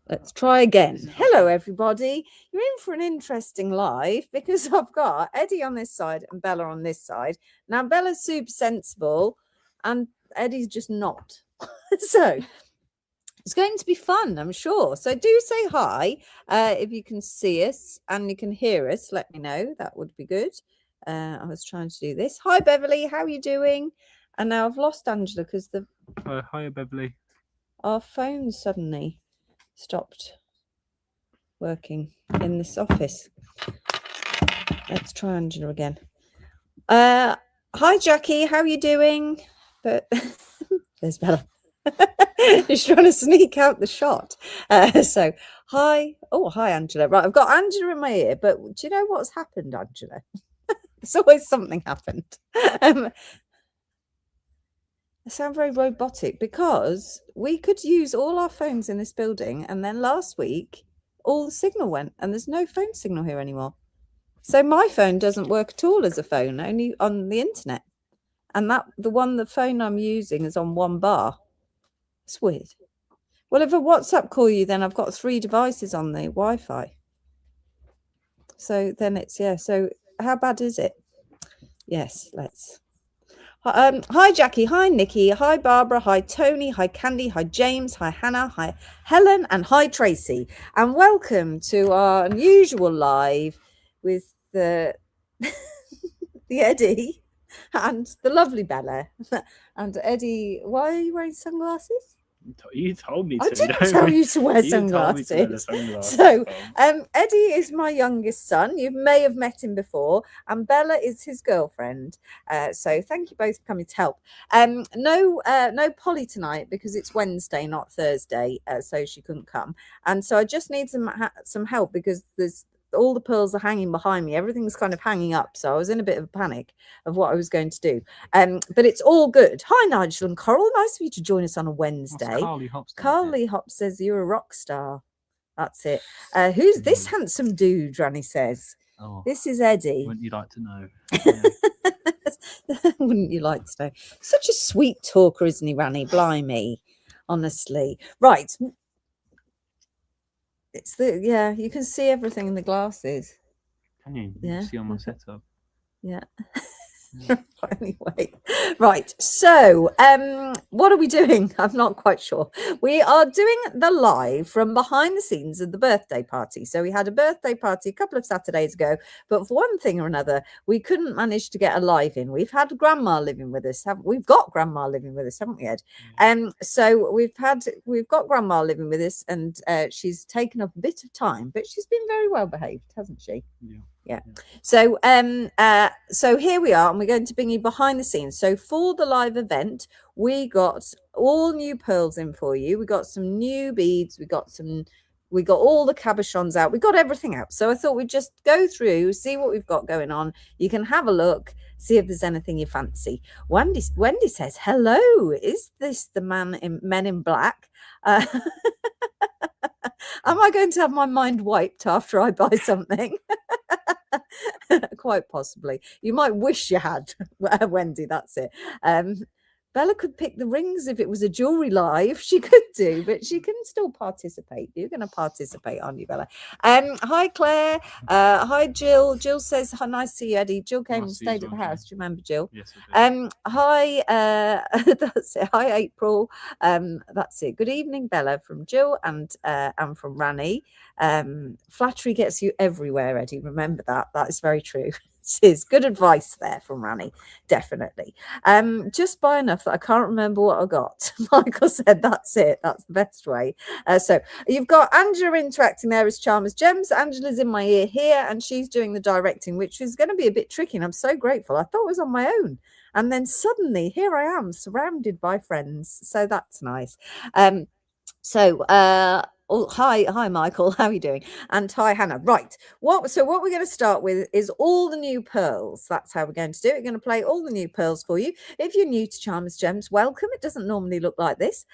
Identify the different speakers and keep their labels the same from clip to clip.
Speaker 1: Let's try again. Hello, everybody. You're in for an interesting live because I've got Eddie on this side and Bella on this side. Now, Bella's super sensible and Eddie's just not. So it's going to be fun, I'm sure. So do say hi if you can see us and you can hear us. Let me know. That would be good. I was trying to do this. Hi, Beverly. How are you doing? And now I've lost Angela because
Speaker 2: Hiya, Beverly.
Speaker 1: our phone suddenly stopped working in this office. Let's try Angela again. Hi, Jackie. How are you doing? But there's Bella. She's trying to sneak out the shot. So, hi. Oh, hi, Angela. Right, I've got Angela in my ear, but do you know what's happened, Angela? There's always something happened. I sound very robotic because we could use all our phones in this building, and then last week all the signal went, and there's no phone signal here anymore. So my phone doesn't work at all as a phone, only on the internet. And the phone I'm using is on one bar. It's weird. Well, if I WhatsApp call you, then I've got 3 devices on the Wi-Fi. So then it's, yeah. So how bad is it? Yes, let's. Hi, Jackie. Hi, Nikki. Hi, Barbara. Hi, Tony. Hi, Candy. Hi, James. Hi, Hannah. Hi, Helen. And hi, Tracy. And welcome to our unusual live with the Eddie and the lovely Bella. And Eddie, why are you wearing sunglasses?
Speaker 2: You told me to.
Speaker 1: I didn't tell you to wear sunglasses. So, Eddie is my youngest son. You may have met him before, and Bella is his girlfriend. So, thank you both for coming to help. No Polly tonight because it's Wednesday, not Thursday, so she couldn't come. And so, I just need some help because there's all the pearls are hanging behind me. Everything's kind of hanging up. So I was in a bit of a panic of what I was going to do. But it's all good. Hi, Nigel and Coral. Nice of you to join us on a Wednesday. Carly Hop says you're a rock star. That's it. Who's this handsome dude? Ranny says.
Speaker 2: Oh,
Speaker 1: this is Eddie.
Speaker 2: Wouldn't you like to know?
Speaker 1: Yeah. Wouldn't you like to know? Such a sweet talker, isn't he, Ranny? Blimey. Honestly. Right. It's you can see everything in the glasses.
Speaker 2: Can you? Yeah. See on my setup.
Speaker 1: Yeah. Anyway, right. So, what are we doing? I'm not quite sure. We are doing the live from behind the scenes of the birthday party. So we had a birthday party a couple of Saturdays ago, but for one thing or another, we couldn't manage to get a live in. We've had grandma living with us. We've got grandma living with us, haven't we, Ed? So we've got grandma living with us, and she's taken up a bit of time, but she's been very well behaved, hasn't she? Yeah. So so here we are, and we're going to bring you behind the scenes. So for the live event, we got all new pearls in for you. We got some new beads. We got all the cabochons out. We got everything out. So I thought we'd just go through, see what we've got going on. You can have a look, see if there's anything you fancy. Wendy says, hello, is this the Men in Black? Am I going to have my mind wiped after I buy something? Quite possibly. You might wish you had, Wendy. That's it. Bella could pick the rings if it was a jewelry live. She could do, but she can still participate. You're going to participate, aren't you, Bella? Hi, Claire. Hi, Jill. Jill says, "Hi, nice to see you, Eddie." Jill came and stayed at the house. Do you remember, Jill?
Speaker 2: Yes, I do.
Speaker 1: Hi. That's it. Hi, April. That's it. Good evening, Bella, from Jill and from Ranny. Flattery gets you everywhere, Eddie. Remember that. That is very true. It is good advice there from Ranny, definitely. Just buy enough that I can't remember what I got. Michael said that's it. That's the best way. So you've got Angela interacting there as Charmers Gems. Angela's in my ear here, and she's doing the directing, which is going to be a bit tricky. And I'm so grateful. I thought I was on my own, and then suddenly here I am, surrounded by friends. So that's nice. Oh, hi, Michael. How are you doing? And hi, Hannah. Right. What we're going to start with is all the new pearls. That's how we're going to do it. We're going to play all the new pearls for you. If you're new to Charmers Gems, welcome. It doesn't normally look like this.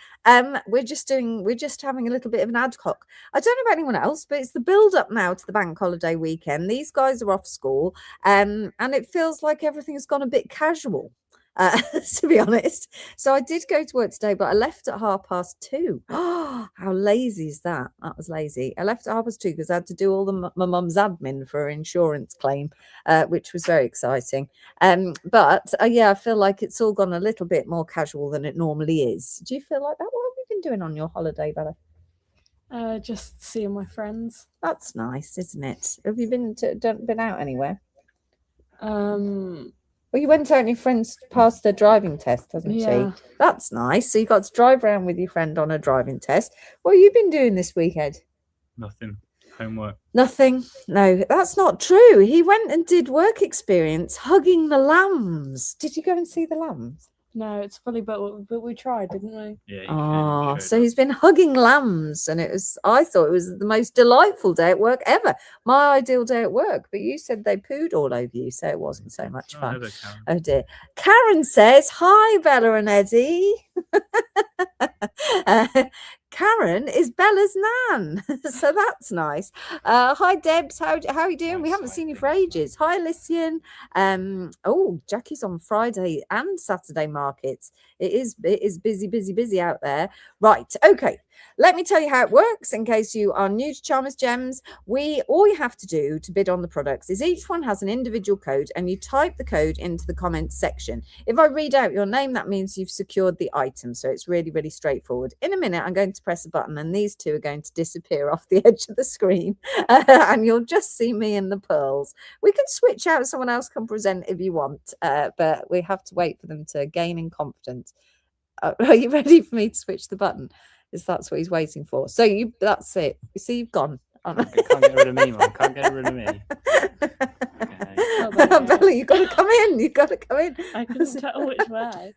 Speaker 1: We're just having a little bit of an ad hoc. I don't know about anyone else, but it's the build up now to the bank holiday weekend. These guys are off school, and it feels like everything has gone a bit casual. to be honest. So I did go to work today, but I left at 2:30. Oh, how lazy is that? That was lazy. I left at 2:30 because I had to do all my mum's admin for her insurance claim, which was very exciting. But yeah, I feel like it's all gone a little bit more casual than it normally is. Do you feel like that? What have you been doing on your holiday, Bella?
Speaker 3: Just seeing my friends.
Speaker 1: That's nice, isn't it? Have you been out anywhere? Well, you went out and your friend's passed their driving test, hasn't
Speaker 3: Yeah.
Speaker 1: she? That's nice. So you got to drive around with your friend on a driving test. What have you been doing this weekend?
Speaker 2: Nothing. Homework.
Speaker 1: Nothing. No, that's not true. He went and did work experience hugging the lambs. Did you go and see the lambs?
Speaker 3: No, it's fully built, but we tried, didn't we?
Speaker 2: Yeah.
Speaker 1: Oh, so he's been hugging lambs, and I thought it was the most delightful day at work ever. My ideal day at work, but you said they pooed all over you, so it wasn't so much fun.
Speaker 2: Hello, Karen.
Speaker 1: Oh dear. Karen says, "Hi, Bella and Eddie." Karen is Bella's nan, so that's nice. Hi, Debs. How are you doing? We haven't seen you for ages. Hi, Lycian. Oh, Jackie's on Friday and Saturday markets. It is busy out there. Right. Okay. Let me tell you how it works in case you are new to Charmers Gems. All you have to do to bid on the products is each one has an individual code, and you type the code into the comments section. If I read out your name, that means you've secured the item. So it's really, really straightforward. In a minute, I'm going to press a button, and these two are going to disappear off the edge of the screen, and you'll just see me and the pearls. We can switch out, someone else can present if you want, but we have to wait for them to gain in confidence. Are you ready for me to switch the button? That's what he's waiting for. So that's it. You see, you've gone.
Speaker 2: Can't get rid of me, Mum. Can't get rid of me.
Speaker 1: Okay. Bella, you've got to come in. You've got to come in.
Speaker 3: I couldn't tell which way.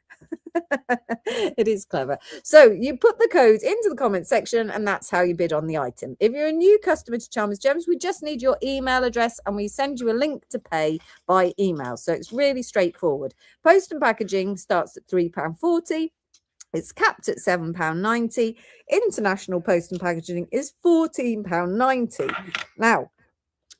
Speaker 1: It is clever. So you put the code into the comment section, and that's how you bid on the item. If you're a new customer to Charmers Gems, we just need your email address, and we send you a link to pay by email. So it's really straightforward. Post and packaging starts at £3.40. It's capped at £7.90. International post and packaging is £14.90. Now,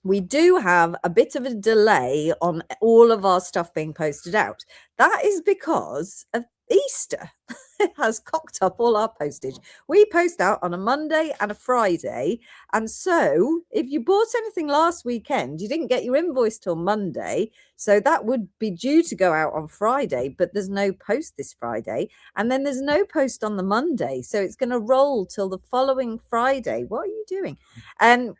Speaker 1: we do have a bit of a delay on all of our stuff being posted out. That is because of Easter. It has cocked up all our postage. We post out on a Monday and a Friday. And so if you bought anything last weekend, you didn't get your invoice till Monday. So that would be due to go out on Friday, but there's no post this Friday. And then there's no post on the Monday. So it's going to roll till the following Friday. What are you doing?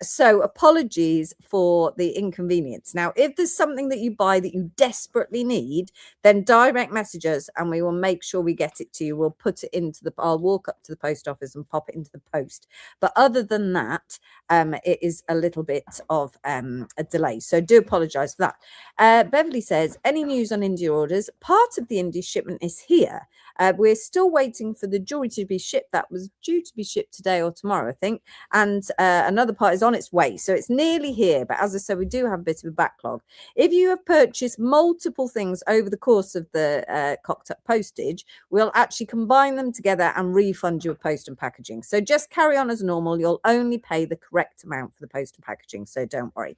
Speaker 1: So apologies for the inconvenience. Now, if there's something that you buy that you desperately need, then direct message us and we will make sure we get it to you. We'll put it into I'll walk up to the post office and pop it into the post. But other than that, it is a little bit of a delay. So do apologize for that. Beverly says, any news on India orders? Part of the India shipment is here. We're still waiting for the jewelry to be shipped. That was due to be shipped today or tomorrow, I think. And another part is on its way. So it's nearly here. But as I said, we do have a bit of a backlog. If you have purchased multiple things over the course of the cocked up postage, we'll actually combine them together and refund you a post and packaging. So just carry on as normal. You'll only pay the correct amount for the post and packaging. So don't worry.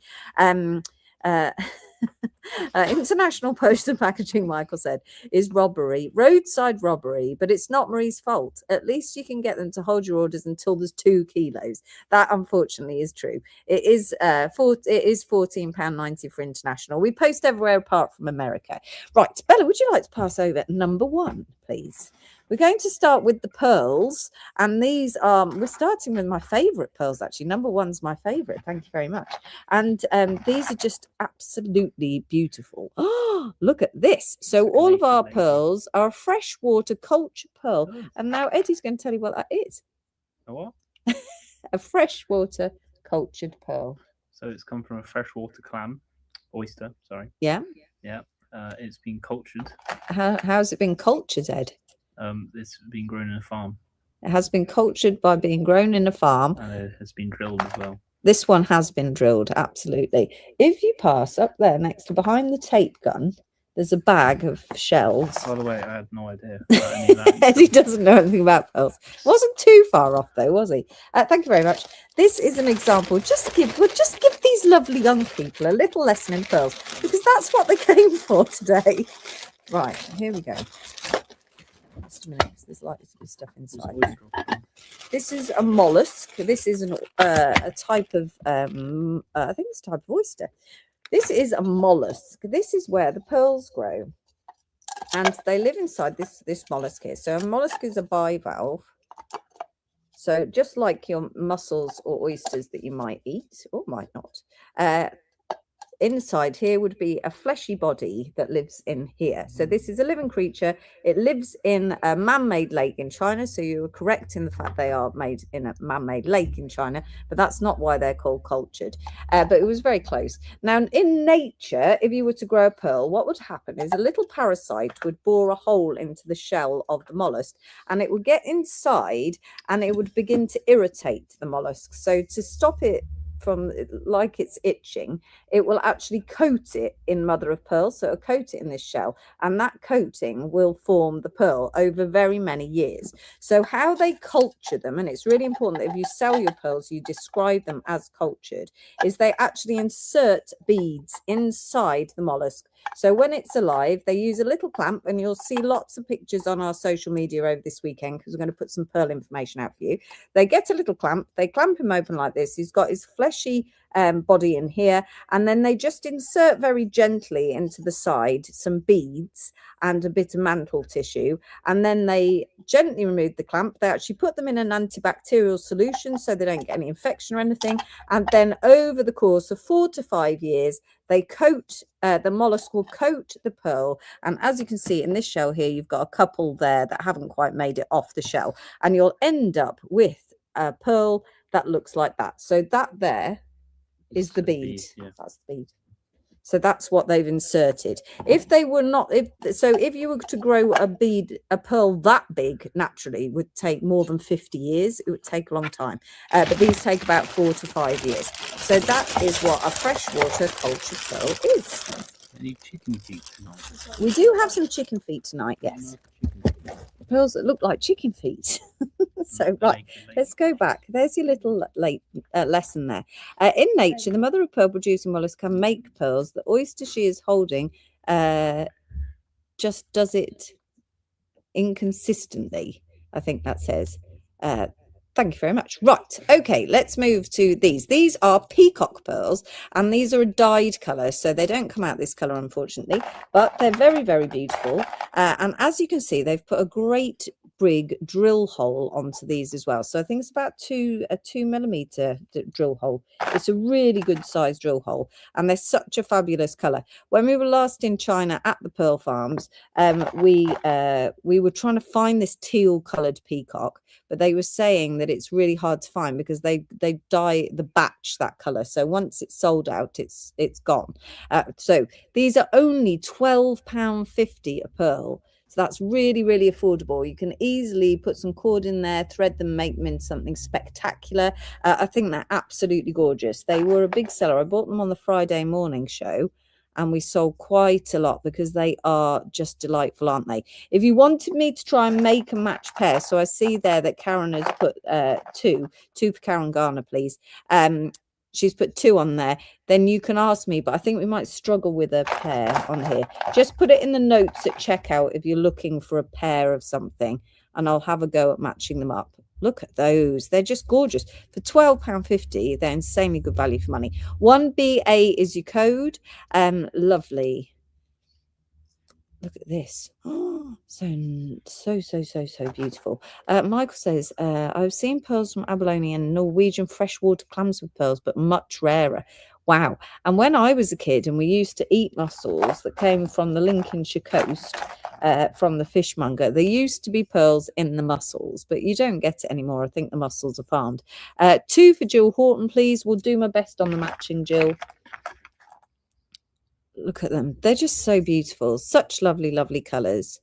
Speaker 1: International post and packaging, Michael said, is robbery, roadside robbery, but it's not Marie's fault. At least you can get them to hold your orders until there's 2 kilos. That unfortunately is true. It is £14.90 for international. We post everywhere apart from America. Right, Bella, would you like to pass over number 1, please? We're going to start with the pearls, and these are, we're starting with my favorite pearls, actually. Number 1's my favorite. Thank you very much. And these are just absolutely beautiful. Oh, look at this. So all of our pearls are a freshwater culture pearl. And now Eddie's going to tell you what that is.
Speaker 2: A what?
Speaker 1: A freshwater cultured pearl.
Speaker 2: So it's come from a freshwater oyster, sorry.
Speaker 1: Yeah.
Speaker 2: Yeah. It's been cultured.
Speaker 1: How's it been cultured, Ed?
Speaker 2: It's been grown in a farm.
Speaker 1: It has been cultured by being grown in a farm.
Speaker 2: And it has been drilled as well.
Speaker 1: This one has been drilled, absolutely. If you pass up there next to behind the tape gun, there's a bag of shells.
Speaker 2: By the way, I had no idea about any of that.
Speaker 1: Eddie doesn't know anything about pearls. Wasn't too far off though, was he? Thank you very much. This is an example. We'll just give these lovely young people a little lesson in pearls, because that's what they came for today. Right, here we go. Just a minute, 'cause there's likely to be stuff
Speaker 2: What's
Speaker 1: inside.
Speaker 2: oyster?
Speaker 1: This is a mollusk. This is a type of, I think it's a type of oyster. This is a mollusk. This is where the pearls grow. And they live inside this mollusk here. So a mollusk is a bivalve. So just like your mussels or oysters that you might eat or might not, inside here would be a fleshy body that lives in here. So this is a living creature. It lives in a man-made lake in China. So you were correct in the fact they are made in a man-made lake in China, but that's not why they're called cultured. But it was very close. Now, in nature, if you were to grow a pearl, what would happen is a little parasite would bore a hole into the shell of the mollusk, and it would get inside and it would begin to irritate the mollusk. So to stop it from, like it's itching, it will actually coat it in mother of pearl. So it'll coat it in this shell, and that coating will form the pearl over very many years. So how they culture them, and it's really important that if you sell your pearls, you describe them as cultured, is they actually insert beads inside the mollusk. So when it's alive, they use a little clamp, and you'll see lots of pictures on our social media over this weekend because we're going to put some pearl information out for you. They get a little clamp, they clamp him open like this. He's got his fleshy body in here, and then they just insert very gently into the side some beads and a bit of mantle tissue, and then they gently remove the clamp. They actually put them in an antibacterial solution so they don't get any infection or anything, and then over the course of 4 to 5 years they coat, the mollusk will coat the pearl. And as you can see in this shell here, you've got a couple there that haven't quite made it off the shell, and you'll end up with a pearl that looks like that. So that there is the bead.
Speaker 2: Yeah.
Speaker 1: That's the bead. So that's what they've inserted. If they were not, if you were to grow a pearl that big naturally, it would take more than 50 years. It would take a long time. But these take about 4 to 5 years. So that is what a freshwater cultured pearl is.
Speaker 2: Any chicken feet tonight?
Speaker 1: We do have some chicken feet tonight, yes. Pearls that look like chicken feet. So right, let's go back. There's your little lesson there. In nature, the mother of pearl producing mollusk can make pearls. The oyster she is holding just does it inconsistently, I think that says. Thank you very much. Right, okay, let's move to these. These are peacock pearls, and these are a dyed colour, so they don't come out this colour, unfortunately, but they're very, very beautiful. And as you can see, they've put a great big drill hole onto these as well. So I think it's about a 2mm drill hole. It's a really good size drill hole, and they're such a fabulous colour. When we were last in China at the pearl farms, we were trying to find this teal coloured peacock, but they were saying that it's really hard to find because they dye the batch that colour. So once it's sold out, it's gone. So these are only £12.50 a pearl. So that's really, really affordable. You can easily put some cord in there, thread them, make them into something spectacular. I think they're absolutely gorgeous. They were a big seller. I bought them on the Friday morning show, and we sold quite a lot because they are just delightful, aren't they? If you wanted me to try and make a match pair, so I see there that Karen has put two for Karen Garner, please. She's put 2 on there. Then you can ask me, but I think we might struggle with a pair on here. Just put it in the notes at checkout if you're looking for a pair of something, and I'll have a go at matching them up. Look at those. They're just gorgeous. For £12.50, they're insanely good value for money. 1BA is your code. Lovely. Look at this. So beautiful. Michael says, I've seen pearls from abalone and Norwegian freshwater clams with pearls, but much rarer. Wow. And when I was a kid and we used to eat mussels that came from the Lincolnshire coast, from the fishmonger, there used to be pearls in the mussels, but you don't get it anymore. I think the mussels are farmed. 2 for Jill Horton, please. We'll do my best on the matching, Jill. Look at them. They're just so beautiful. Such lovely, lovely colours.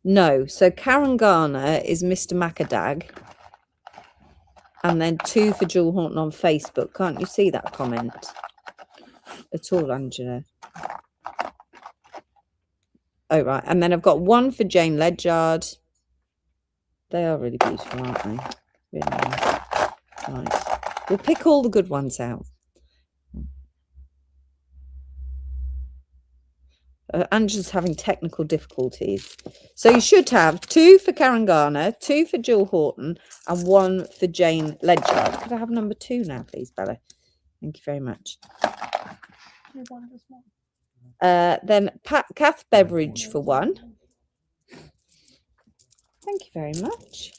Speaker 1: No. So Karen Garner is Mr. Macadag. And then 2 for Jill Horton on Facebook. Can't you see that comment at all, Angela? Oh, right. And then I've got 1 for Jane Ledyard. They are really beautiful, aren't they? Really nice. Right. We'll pick all the good ones out. Angela's having technical difficulties. So you should have 2 for Karen Garner, 2 for Jill Horton, and 1 for Jane Ledger. Could I have number 2 now, please, Bella? Thank you very much. Then Kath Beveridge for 1. Thank you very much.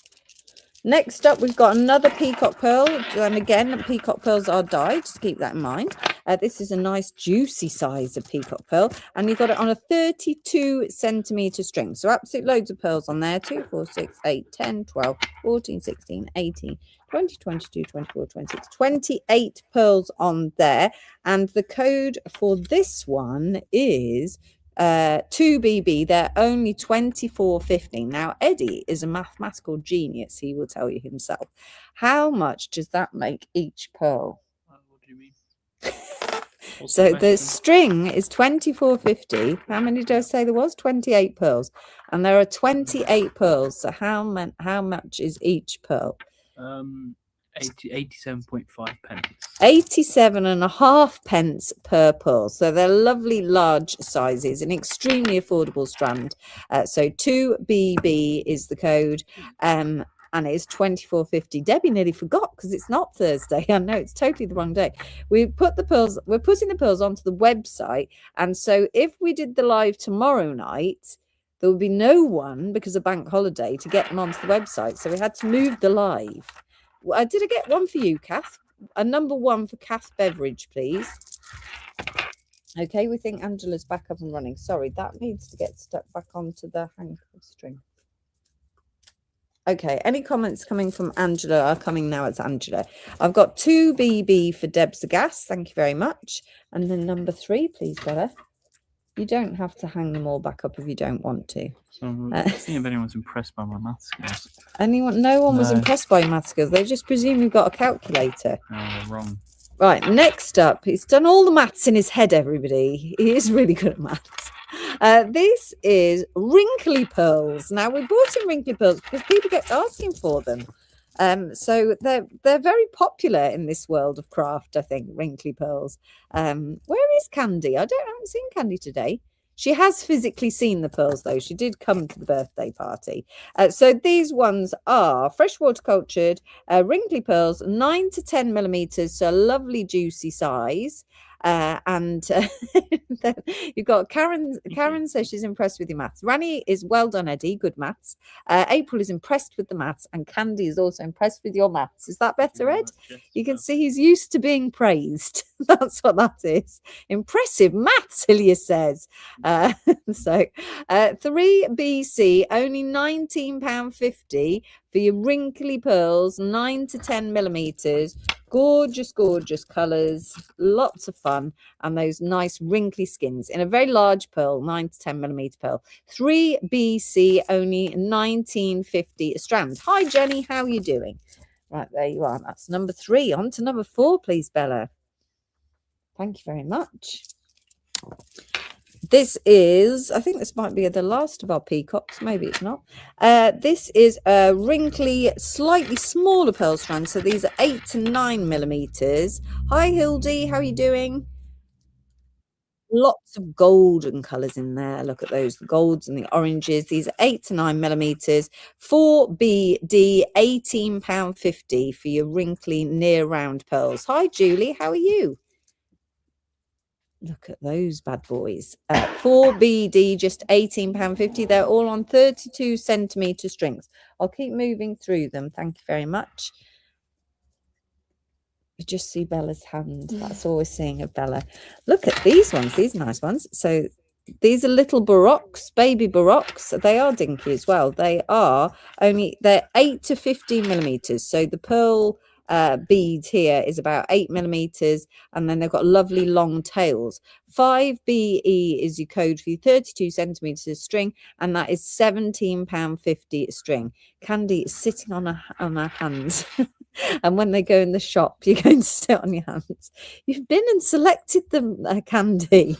Speaker 1: Next up, we've got another peacock pearl. And again, peacock pearls are dyed, just keep that in mind. This is a nice juicy size of peacock pearl. And you've got it on a 32 centimetre string. So absolute loads of pearls on there. 2, 4, 6, 8, 10, 12, 14, 16, 18, 20, 22, 24, 26, 28 pearls on there. And the code for this one is 2BB. They're only 24.50. Now Eddie is a mathematical genius, he will tell you himself. How much does that make each pearl?
Speaker 2: What do you mean?
Speaker 1: So the string is 24.50. How many did I say there was? 28 pearls, and there are 28 pearls. So how much is each pearl?
Speaker 2: 87.5 pence.
Speaker 1: 87.5 pence per pearl. So they're lovely large sizes, an extremely affordable strand. So 2BB is the code, and it is 24.50. Debbie nearly forgot because it's not Thursday. I know it's totally the wrong day. We're putting the pearls onto the website, and so if we did the live tomorrow night, there would be no one because of bank holiday to get them onto the website. So we had to move the live. Did I get one for you, Kath? A number 1 for Kath Beveridge, please. Okay, we think Angela's back up and running. Sorry, that needs to get stuck back onto the handcuff string. Okay, any comments coming from Angela are coming now. It's Angela. I've got 2BB for Deb Sagas. Thank you very much. And then number 3, please, Bella. You don't have to hang them all back up if you don't want to.
Speaker 2: So let's see if anyone's impressed by my math skills.
Speaker 1: No one was impressed by your math skills. They just presume you've got a calculator.
Speaker 2: No, they're wrong.
Speaker 1: Right, next up, he's done all the maths in his head, everybody. He is really good at maths. This is wrinkly pearls. Now, we brought in wrinkly pearls because people get asking for them. So they're very popular in this world of craft, I think, wrinkly pearls. Where is Candy? I haven't seen Candy today. She has physically seen the pearls, though. She did come to the birthday party. So these ones are freshwater cultured, wrinkly pearls, 9 to 10 millimeters, so a lovely juicy size. And then you've got Karen. Karen says she's impressed with your maths. Rani is well done, Eddie. Good maths. April is impressed with the maths, and Candy is also impressed with your maths. Is that better, Ed? You can see he's used to being praised. That's what that is. Impressive maths, Hillier says. So 3BC, only £19.50 for your wrinkly pearls, 9 to 10 millimeters. Gorgeous, gorgeous colours, lots of fun, and those nice wrinkly skins in a very large pearl, 9 to 10 millimeter pearl. 3BC, only £19.50 a strand. Hi, Jenny, how are you doing? Right, there you are. That's number 3. On to number 4, please, Bella. Thank you very much. This is, I think this might be the last of our peacocks. Maybe it's not. This is a wrinkly, slightly smaller pearl strand. So these are 8 to 9 millimeters. Hi, Hildy. How are you doing? Lots of golden colours in there. Look at those, the golds and the oranges. These are 8 to 9 millimeters. 4BD, £18.50 for your wrinkly near round pearls. Hi, Julie. How are you? Look at those bad boys. 4BD, just £18.50. They're all on 32 centimetre strings. I'll keep moving through them. Thank you very much. You just see Bella's hand. That's all we're seeing of Bella. Look at these ones. These are nice ones. So these are little baroques, baby baroques. They are dinky as well. They're 8 to 15 millimeters. So the pearl bead here is about 8 millimeters, and then they've got lovely long tails. 5BE is your code for your 32 centimeters string, and that is £17.50 a string. Candy is sitting on her hands. And when they go in the shop, you're going to sit on your hands. You've been and selected them, Candy.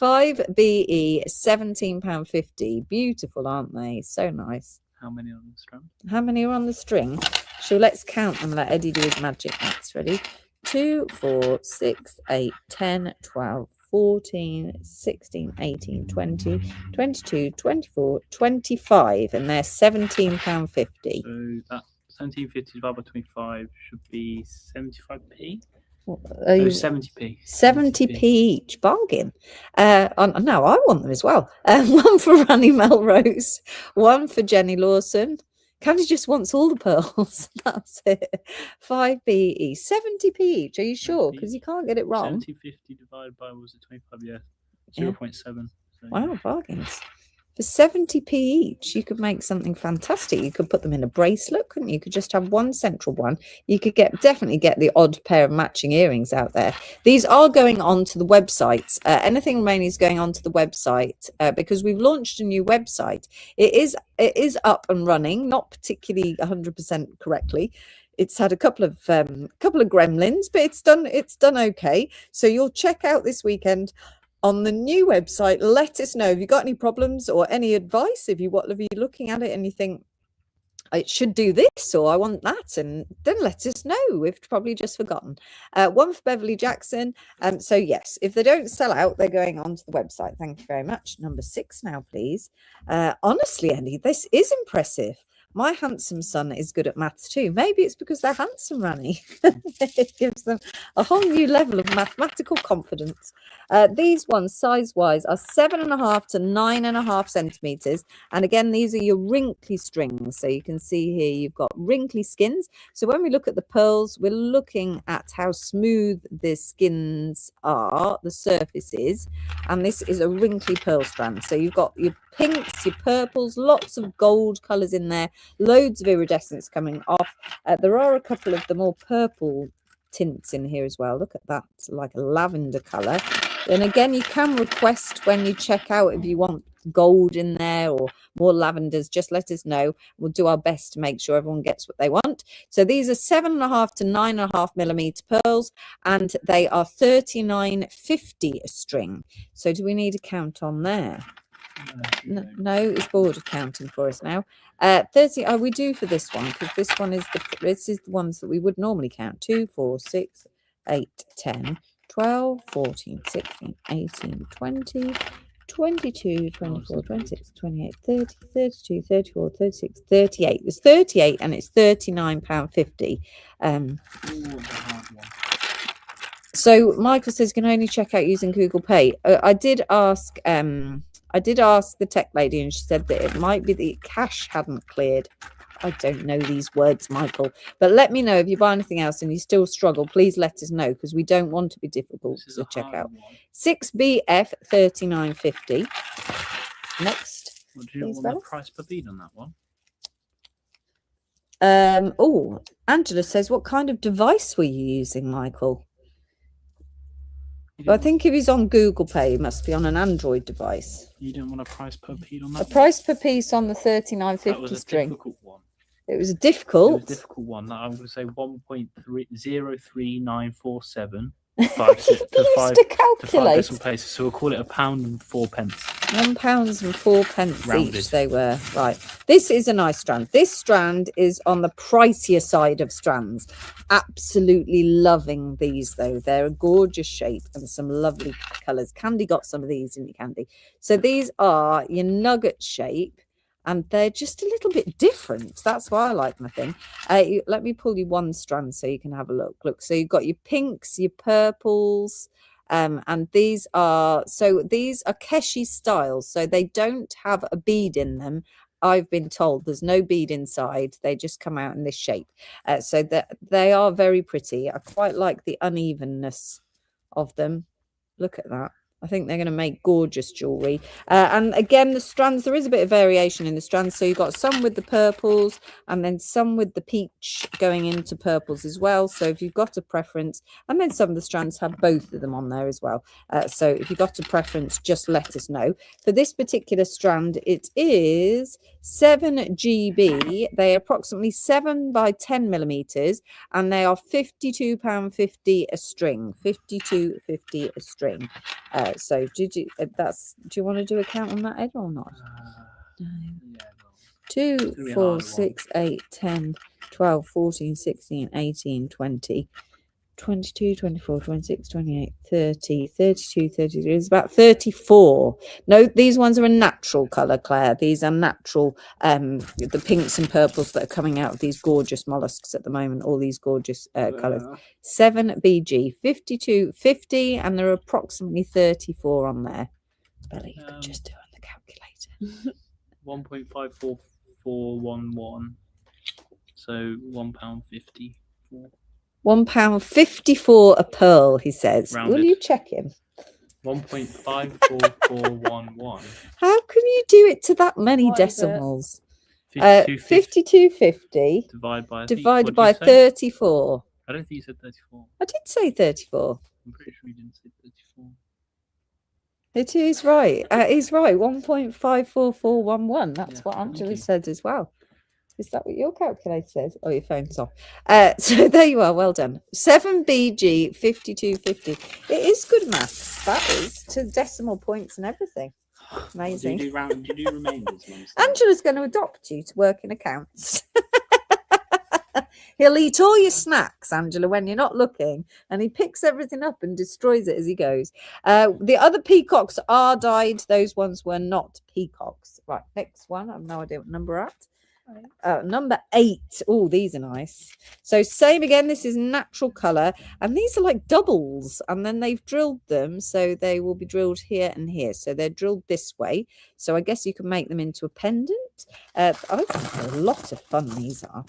Speaker 1: 5BE, £17.50. Beautiful, aren't they? So nice.
Speaker 2: How many on the string?
Speaker 1: How many are on the string? So let's count them. Let Eddie do his magic maths. Ready? 2, 4, 6, 8, 10, 12, 14, 16, 18, 20, 22, 24, 25, and they're £17.50.
Speaker 2: So that 17.50 divided by 25 should be 75p.
Speaker 1: Are
Speaker 2: Oh,
Speaker 1: you
Speaker 2: 70p.
Speaker 1: 70p each? Bargain. No, I want them as well. One for Ranny Melrose, one for Jenny Lawson. Candy just wants all the pearls. That's it. 5p each. 70p each. Are you sure? Because you can't get it wrong.
Speaker 2: 17.50 divided by, was it 25? Yeah,
Speaker 1: Yeah.
Speaker 2: 0.7. So,
Speaker 1: Wow, bargains. For 70p each, you could make something fantastic. You could put them in a bracelet, couldn't you? You could just have one central one. You could definitely get the odd pair of matching earrings out there. These are going on to the website. Anything remaining is going on to the website because we've launched a new website. It is up and running, not particularly 100% correctly. It's had a couple of gremlins, but it's done okay. So you'll check out this weekend on the new website. Let us know if you've got any problems or any advice. If you're looking at it and you think it should do this or I want that, and then let us know. We've probably just forgotten. One for Beverly Jackson. So yes, if they don't sell out, they're going onto the website. Thank you very much. Number 6 now, please. Honestly, Andy, this is impressive. My handsome son is good at maths too. Maybe it's because they're handsome, Ranny. It gives them a whole new level of mathematical confidence. These ones, size-wise, are 7.5 to 9.5 centimetres. And again, these are your wrinkly strings. So you can see here you've got wrinkly skins. So when we look at the pearls, we're looking at how smooth the skins are, the surface is. And this is a wrinkly pearl strand. So you've got your pinks, your purples, lots of gold colours in there, loads of iridescence coming off. There are a couple of the more purple tints in here as well. Look at that, like a lavender colour. And again, you can request when you check out if you want gold in there or more lavenders. Just let us know. We'll do our best to make sure everyone gets what they want. So these are 7.5 to 9.5 millimetre pearls, and they are $39.50 a string. So do we need a count on there? No, it's board of counting for us now. 30. Oh, we do for this one, because this is the ones that we would normally count. 2, 4, 6, 8, 10, 12, 14, 16, 18, 20, 22, 24, 26, 28, 30, 32, 34, 36, 38. There's 38 and it's £39.50. So Michael says you can only check out using Google Pay. I did ask the tech lady, and she said that it might be the cache hadn't cleared. I don't know these words, Michael, but let me know if you buy anything else and you still struggle. Please let us know, because we don't want to be difficult to check out. 6BF $39.50. Next.
Speaker 2: Well, do you know what the price per bead on that one?
Speaker 1: Oh, Angela says, what kind of device were you using, Michael? Well, I think if he's on Google Pay, he must be on an Android device.
Speaker 2: You don't want a price per piece on that?
Speaker 1: A price per piece on the $39.50 string.
Speaker 2: Difficult one.
Speaker 1: It was a difficult.
Speaker 2: It was a difficult one. I'm going to say 1.03947.
Speaker 1: You used to calculate.
Speaker 2: Places, so we'll call it £1.04.
Speaker 1: £1.04
Speaker 2: Rounded.
Speaker 1: each they were. Right. This is a nice strand. This strand is on the pricier side of strands. Absolutely loving these, though. They're a gorgeous shape and some lovely colours. Candy got some of these, didn't you, Candy? So these are your nugget shape, and they're just a little bit different. That's why I like my thing. Let me pull you one strand so you can have a look. Look, so you've got your pinks, your purples, and these are Keshi styles. So they don't have a bead in them. I've been told there's no bead inside. They just come out in this shape. So that they are very pretty. I quite like the unevenness of them. Look at that. I think they're going to make gorgeous jewellery. And again, the strands, there is a bit of variation in the strands. So you've got some with the purples and then some with the peach going into purples as well. So if you've got a preference, and then some of the strands have both of them on there as well. So if you've got a preference, just let us know. For this particular strand, it is 7 GB. They are approximately 7 by 10 millimetres, and they are £52.50 a string. £52.50 a string. So do you want to do a count on that, Ed, or not? No. 2, 4, 6, 8, 10, 12, 14, 16, 18, 20. 22, 24, 26, 28, 30, 32, 33. It's about 34. No, these ones are a natural colour, Claire. These are natural, the pinks and purples that are coming out of these gorgeous mollusks at the moment, all these gorgeous colours. 7BG, 52, 50, and there are approximately 34 on there. Billy, you could just do it on the calculator.
Speaker 2: 1.54411. So £1.50.
Speaker 1: £1.54 a pearl, he says. Will
Speaker 2: Rounded.
Speaker 1: you check him?
Speaker 2: 1.54411.
Speaker 1: How can you do it to that many
Speaker 3: What is it?
Speaker 1: decimals?
Speaker 2: 52.50
Speaker 1: 52.50 divided by 34.
Speaker 2: I don't think you said 34.
Speaker 1: I did say 34.
Speaker 2: I'm pretty sure you didn't say 34.
Speaker 1: It is right. He's right. 1.54411. That's
Speaker 2: Yeah,
Speaker 1: what
Speaker 2: thank
Speaker 1: Angela
Speaker 2: you.
Speaker 1: said as well. Is that what your calculator says? Oh, your phone's off. So there you are. Well done. 7BG 5250. It is good maths. That is, to decimal points and everything. Amazing.
Speaker 4: Do you do remainders, Mum?
Speaker 1: Angela's going to adopt you to work in accounts. He'll eat all your snacks, Angela, when you're not looking, and he picks everything up and destroys it as he goes. The other peacocks are dyed. Those ones were not peacocks. Right, next one. I have no idea what number we're at. Number 8. Oh, these are nice. So same again. This is natural color, and these are like doubles, and then they've drilled them, so they will be drilled here and here. So they're drilled this way. So I guess you can make them into a pendant. I think they're a lot of fun. These are.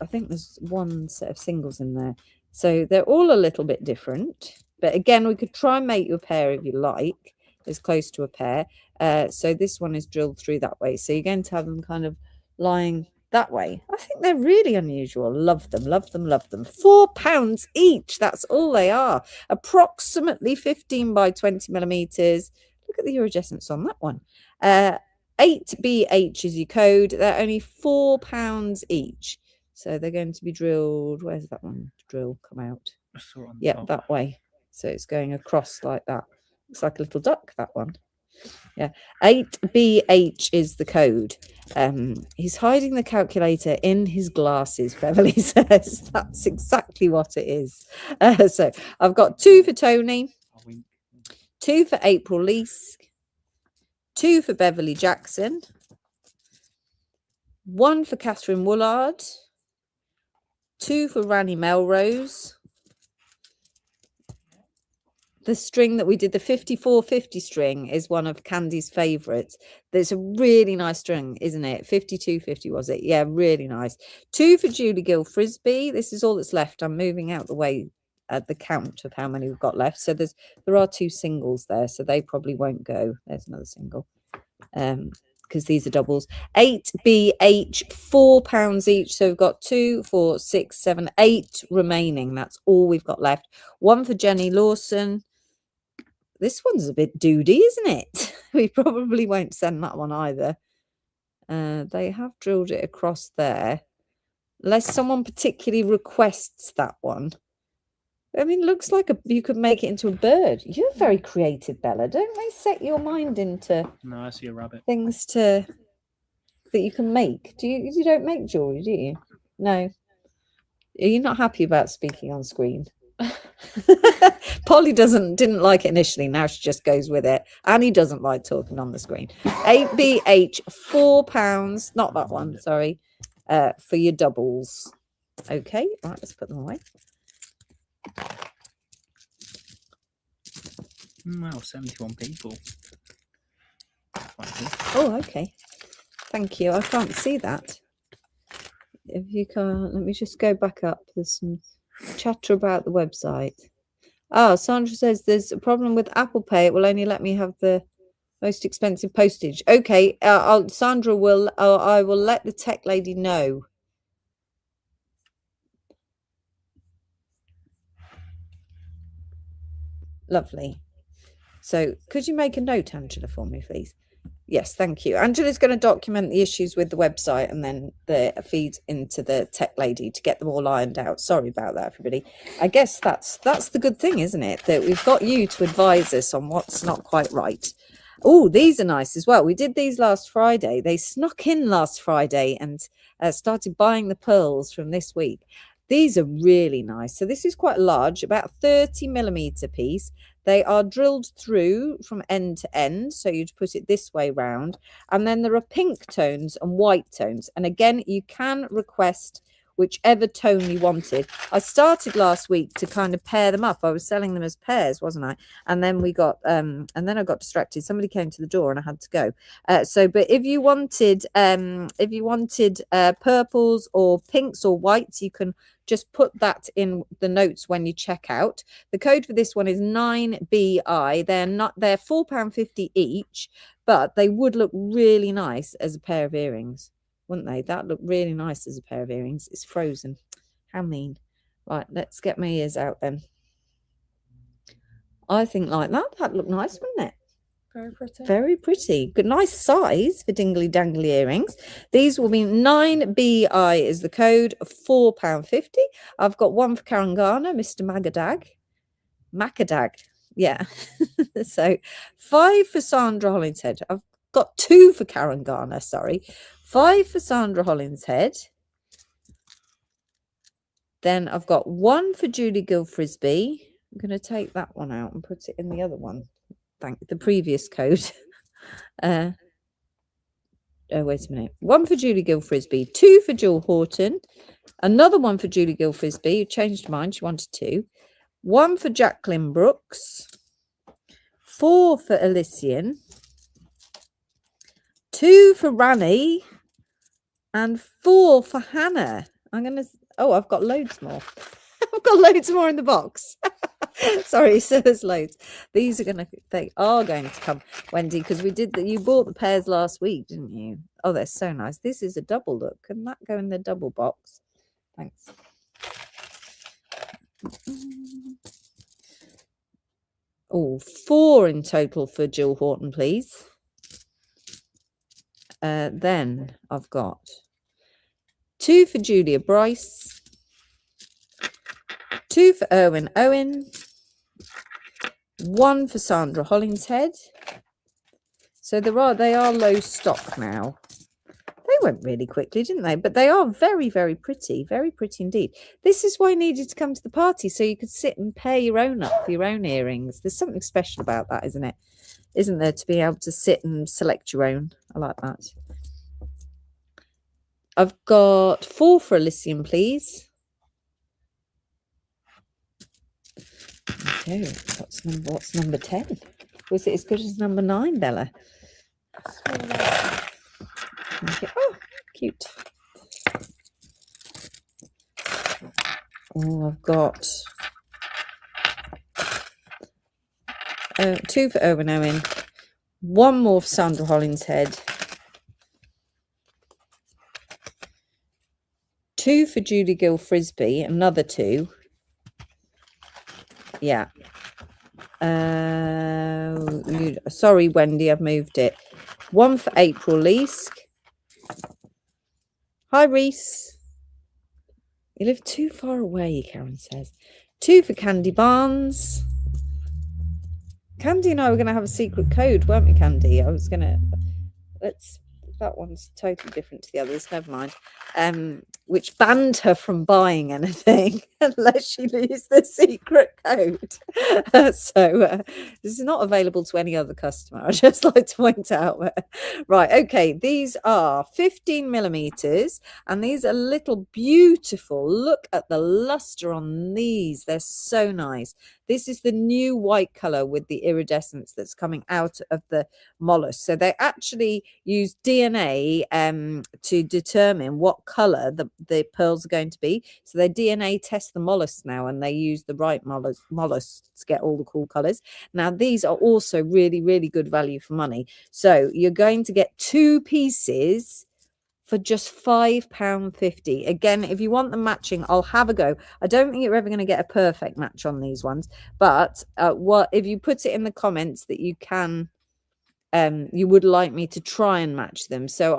Speaker 1: I think there's one set of singles in there, so they're all a little bit different. But again, we could try and make you a pair if you like, as close to a pair. So this one is drilled through that way, so you're going to have them kind of lying that way. I think they're really unusual. Love them, love them, love them. £4 each. That's all they are. Approximately 15 by 20 millimeters. Look at the iridescence on that one. 8BH is your code. They're only £4 each. So they're going to be drilled. Where's that one? Drill come out. Yeah, that way. So it's going across like that. Looks like a little duck, that one. Yeah. 8BH is the code. He's hiding the calculator in his glasses, Beverly says. That's exactly what it is. So I've got 2 for Tony, 2 for April Leask, 2 for Beverly Jackson, 1 for Catherine Woolard, 2 for Rani Melrose. The string that we did, the 5450 string, is one of Candy's favourites. There's a really nice string, isn't it? 5250 was it? Yeah, really nice. 2 for Julie Gill Frisbee. This is all that's left. I'm moving out the way at the count of how many we've got left. So there are 2 singles there, so they probably won't go. There's another single. Because these are doubles. 8BH, £4 each. So we've got 2, 4, 6, 7, 8 remaining. That's all we've got left. 1 for Jenny Lawson. This one's a bit doody, isn't it? We probably won't send that one either. They have drilled it across there. Unless someone particularly requests that one. I mean, looks like you could make it into a bird. You're very creative, Bella. Don't they set your mind into
Speaker 2: No, I see a rabbit.
Speaker 1: things that you can make? You don't make jewelry, do you? No. Are you not happy about speaking on screen? Polly didn't like it initially. Now she just goes with it. Annie doesn't like talking on the screen. 8BH, £4. Not that one, sorry. For your doubles. Okay, right, let's put them away.
Speaker 2: Wow, 71 people.
Speaker 1: Oh, okay. Thank you. I can't see that. If you can't, let me just go back up. There's some chatter about the website. Oh, Sandra says there's a problem with Apple Pay. It will only let me have the most expensive postage. Okay, Sandra will. I will let the tech lady know. Lovely. So could you make a note, Angela, for me, please? Yes, thank you. Angela's going to document the issues with the website and then the feed into the tech lady to get them all ironed out. Sorry about that, everybody. I guess that's the good thing, isn't it? That we've got you to advise us on what's not quite right. Oh, these are nice as well. We did these last Friday. They snuck in last Friday and started buying the pearls from this week. These are really nice. So this is quite large, about 30mm piece. They are drilled through from end to end. So you'd put it this way round. And then there are pink tones and white tones. And again, you can request whichever tone you wanted. I started last week to kind of pair them up. I was selling them as pairs, wasn't I? And then we got and then I got distracted. Somebody came to the door and I had to go. But if you wanted purples or pinks or whites, you can just put that in the notes when you check out. The code for this one is 9BI. They're £4.50 each, but they would look really nice as a pair of earrings, wouldn't they? That look really nice as a pair of earrings. It's frozen. How mean. Right, let's get my ears out then. I think like that. That'd look nice, wouldn't it?
Speaker 3: Very pretty.
Speaker 1: Very pretty. Good, nice size for dingly dangly earrings. These will be 9BI is the code, £4.50. I've got one for Karangana, Mr. Macadag. Yeah. So 5 for Sandra Hollingshead. I've got 2 for Karangana, sorry. 5 for Sandra Hollingshead. Then I've got 1 for Julie Gill Frisbee. I'm going to take that one out and put it in the other one. Thank the previous code. Oh, wait a minute. 1 for Julie Gill Frisbee, 2 for Jill Horton, another one for Julie Gill Frisbee, who changed her mind, she wanted 2. 1 for Jacqueline Brooks, 4 for Elysian, 2 for Rani, and 4 for Hannah. I've got loads more. I've got loads more in the box. Sorry, so there's loads. They are going to come, Wendy, because you bought the pairs last week, didn't you? Oh, they're so nice. This is a double look. Can that go in the double box? Thanks. Oh, 4 in total for Jill Horton, please. Then I've got 2 for Julia Bryce, 2 for Erwin Owen, 1 for Sandra Hollingshead. So they are low stock now. They went really quickly, didn't they? But they are very, very pretty indeed. This is why you needed to come to the party, so you could sit and pair your own up for your own earrings. There's something special about that, isn't it? Isn't there, to be able to sit and select your own? I like that. I've got 4 for Elysium, please. Okay, what's number 10? Was it as good as number 9, Bella? Okay. Oh, cute. Oh, I've got 2 for Erwin Owen, 1 more for Sandra Hollingshead, 2 for Julie Gill Frisbee, another 2. Yeah. Sorry, Wendy, I've moved it. 1 for April Leask. Hi, Reese. You live too far away, Karen says. 2 for Candy Barnes. Candy and I were going to have a secret code, weren't we, Candy? That one's totally different to the others, never mind. Which banned her from buying anything unless she leaves the secret code. So this is not available to any other customer. I'd just like to point out. Right, okay, these are 15mm, and these are little beautiful. Look at the luster on these. They're so nice. This is the new white color with the iridescence that's coming out of the mollusk. So they actually use DNA to determine what color the pearls are going to be. So they DNA test the mollusks now, and they use the right mollusks to get all the cool colors. Now, these are also really, really good value for money. So you're going to get 2 pieces for just £5.50. Again, if you want them matching, I'll have a go. I don't think you're ever going to get a perfect match on these ones, but if you put it in the comments that you can, you would like me to try and match them. So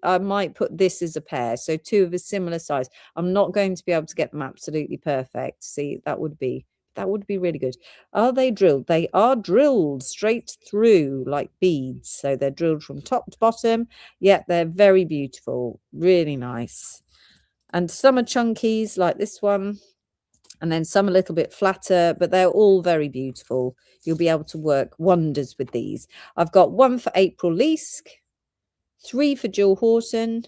Speaker 1: I might put this as a pair. So 2 of a similar size. I'm not going to be able to get them absolutely perfect. See, that would be really good. Are they drilled? They are drilled straight through like beads. So they're drilled from top to bottom. Yeah, they're very beautiful. Really nice. And some are chunkies like this one, and then some a little bit flatter, but they're all very beautiful. You'll be able to work wonders with these. I've got one for April Leask, 3 for Jill Horton,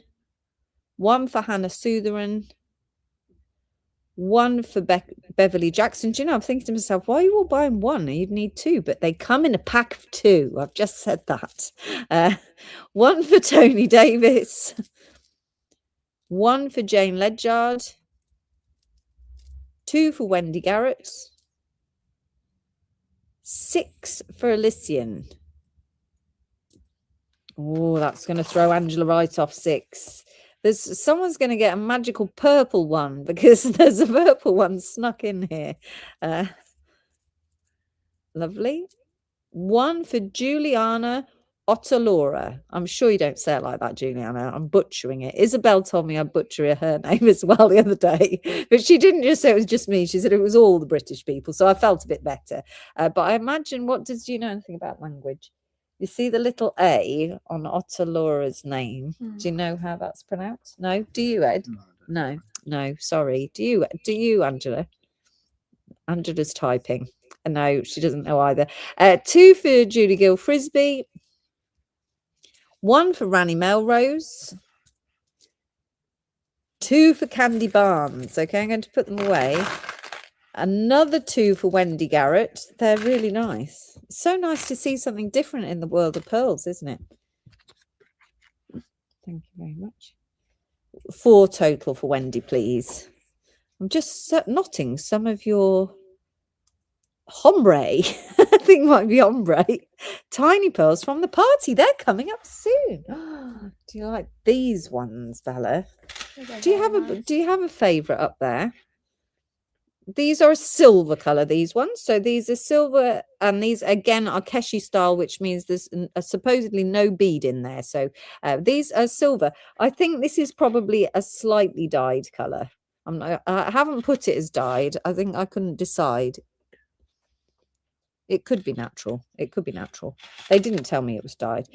Speaker 1: 1 for Hannah Sutheran, 1 for Beverly Jackson. Do you know, I'm thinking to myself, why are you all buying 1? You'd need 2, but they come in a pack of 2. I've just said that. 1 for Tony Davis, 1 for Jane Ledyard, 2 for Wendy Garrett, 6 for Elysian. Oh, that's going to throw Angela right off 6. Someone's going to get a magical purple one because there's a purple one snuck in here. Lovely. 1 for Juliana Ottalora. I'm sure you don't say it like that, Juliana. I'm butchering it. Isabel told me I'd butcher her name as well the other day, but she didn't just say it was just me. She said it was all the British people, so I felt a bit better. But I imagine, do you know anything about language? You see the little A on Ottalora's name. Do you know how that's pronounced? No? Do you, Ed? No. Sorry. Do you, Angela? Angela's typing. No, she doesn't know either. 2 for Julie Gill Frisbee. 1 for Ranny Melrose. 2 for Candy Barnes. Okay, I'm going to put them away. Another 2 for Wendy Garrett. They're really nice. It's so nice to see something different in the world of pearls, isn't it? Thank you very much. 4 total for Wendy, please. I'm just knotting some of your ombre. I think it might be ombre. Tiny pearls from the party. They're coming up soon. Do you like these ones, Bella? Do you have a favorite up there? These are a silver color, these ones. So these are silver, and these again are Keshi style, which means there's supposedly no bead in there. So these are silver. I think this is probably a slightly dyed color. I haven't put it as dyed. I think I couldn't decide. It could be natural. They didn't tell me it was dyed.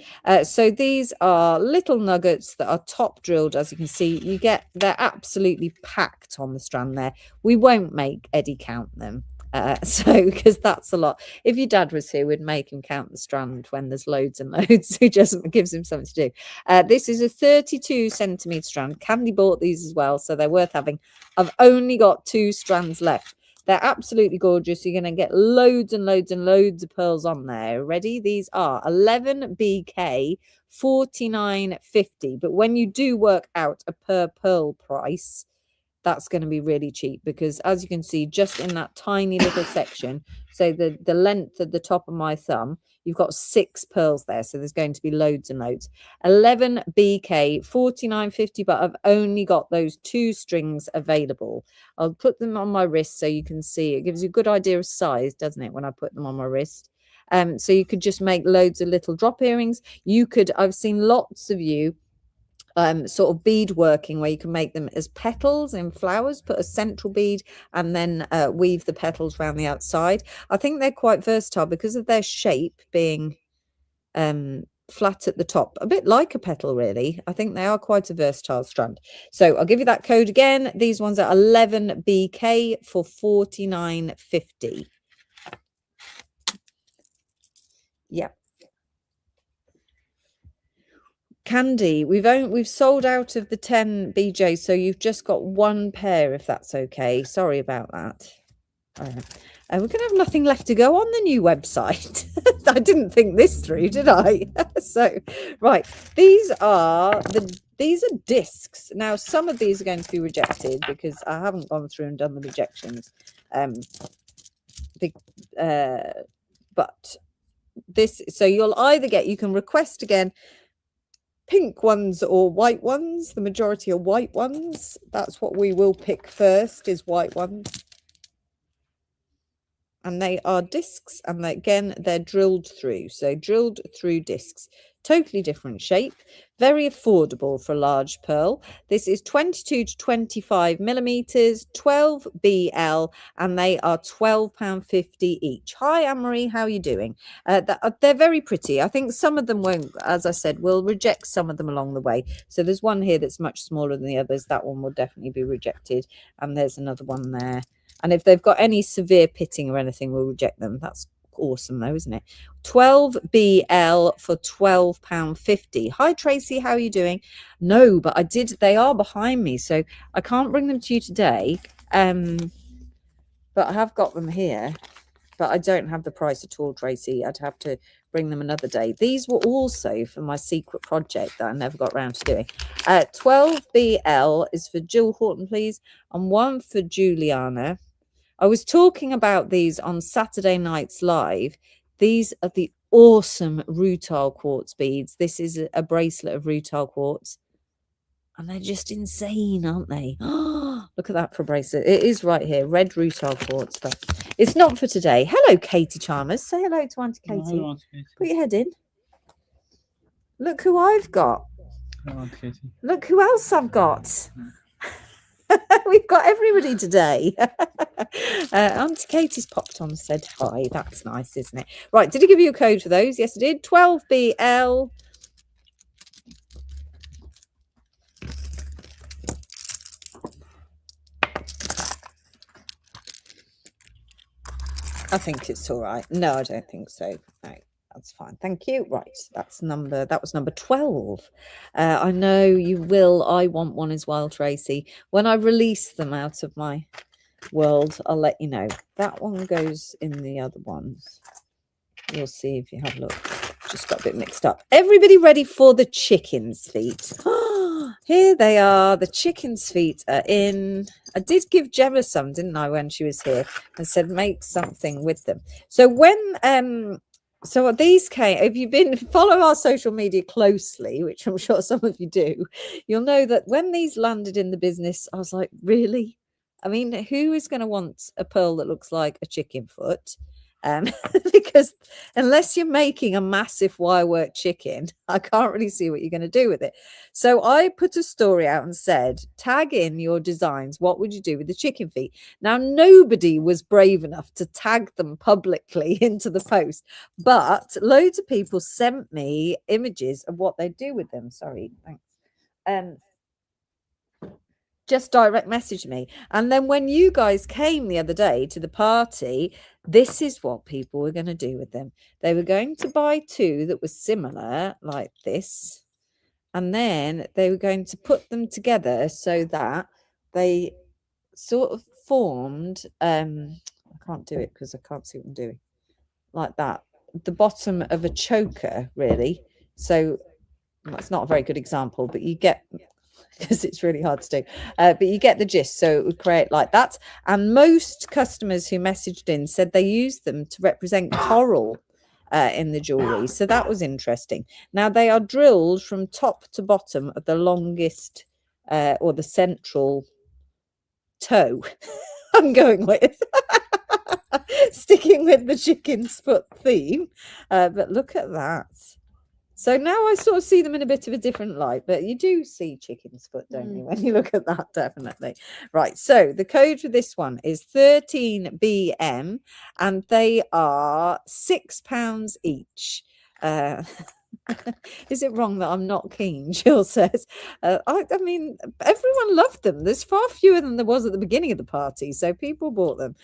Speaker 1: So these are little nuggets that are top drilled. As you can see, they're absolutely packed on the strand there. We won't make Eddie count them. Because that's a lot. If your dad was here, we'd make him count the strand when there's loads and loads. Who just gives him something to do. This is a 32 centimetre strand. Candy bought these as well, so they're worth having. I've only got 2 strands left. They're absolutely gorgeous. You're going to get loads and loads and loads of pearls on there. Ready? These are 11 BK, 49.50. But when you do work out a per pearl price, that's going to be really cheap because, as you can see, just in that tiny little section, so the length of the top of my thumb, you've got 6 pearls there. So there's going to be loads and loads. 11 BK, 49.50, but I've only got those 2 strings available. I'll put them on my wrist so you can see. It gives you a good idea of size, doesn't it, when I put them on my wrist? So you could just make loads of little drop earrings. I've seen lots of you sort of bead working where you can make them as petals in flowers, put a central bead and then weave the petals around the outside. I think they're quite versatile because of their shape being flat at the top, a bit like a petal really. I think they are quite a versatile strand. So I'll give you that code again. These ones are 11 BK for 49.50. Yeah. Candy, we've sold out of the 10 BJ, so you've just got 1 pair, if that's okay. Sorry about that. We're going to have nothing left to go on the new website. I didn't think this through, did I? So, right, these are discs. Now, some of these are going to be rejected because I haven't gone through and done the rejections. But this, so you can request again pink ones or white ones. The majority are white ones. That's what we will pick first, is white ones. And they are discs, and again they're drilled through, so drilled through discs. totally different shape, very affordable for a large pearl. This is 22 to 25 millimeters, 12 BL, and they are £12.50 each. Hi, Anne-Marie, how are you doing? They're very pretty. I think some of them won't, as I said, we'll reject some of them along the way. So there's one here that's much smaller than the others. That one will definitely be rejected. And there's another one there. And if they've got any severe pitting or anything, we'll reject them. That's awesome though, isn't it? 12 BL for £12.50. Hi Tracy, how are you doing? No, but they are behind me, so I can't bring them to you today. But I have got them here, but I don't have the price at all, Tracy. I'd have to bring them another day. These were also for my secret project that I never got around to doing. 12 BL is for Jill Horton, please, and one for Juliana. I was talking about these on Saturday night's live. These are the awesome rutile quartz beads. This is a bracelet of rutile quartz. And they're just insane, aren't they? Look at that for a bracelet. It is right here. Red rutile quartz. But it's not for today. Hello, Katie Chalmers. Say hello to Auntie Katie.
Speaker 2: Hello, Auntie Katie.
Speaker 1: Put your head in. Look who I've got.
Speaker 2: Hello, Auntie Katie.
Speaker 1: Look who else I've got. We've got everybody today. Auntie Katie's popped on and said hi. That's nice, isn't it? Right, did I give you a code for those? Yes, I did. 12BL. I think it's all right. No, I don't think so. No, that's fine. Thank you. Right, that was number 12. I know you will. I want one as well, Tracy. When I release them out of my world, I'll let you know. That one goes in the other ones. You'll see if you have a look. Just got a bit mixed up. Everybody ready for the chicken's feet? Here they are. The chicken's feet are in. I did give Gemma some, didn't I, when she was here, and said make something with them. So when so these came, if you've been follow our social media closely, which I'm sure some of you do, you'll know that when these landed in the business, I was like, really? I mean, who is going to want a pearl that looks like a chicken foot? Because unless you're making a massive wirework chicken, I can't really see what you're going to do with it. So I put a story out and said, tag in your designs. What would you do with the chicken feet? Now, nobody was brave enough to tag them publicly into the post, but loads of people sent me images of what they do with them. Sorry, thanks. Just direct message me. And then when you guys came the other day to the party, this is what people were going to do with them. They were going to buy two that were similar like this. And then they were going to put them together so that they sort of formed, I can't do it because I can't see what I'm doing, like that, the bottom of a choker, really. So that's not a very good example, but you get, because it's really hard to do, but you get the gist. So it would create like that. And most customers who messaged in said they used them to represent coral in the jewelry. So that was interesting. Now they are drilled from top to bottom of the longest or the central toe. I'm going with sticking with the chicken's foot theme, but look at that. So now I sort of see them in a bit of a different light, but you do see chicken's foot, don't you, when you look at that, definitely. Right, so the code for this one is 13BM, and they are £6 each. Is it wrong that I'm not keen? Jill says. I mean, everyone loved them. There's far fewer than there was at the beginning of the party, so people bought them.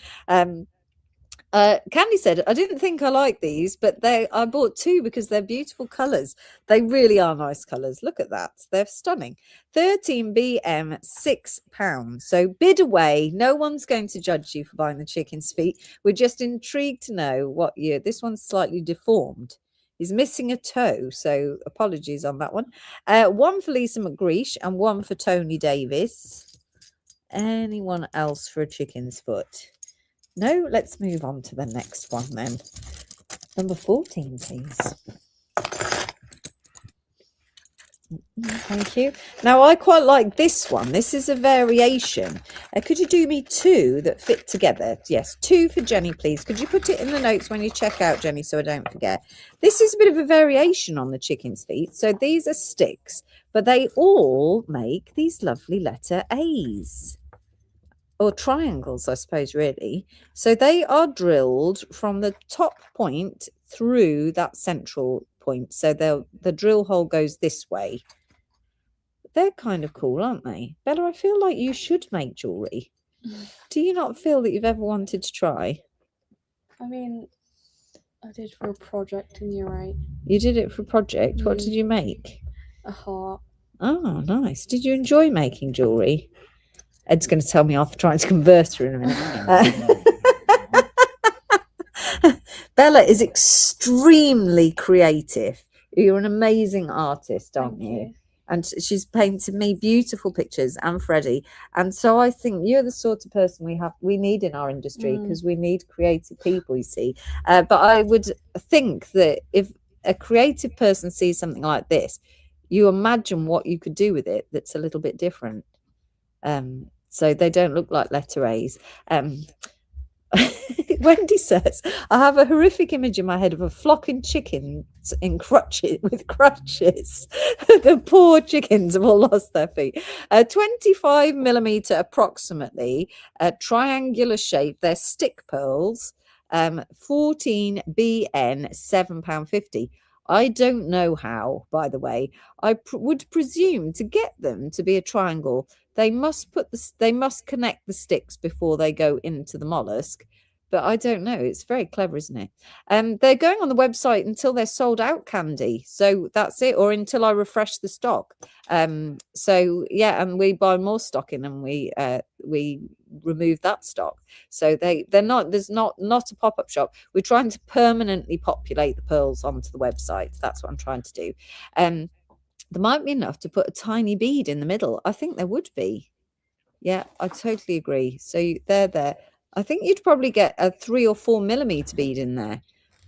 Speaker 1: Candy said, I didn't think I liked these, but I bought two because they're beautiful colours. They really are nice colours. Look at that. They're stunning. 13BM, £6. So bid away. No one's going to judge you for buying the chicken's feet. We're just intrigued to know this one's slightly deformed. He's missing a toe, so apologies on that one. One for Lisa McGreesh and one for Tony Davis. Anyone else for a chicken's foot? No, let's move on to the next one then. Number 14, please. Thank you. Now, I quite like this one. This is a variation. Could you do me 2 that fit together? Yes, 2 for Jenny, please. Could you put it in the notes when you check out, Jenny, so I don't forget? This is a bit of a variation on the chicken's feet. So these are sticks, but they all make these lovely letter A's. Or triangles, I suppose, really. So they are drilled from the top point through that central point. So the drill hole goes this way. They're kind of cool, aren't they? Bella, I feel like you should make jewellery. Do you not feel that you've ever wanted to try?
Speaker 3: I mean, I did for a project in year 8.
Speaker 1: You did it for a project. What did
Speaker 3: Mm.
Speaker 1: you make?
Speaker 3: A heart.
Speaker 1: Oh, nice. Did you enjoy making jewellery? Ed's going to tell me off trying to convert her in a minute. Bella is extremely creative. You're an amazing artist, aren't
Speaker 3: Thank
Speaker 1: you? And she's painted me beautiful pictures, and Freddie. And so I think you're the sort of person we need in our industry, because we need creative people, you see. But I would think that if a creative person sees something like this, you imagine what you could do with it that's a little bit different. So they don't look like letter A's. Wendy says, I have a horrific image in my head of a flock of chickens in crutches with crutches. The poor chickens have all lost their feet. 25 millimeter approximately, triangular shape. They're stick pearls. 14 BN, £7.50. I don't know how, by the way. I would presume to get them to be a triangle, they must connect the sticks before they go into the mollusk. But I don't know. It's very clever, isn't it? They're going on the website until they're sold out, Candy. So that's it, or until I refresh the stock. So yeah, and we buy more stock in, and we remove that stock. So they're not. There's not a pop-up shop. We're trying to permanently populate the pearls onto the website. That's what I'm trying to do. There might be enough to put a tiny bead in the middle. I think there would be. Yeah, I totally agree. So they're there. I think you'd probably get a 3 or 4 millimeter bead in there.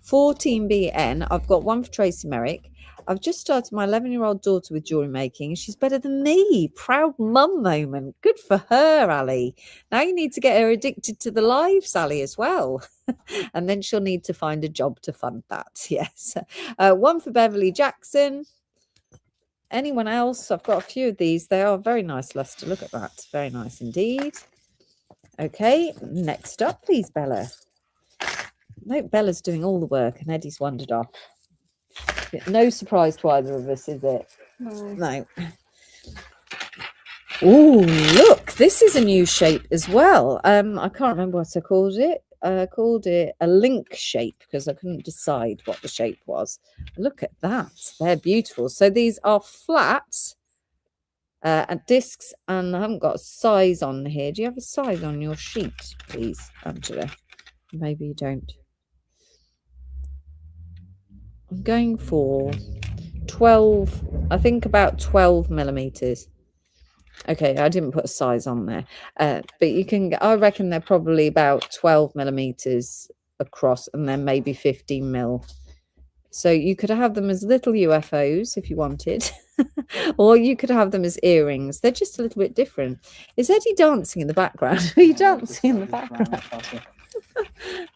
Speaker 1: 14 BN. I've got one for Tracy Merrick. I've just started my 11-year-old daughter with jewellery making. She's better than me. Proud mum moment. Good for her, Ali. Now you need to get her addicted to the live, Sally, as well. And then she'll need to find a job to fund that. Yes. One for Beverly Jackson. Anyone else? I've got a few of these. They are very nice, Lester. Look at that. Very nice indeed. Okay, next up, please, Bella. No, Bella's doing all the work and Eddie's wandered off. No surprise to either of us, is it? No. Oh, look, this is a new shape as well. I can't remember what I called it. I called it a link shape because I couldn't decide what the shape was. Look at that. They're beautiful. So these are flat discs, and I haven't got a size on here. Do you have a size on your sheet, please, Angela? Maybe you don't. I'm going for 12, I think about 12 millimeters. Okay, I didn't put a size on there, but you can, I reckon they're probably about 12 millimeters across, and then maybe 15 mil. So you could have them as little UFOs if you wanted, or you could have them as earrings. They're just a little bit different. Is Eddie dancing in the background? Are you dancing in the background?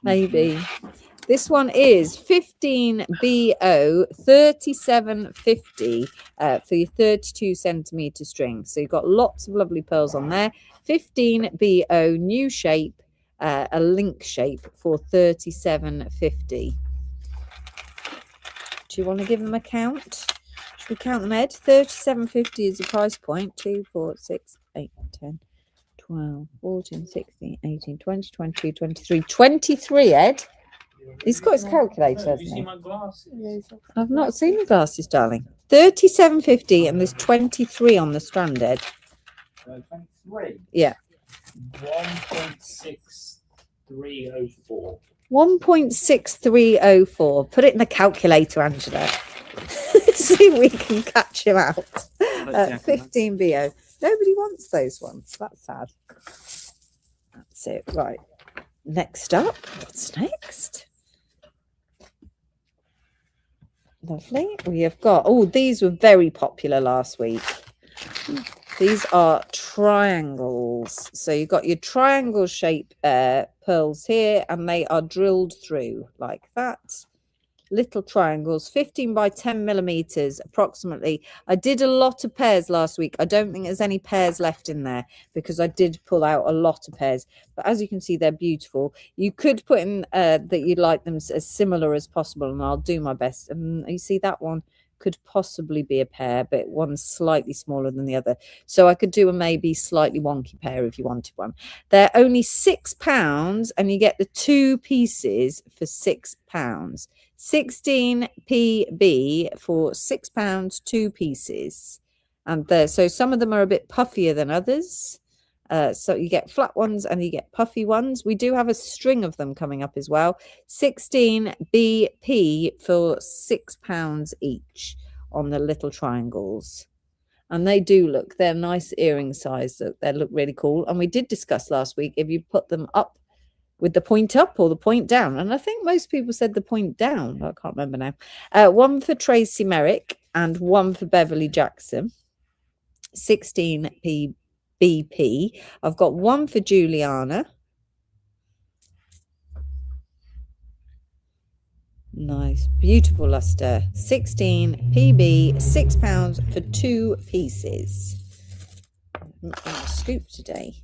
Speaker 1: Maybe. This one is 15BO 3750 for your 32 centimeter string. So you've got lots of lovely pearls on there. 15BO new shape, a link shape for 3750. Do you want to give them a count? Should we count them, Ed? 3750 is the price point. 2, 4, 6, 8, 10, 12, 14, 16, 18, 20, 22, 23. 23, Ed. He's got his calculator, hasn't he?
Speaker 2: my glasses?
Speaker 1: I've not seen your glasses, darling. 3750, and there's 23 on the strand, Ed.
Speaker 4: 23.
Speaker 1: Yeah.
Speaker 4: 1.6304.
Speaker 1: 1.6304. Put it in the calculator, Angela. See if we can catch him out. 15BO. Nobody wants those ones. That's sad. That's it. Right. Next up. What's next? Lovely. We have got, oh, these were very popular last week. These are triangles. So you've got your triangle shape pearls here, and they are drilled through like that. Little triangles, 15 by 10 millimeters approximately. I did a lot of pairs last week. I don't think there's any pairs left in there because I did pull out a lot of pairs. But as you can see, they're beautiful. You could put in that you'd like them as similar as possible, and I'll do my best. And you see that one could possibly be a pair, but one's slightly smaller than the other. So I could do a maybe slightly wonky pair if you wanted one. They're only £6, and you get the 2 pieces for £6. 16 PB for £6, 2 pieces. And so some of them are a bit puffier than others. So you get flat ones and you get puffy ones. We do have a string of them coming up as well. 16 BP for £6 each on the little triangles. And they do look, they're nice earring size. They look really cool. And we did discuss last week if you put them up with the point up or the point down. And I think most people said the point down. I can't remember now. One for Tracy Merrick and one for Beverly Jackson. 16 BP. I've got one for Juliana. Nice, beautiful luster. 16 PB, £6 for 2 pieces. I'm not going to scoop today.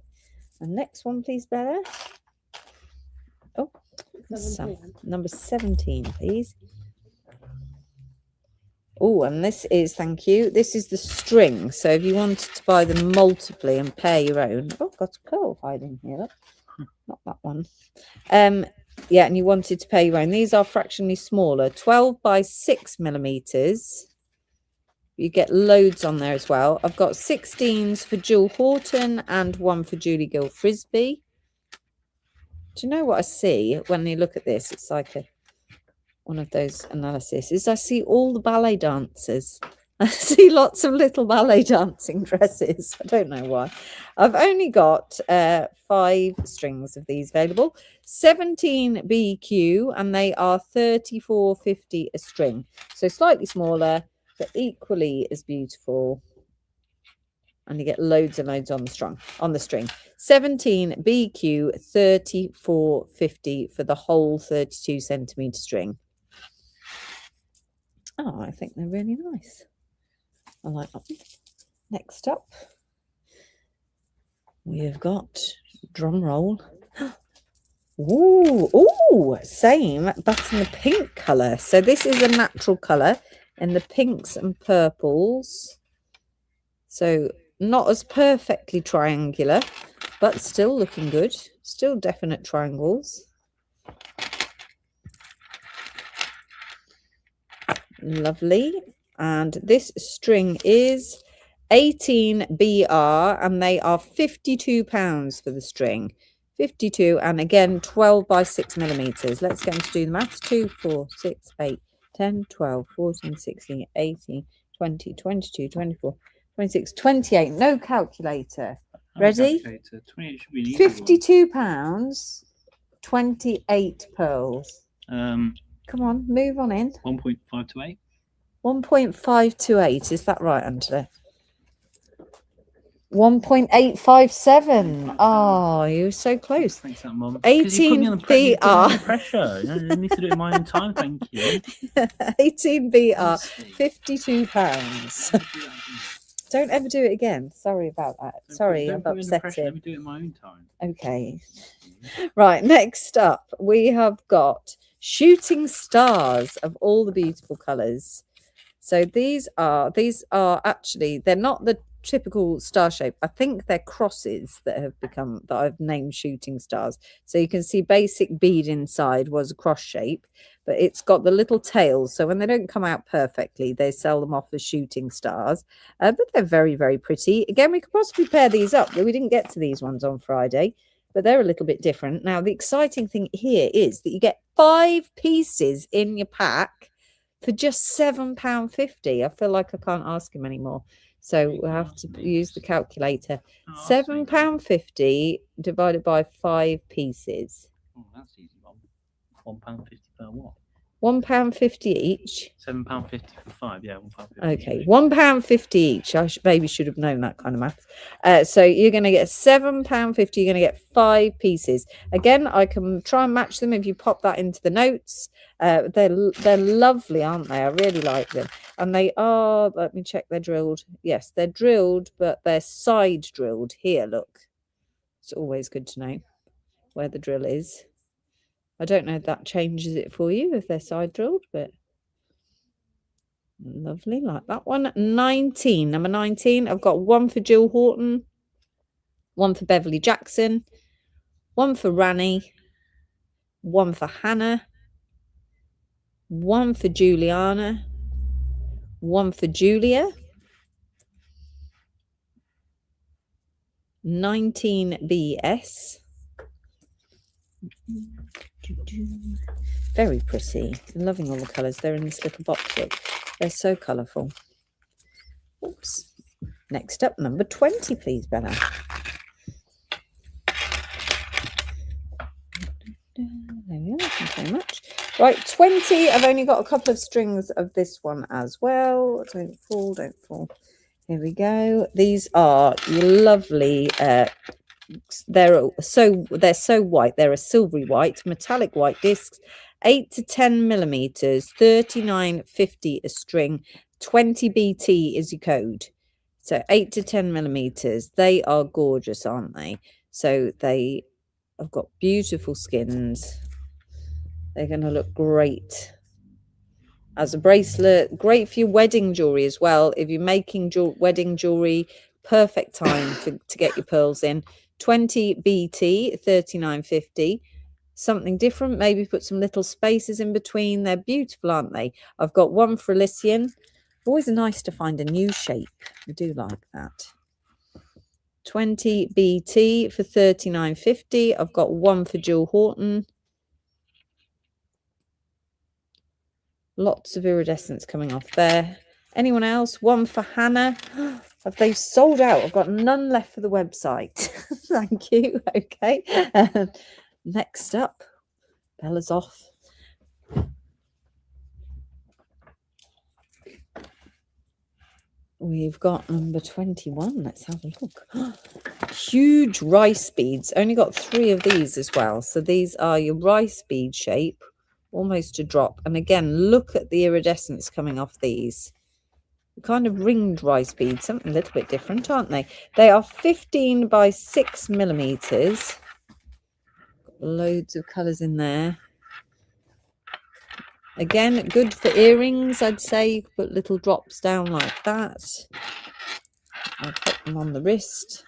Speaker 1: And next one, please, Bella. Oh, number 17, please. Oh, and this is, thank you, this is the string. So if you wanted to buy them multiply and pair your own. Oh, got a pearl hiding here, look. Not that one. Yeah, and you wanted to pair your own. These are fractionally smaller, 12 by 6 millimeters. You get loads on there as well. I've got 16s for Jill Horton and one for Julie Gill Frisbee. Do you know what I see when you look at this? It's like one of those analyses. Is I see all the ballet dancers. I see lots of little ballet dancing dresses. I don't know why. I've only got 5 strings of these available. 17 BQ, and they are $34.50 a string. So slightly smaller, but equally as beautiful. And you get loads and loads on the string. 17 BQ, $34.50 for the whole 32 centimeter string. Oh, I think they're really nice. I like that. Next up, we have got, drum roll. Ooh, same, but in the pink colour. So this is a natural colour in the pinks and purples. So not as perfectly triangular, but still looking good. Still definite triangles. Lovely. And this string is 18 BR, and they are £52 for the string. 52, and again 12 by 6 millimeters. Let's get them to do the maths. 2, 4, 6, 8, 10, 12, 14, 16, 18, 20, 22, 24, 26, 28. No calculator. Ready?
Speaker 2: 28 should be an easy one.
Speaker 1: £52, 28 pearls. Come on, move on in.
Speaker 2: 1.528.
Speaker 1: 1.528, is that right, Angela? 1.857. Oh, you were so close.
Speaker 2: Thanks, that Mum.
Speaker 1: 18 BR.
Speaker 2: Pressure. You know, I need to do it in my own time. Thank you.
Speaker 1: 18 BR,
Speaker 2: Honestly.
Speaker 1: £52. Don't ever do it again. Sorry about that. Sorry, I've upset
Speaker 2: Let
Speaker 1: him.
Speaker 2: me do it in my own time.
Speaker 1: Okay. Right, next up, we have got shooting stars of all the beautiful colours. So these are actually, they're not the typical star shape. I think they're crosses that I've named shooting stars. So you can see basic bead inside was a cross shape, but it's got the little tails. So when they don't come out perfectly, they sell them off as shooting stars. But they're very, very pretty. Again, we could possibly pair these up, but we didn't get to these ones on Friday. But they're a little bit different. Now, the exciting thing here is that you get 5 pieces in your pack for just £7.50. I feel like I can't ask him anymore. So we'll have to use the calculator. £7.50 divided by 5 pieces.
Speaker 2: Oh, that's easy, Mum. £1.50 per what?
Speaker 1: £1.50 each.
Speaker 2: £7.50 for 5. Yeah, £1.50.
Speaker 1: Okay, £1.50 each. I maybe should have known that kind of math. So you're going to get £7.50. You're going to get 5 pieces. Again, I can try and match them if you pop that into the notes. They're lovely, aren't they? I really like them. And they are, let me check, they're drilled. Yes, they're drilled, but they're side drilled. Here, look. It's always good to know where the drill is. I don't know if that changes it for you if they're side drilled, but lovely, like that one. 19, number 19. I've got one for Jill Horton, one for Beverly Jackson, one for Rani, one for Hannah, one for Juliana, one for Julia, 19BS. Very pretty. Loving all the colours. They're in this little box. Look, they're so colourful. Oops. Next up, number 20, please, Bella. There we are. Thank you very much. Right, 20. I've only got a couple of strings of this one as well. Don't fall, don't fall. Here we go. These are lovely. They're so white. They're a silvery white, metallic white discs. 8 to 10 millimeters, 39.50 a string. 20 BT is your code. So 8 to 10 millimeters. They are gorgeous, aren't they? So they have got beautiful skins. They're going to look great as a bracelet. Great for your wedding jewelry as well. If you're making wedding jewelry, perfect time to get your pearls in. 20 BT, 39.50. Something different. Maybe put some little spaces in between. They're beautiful, aren't they? I've got one for Elysian. Always nice to find a new shape. I do like that. 20 BT for 39.50. I've got one for Jill Horton. Lots of iridescence coming off there. Anyone else? One for Hannah. Have they sold out? I've got none left for the website. Thank you. Okay. Next up, Bella's off. We've got number 21. Let's have a look. Huge rice beads. Only got 3 of these as well. So these are your rice bead shape, almost a drop. And again, look at the iridescence coming off these. Kind of ringed rice beads, something a little bit different, aren't they? They are 15 by 6 millimeters. Loads of colours in there. Again, good for earrings, I'd say. You could put little drops down like that. I'll put them on the wrist.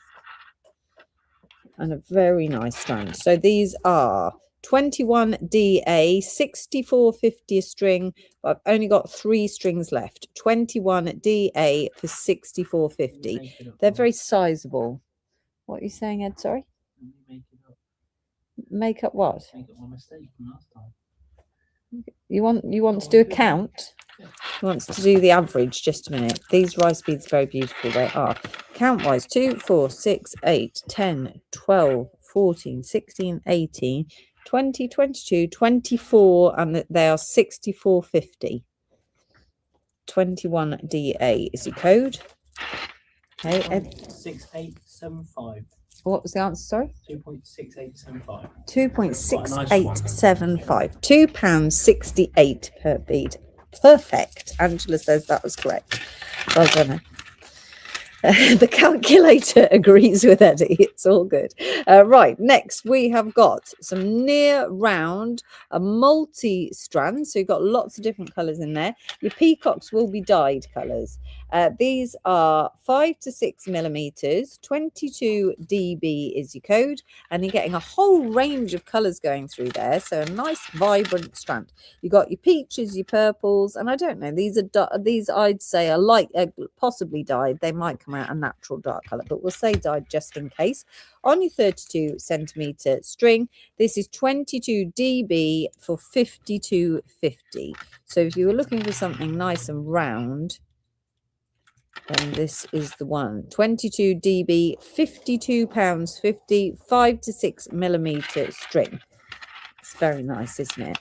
Speaker 1: And a very nice strand. So these are 21DA, 64.50 a string. But I've only got 3 strings left. 21DA for 64.50. They're very sizable. What are you saying, Ed? Sorry? Make up what?
Speaker 4: Make up my mistake from last time.
Speaker 1: You want to do a count? He wants to do the average. Just a minute. These rice beads are very beautiful. They are. Count wise 2, 4, 6, 8, 10, 12, 14, 16, 18, 20, 22, 24, and they are 64.50. 21DA is your code. Okay.
Speaker 4: 2.6875.
Speaker 1: What was the answer? Sorry.
Speaker 4: 2.6875.
Speaker 1: 2.6875. £2.68 per bead. Perfect. Angela says that was correct. Well done. The calculator agrees with Eddie. It's all good. Right, next we have got some near round, a multi-strand. So you've got lots of different colours in there. Your peacocks will be dyed colours. These are 5 to 6 millimeters. 22 dB is your code, and you're getting a whole range of colours going through there. So a nice vibrant strand. You got your peaches, your purples, and I don't know. These I'd say are like possibly dyed. They might come out a natural dark colour, but we'll say dyed just in case. On your 32 centimeter string, this is 22 dB for 52.50. So if you were looking for something nice and round, then this is the one. 22 dB, £52.50, 5 to 6 millimeter string. It's very nice, isn't it?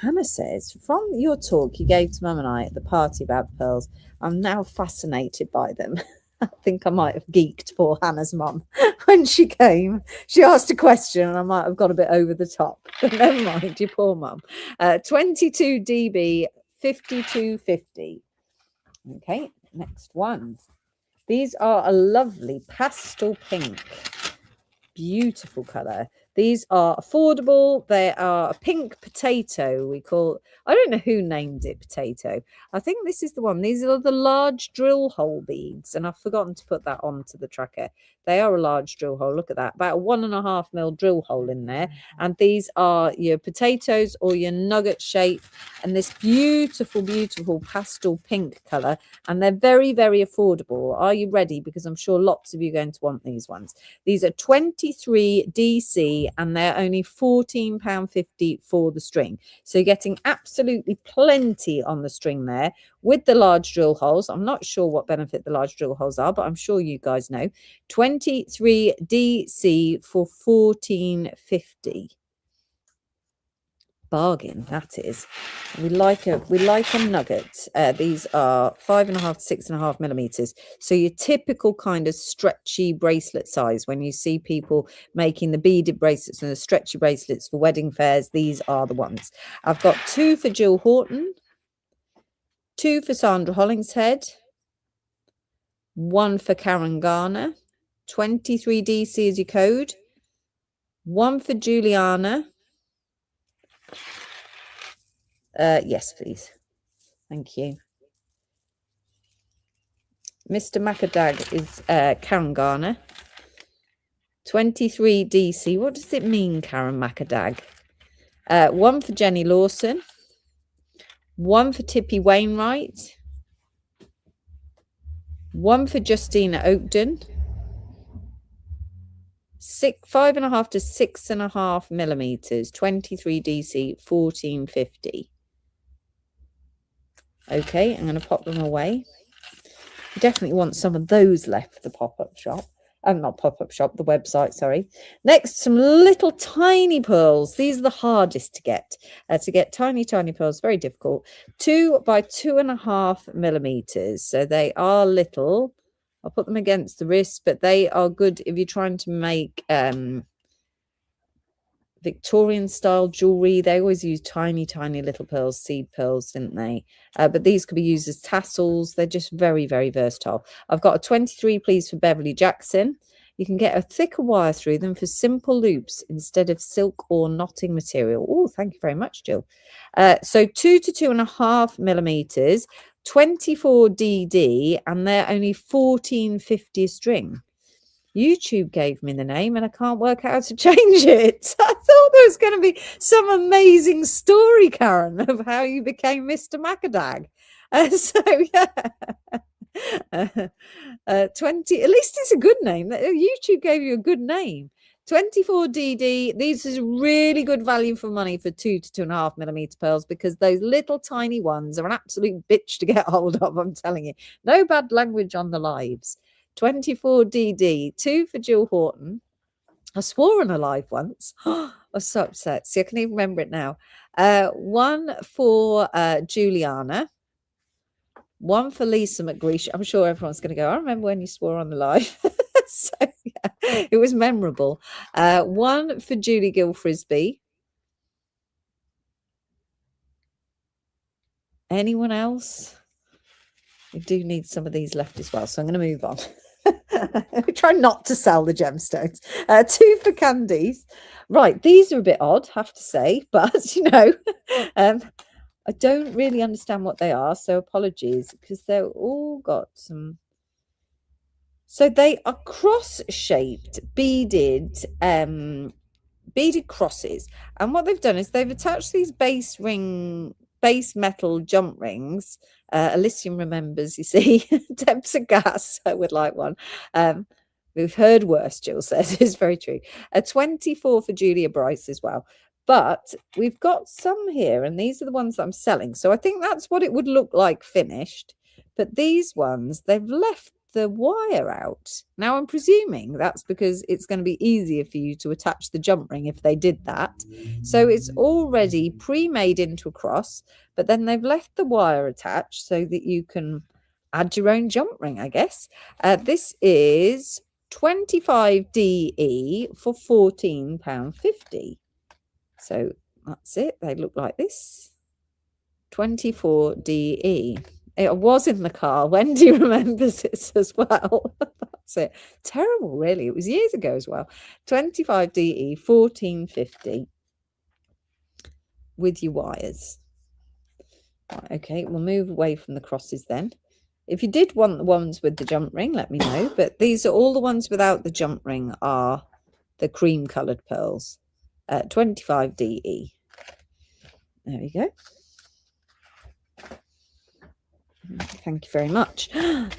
Speaker 1: Hannah says, from your talk you gave to Mum and I at the party about the pearls, I'm now fascinated by them. I think I might have geeked poor Hannah's mum when she came. She asked a question and I might have got a bit over the top. But never mind, your poor mum. 22 dB, 5250. Okay, next one. These are a lovely pastel pink. Beautiful colour. These are affordable. They are a pink potato. I don't know who named it potato. I think this is the one. These are the large drill hole beads, and I've forgotten to put that onto the tracker. They are a large drill hole. Look at that. About a 1.5 mil drill hole in there. And these are your potatoes or your nugget shape, and this beautiful, beautiful pastel pink colour. And they're very, very affordable. Are you ready? Because I'm sure lots of you are going to want these ones. These are 23 DC and they're only £14.50 for the string. So you're getting absolutely plenty on the string there with the large drill holes. I'm not sure what benefit the large drill holes are, but I'm sure you guys know. 23 DC for £14.50. Bargain, that is. We like a nugget. These are 5.5 to 6.5 millimeters. So your typical kind of stretchy bracelet size. When you see people making the beaded bracelets and the stretchy bracelets for wedding fairs, these are the ones. I've got 2 for Jill Horton, 2 for Sandra Hollingshead, 1 for Karen Garner, 23 DC is your code, 1 for Juliana. Yes, please. Thank you. Mr. Macadag is Karen Garner. 23 DC. What does it mean, Karen Macadag? 1 for Jenny Lawson. 1 for Tippy Wainwright. 1 for Justina Oakden. 5.5 to 6.5 millimeters. 23 DC. 14.50. Okay, I'm going to pop them away. You definitely want some of those left for the pop-up shop. Not pop-up shop, the website, sorry. Next, some little tiny pearls. These are the hardest to get. Tiny, tiny pearls, very difficult. 2 by 2.5 millimeters. So they are little. I'll put them against the wrist, but they are good if you're trying to make Victorian style jewelry. They always use tiny, tiny little pearls, seed pearls, didn't they? But these could be used as tassels. They're just very, very versatile. I've got a 23, please, for Beverly Jackson. You can get a thicker wire through them for simple loops instead of silk or knotting material. Oh, thank you very much, Jill. So 2 to 2.5 millimeters, 24 DD, and they're only 14.50 a string. YouTube gave me the name and I can't work out how to change it. I thought there was going to be some amazing story, Karen, of how you became Mr. Macadag. So, yeah. 20, at least it's a good name. YouTube gave you a good name. 24 DD. These is really good value for money for 2 to 2.5 millimeter pearls, because those little tiny ones are an absolute bitch to get hold of. I'm telling you. No bad language on the lives. 24 DD, 2 for Jill Horton. I swore on a live once. I was so upset. See, I can even remember it now. 1 for Juliana. 1 for Lisa McGreesh. I'm sure everyone's going to go, I remember when you swore on the live. So, yeah, it was memorable. 1 for Julie Gill Frisbee. Anyone else? We do need some of these left as well, so I'm going to move on. Try not to sell the gemstones. 2 for Candies. Right, these are a bit odd, have to say, but you know, I don't really understand what they are, so apologies, because they're all got some. So they are cross-shaped, beaded crosses, and what they've done is they've attached these base metal jump rings. Elysium remembers, you see. Debs of gas, I would like one. We've heard worse, Jill says. It's very true. A 24 for Julia Bryce as well. But we've got some here, and these are the ones that I'm selling. So I think that's what it would look like finished. But these ones, they've left the wire out. Now I'm presuming that's because it's going to be easier for you to attach the jump ring if they did that. So it's already pre-made into a cross, but then they've left the wire attached so that you can add your own jump ring, I guess. This is 25 DE for £14.50. So that's it. They look like this. 24 DE. It was in the car. Wendy remembers it as well. That's it. Terrible, really. It was years ago as well. 25 DE, 14.50 with your wires. Right, okay, we'll move away from the crosses then. If you did want the ones with the jump ring, let me know. But these are all the ones without the jump ring are the cream coloured pearls. 25 DE. There we go. Thank you very much.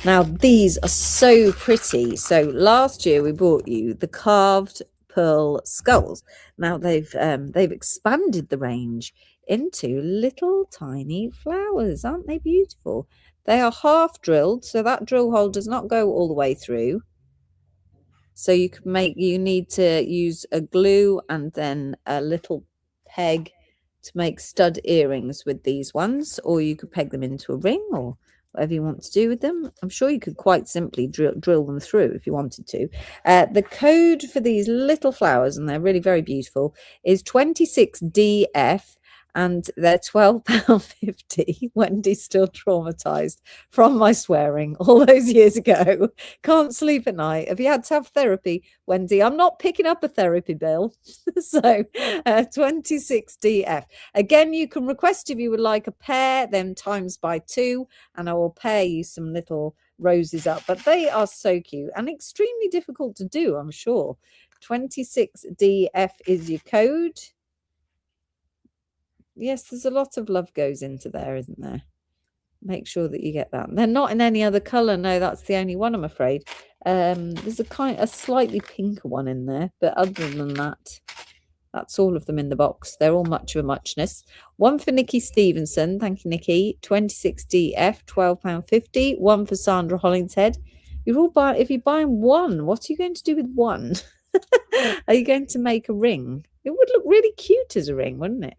Speaker 1: Now these are so pretty. So last year we bought you the carved pearl skulls. Now they've expanded the range into little tiny flowers. Aren't they beautiful? They are half drilled, so that drill hole does not go all the way through. So you need to use a glue and then a little peg to make stud earrings with these ones, or you could peg them into a ring or whatever you want to do with them. I'm sure you could quite simply drill them through if you wanted to. The code for these little flowers, and they're really very beautiful, is 26DF. And they're £12.50. Wendy's still traumatized from my swearing all those years ago. Can't sleep at night. Have you had to have therapy, Wendy? I'm not picking up a therapy bill. So 26DF. Again, you can request if you would like a pair, then times by 2, and I will pair you some little roses up. But they are so cute and extremely difficult to do, I'm sure. 26DF is your code. Yes, there's a lot of love goes into there, isn't there? Make sure that you get that. They're not in any other colour. No, that's the only one, I'm afraid. There's a slightly pinker one in there, but other than that, that's all of them in the box. They're all much of a muchness. One for Nikki Stevenson. Thank you, Nikki. 26DF, £12.50. One for Sandra Hollingshead. You're all buying. If you're buying one, what are you going to do with one? Are you going to make a ring? It would look really cute as a ring, wouldn't it?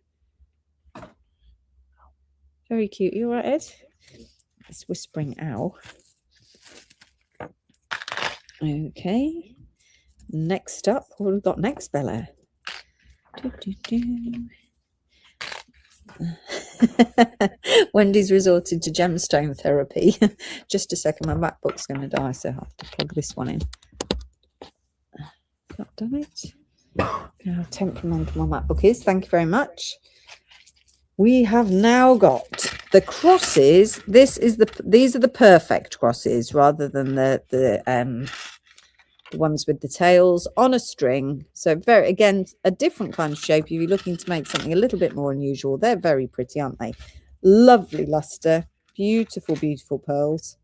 Speaker 1: Very cute. You all right, Ed? It's whispering owl. Okay. Next up, what have we got next, Bella? Wendy's resorted to gemstone therapy. Just a second, my MacBook's going to die, so I have to plug this one in. Not done it. How temperamental my MacBook is. Thank you very much. We have now got the crosses. These are the perfect crosses rather than the ones with the tails on a string. So again, a different kind of shape. If you're looking to make something a little bit more unusual, they're very pretty, aren't they? Lovely luster, beautiful, beautiful pearls.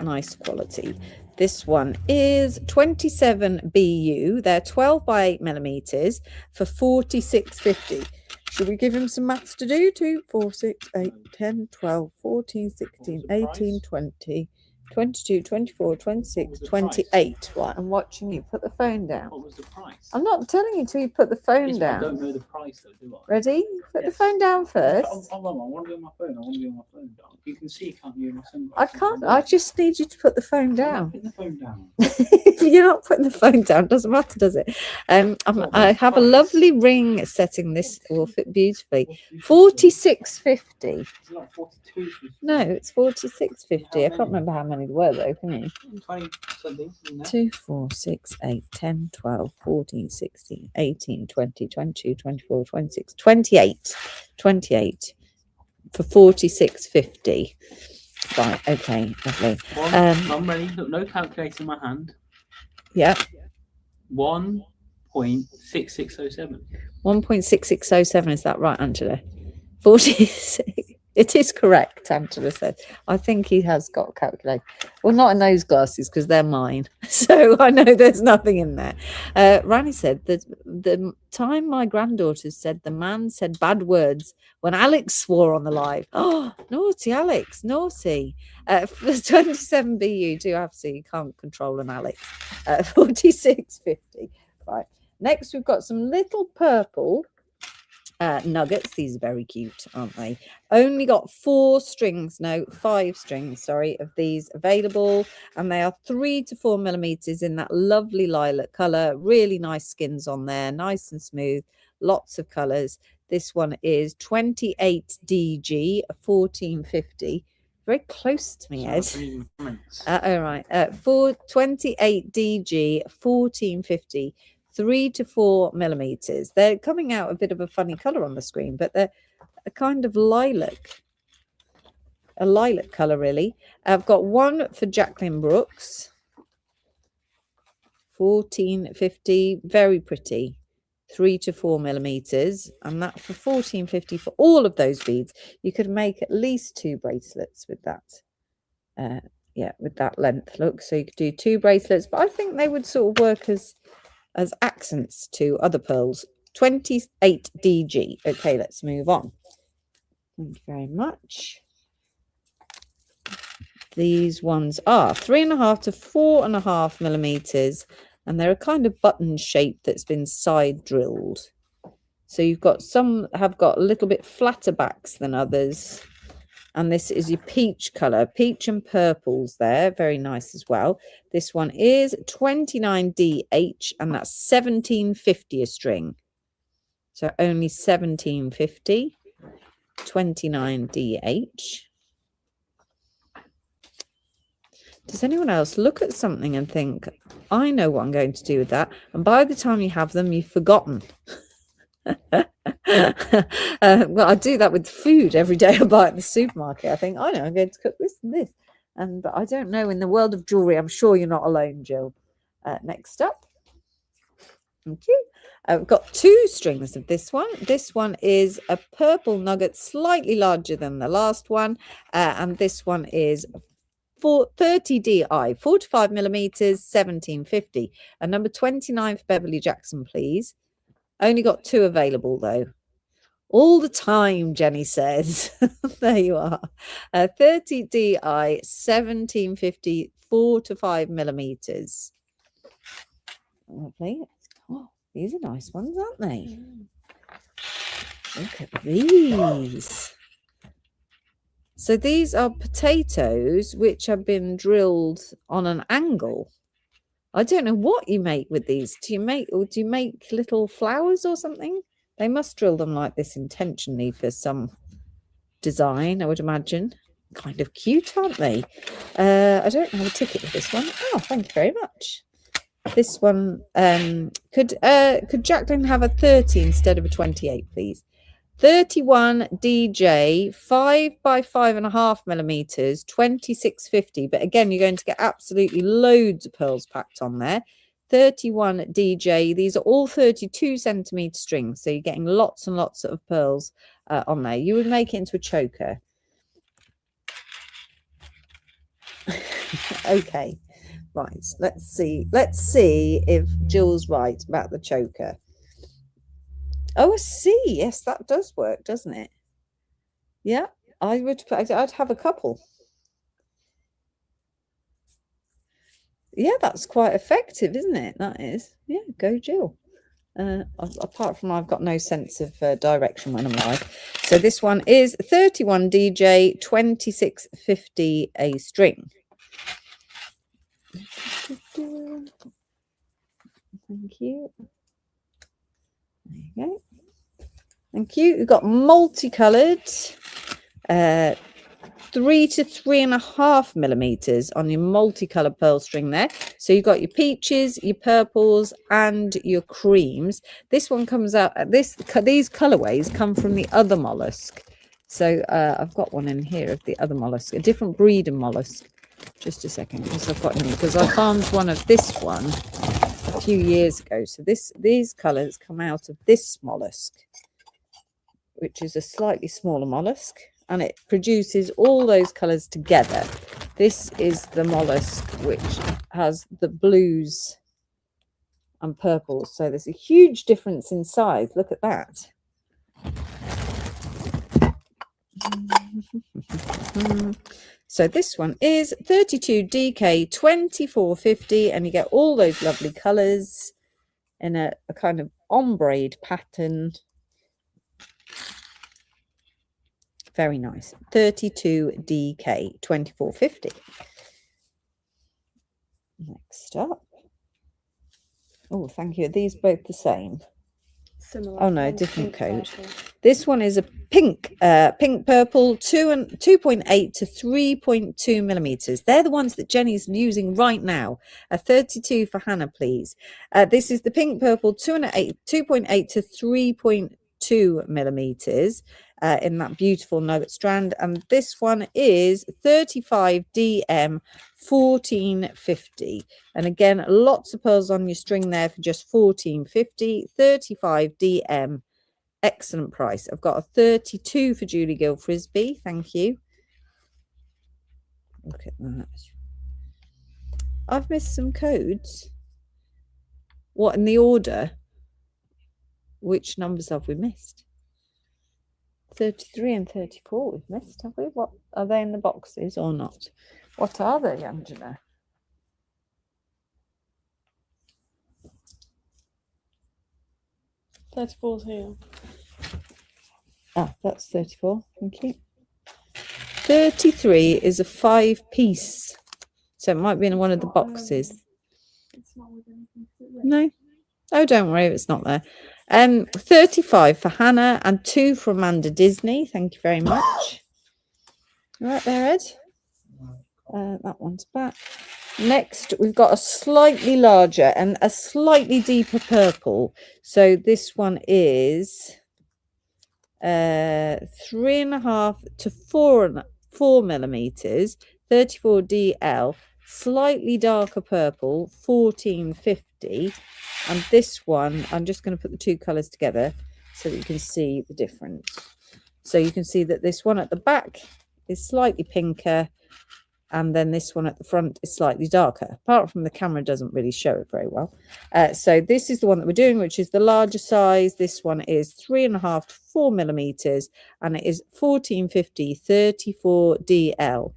Speaker 1: Nice quality. This one is 27 BU. They're 12 by 8 millimeters for 46.50. Should we give him some maths to do? 2, 4, 6, 8, 10, 12, 14, 16, 18, 20, 22, 24, 26, 28. Right, I'm watching you. Put the phone down.
Speaker 4: What was the price?
Speaker 1: I'm not telling you till you put the phone down.
Speaker 4: I don't know the price though, do I?
Speaker 1: Ready? Put the phone down first.
Speaker 4: Hold on, I want to be on my phone. You can see, can't you?
Speaker 1: I can't. I just need you to put the phone down.
Speaker 4: Put the phone down.
Speaker 1: If you're not putting the phone down, doesn't matter, does it? I have a lovely ring setting. This will fit beautifully. 46.50.
Speaker 4: It's like 42.
Speaker 1: No, it's 46.50. I can't remember how many there were though, can you?
Speaker 4: 20 something.
Speaker 1: 2, 4, 6, 8, 10, 12, 14, 16, 18, 20, 22, 24, 26, 28. 28 for 46.50. Right, okay, lovely.
Speaker 4: I'm ready. Look, no calculator in my hand.
Speaker 1: Yeah.
Speaker 4: 1.6607.
Speaker 1: 1.6607, is that right, Angela? 46. It is correct, Angela said. I think he has got a calculator. Well, not in those glasses because they're mine. So I know there's nothing in there. Rani said that the time my granddaughter said the man said bad words when Alex swore on the live. Oh, naughty Alex, naughty. For 27 BU, do have to, you can't control an Alex. 46.50. Right. Next, we've got some little purple nuggets. These are very cute, aren't they? Only got 5 strings, sorry, of these available, and they are 3 to 4 millimeters in that lovely lilac color. Really nice skins on there, nice and smooth, lots of colors. This one is 28 DG 1450. Very close to me, Ed. All right, 428 DG 1450. 3 to 4 millimeters. They're coming out a bit of a funny color on the screen, but they're a kind of lilac, a lilac color, really. I've got one for Jacqueline Brooks, 1450, very pretty, 3 to 4 millimeters, and that for 1450 for all of those beads. You could make at least 2 bracelets with that. Yeah, with that length. Look, so you could do 2 bracelets, but I think they would sort of work as accents to other pearls. 28 DG. Okay, let's move on. Thank you very much. These ones are 3.5 to 4.5 millimeters, and they're a kind of button shape that's been side drilled. So you've got some have got a little bit flatter backs than others. And this is your peach color, peach and purples there. Very nice as well. This one is 29DH, and that's 1750 a string. So only 1750, 29DH. Does anyone else look at something and think, I know what I'm going to do with that? And by the time you have them, you've forgotten. Well, I do that with food every day I buy at the supermarket. I think, I know, I'm going to cook this and this. But I don't know. In the world of jewellery, I'm sure you're not alone, Jill. Next up. Thank you. I've got 2 strings of this one. This one is a purple nugget, slightly larger than the last one. And this one is 30 DI, 4 to 5 millimeters, 1750. And number 29 for Beverly Jackson, please. Only got 2 available, though. All the time, Jenny says. There you are. 30 DI, 1750, 4 to 5 millimeters. Lovely. Oh, these are nice ones, aren't they? Look at these. So these are potatoes which have been drilled on an angle. I don't know what you make with these. Do you make little flowers or something? They must drill them like this intentionally for some design, I would imagine. Kind of cute, aren't they? I don't have a ticket for this one. Oh, thank you very much. This one, could Jacqueline have a 30 instead of a 28, please? 31 DJ, 5 by 5.5 millimeters, 2650. But again, you're going to get absolutely loads of pearls packed on there. 31 DJ. These are all 32 centimeter strings, so you're getting lots and lots of pearls on there. You would make it into a choker. Okay, right. Let's see if Jill's right about the choker. Oh, I see. Yes, that does work, doesn't it? Yeah, I'd have a couple. Yeah, that's quite effective, isn't it? That is. Yeah, go Jill. Apart from I've got no sense of direction when I'm live. So this one is 31 DJ, 2650 a string. Thank you. There you go. Thank you. You've got multicolored, 3 to 3.5 millimeters on your multicolored pearl string there. So you've got your peaches, your purples, and your creams. This one comes out. These colorways come from the other mollusk. So I've got one in here of the other mollusk, a different breed of mollusk. Just a second, because I've got them, because I found one of this one a few years ago. So these colors come out of this mollusk, which is a slightly smaller mollusk. and it produces all those colours together. This is the mollusk, which has the blues and purples. So there's a huge difference in size. Look at that. So this one is 32 DK 24.50, and you get all those lovely colours in a kind of ombre pattern. Very nice. 32 DK 24.50. Next up. Oh, thank you. Are these both the same?
Speaker 3: Similar.
Speaker 1: Oh no,
Speaker 3: One's
Speaker 1: different
Speaker 3: pink
Speaker 1: code.
Speaker 3: purple.
Speaker 1: This one is a pink, pink purple, 2.8 to 3.2 millimeters. They're the ones that Jenny's using right now. A 32 for Hannah, please. This is the pink purple, 2.8 to 3.2 millimeters in that beautiful nugget strand. And this one is 35 DM 14.50. And again, lots of pearls on your string there for just 14.50. 35 DM. Excellent price. I've got a 32 for Julie Gill Frisbee. Thank you. Look at that. I've missed some codes. What, in the order? Which numbers have we missed? 33 and 34 we've missed, have we? What are they in the boxes or not? What are they, Angela?
Speaker 3: $34's here.
Speaker 1: Ah, that's 34. Thank you. 33 is a 5-piece. So it might be in one of the boxes.
Speaker 3: It's not with anything.
Speaker 1: No. Oh, don't worry if it's not there. 35 for Hannah and 2 for Amanda Disney. Thank you very much. Right there, Ed. That one's back. Next, we've got a slightly larger and a slightly deeper purple. So this one is 3.5 to 4 millimeters, 34 DL, slightly darker purple, 14.50. And this one, I'm just going to put the two colors together so that you can see the difference. So you can see that this one at the back is slightly pinker, and then this one at the front is slightly darker. Apart from the camera doesn't really show it very well. So this is the one that we're doing, which is the larger size. This one is 3.5 to 4 millimeters, and it is 14.50, 34 DL.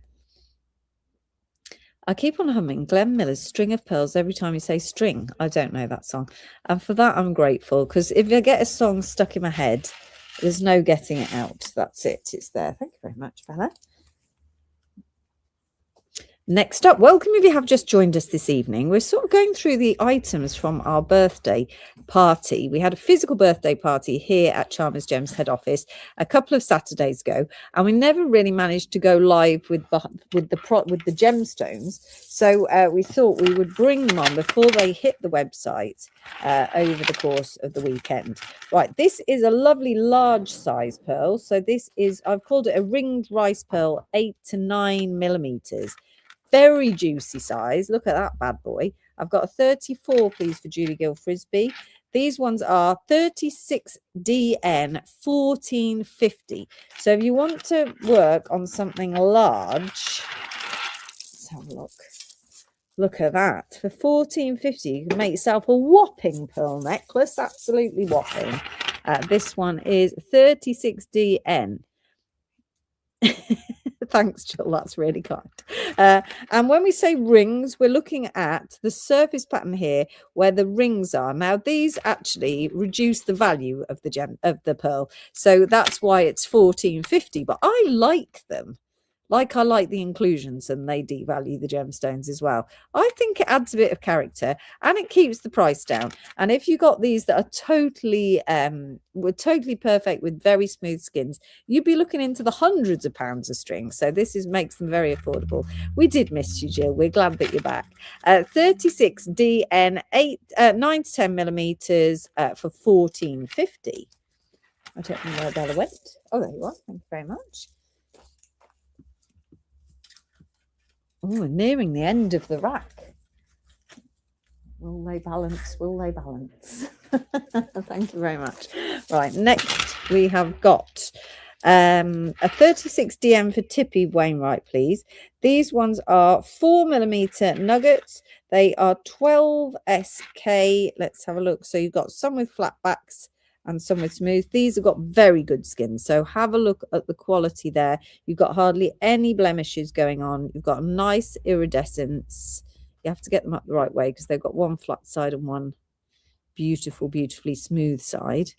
Speaker 1: I keep on humming Glenn Miller's String of Pearls every time you say string. I don't know that song. And for that, I'm grateful, because if I get a song stuck in my head, there's no getting it out. That's it. It's there. Thank you very much, Bella. Next up, welcome if you have just joined us this evening. We're sort of going through the items from our birthday party. We had a physical birthday party here at Charmers Gems head office a couple of Saturdays ago, and we never really managed to go live with the gemstones. So we thought we would bring them on before they hit the website over the course of the weekend. Right, this is a lovely large size pearl. So this is, I've called it a ringed rice pearl, 8 to 9 millimeters. Very juicy size. Look at that bad boy. I've got a 34, please, for Julie Gill Frisbee. These ones are 36 DN 14.50. So if you want to work on something large, let's have a look. Look at that. For 14.50, you can make yourself a whopping pearl necklace. Absolutely whopping. This one is 36 DN. Thanks, Jill. That's really kind. And when we say rings, we're looking at the surface pattern here where the rings are. Now, these actually reduce the value of the gem of the pearl, so that's why it's 14.50. But I like them. Like I like the inclusions, and they devalue the gemstones as well. I think it adds a bit of character and it keeps the price down. And if you got these that are totally perfect with very smooth skins, you'd be looking into the hundreds of pounds a string. So this makes them very affordable. We did miss you, Jill. We're glad that you're back. 36 DN 9 to 10 millimeters for 14.50. I don't know where Bella went. Oh, there you are. Thank you very much. Oh, we're nearing the end of the rack. Will they balance? Will they balance? Thank you very much. Right, next we have got A 36 DM for Tippy Wainwright, please. These ones are 4mm nuggets. They are 12 SK. Let's have a look. So you've got some with flat backs and some with smooth. These have got very good skin. So have a look at the quality there. You've got hardly any blemishes going on. You've got a nice iridescence. You have to get them up the right way because they've got one flat side and one beautifully smooth side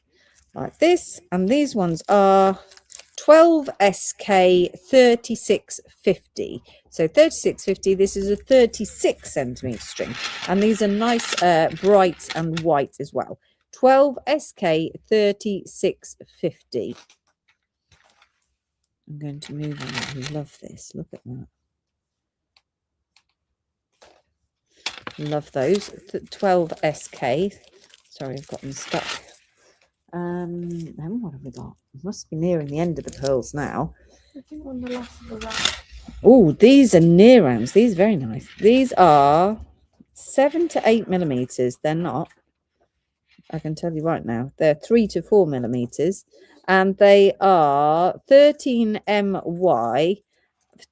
Speaker 1: like this. And these ones are 12 SK 3650. So 3650, this is a 36 centimeter string, and these are nice bright and white as well. 12 SK 3650. I'm going to move on. I love this. Look at that. Love those. 12 SK. Sorry, I've got them stuck. Then what have we got? We must be nearing the end of the pearls now.
Speaker 3: I think on the last of the round.
Speaker 1: Oh, these are near rounds. These are very nice. These are 7 to 8mm. They're not. I can tell you right now. They're 3 to 4mm. And they are 13MY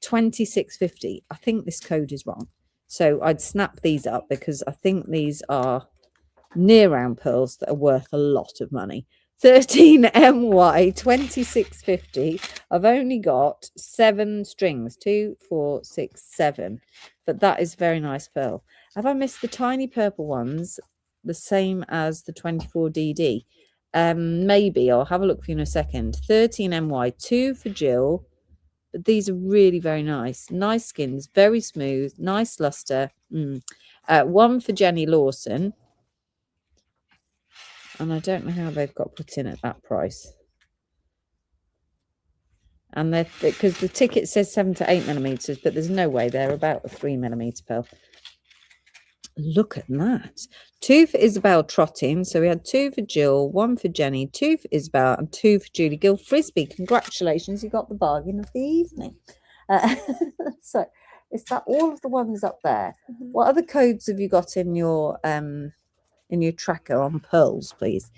Speaker 1: 2650. I think this code is wrong. So I'd snap these up because I think these are near round pearls that are worth a lot of money. 13MY 2650. I've only got 7 strings, 2, 4, 6, 7, but that is very nice pearl. Have I missed the tiny purple ones, the same as the 24DD? Maybe. I'll have a look for you in a second. 13MY, 2 for Jill, but these are really very nice. Nice skins, very smooth, nice luster. 1 for Jenny Lawson. And I don't know how they've got put in at that price. And they're because the ticket says 7 to 8mm, but there's no way they're about a 3mm pearl. Look at that. 2 for Isabel Trotting. So we had 2 for Jill, 1 for Jenny, 2 for Isabel, and 2 for Julie Gill Frisbee. Congratulations, you got the bargain of the evening. So is that all of the ones up there?
Speaker 3: Mm-hmm.
Speaker 1: What other codes have you got in your tracker on pearls, please?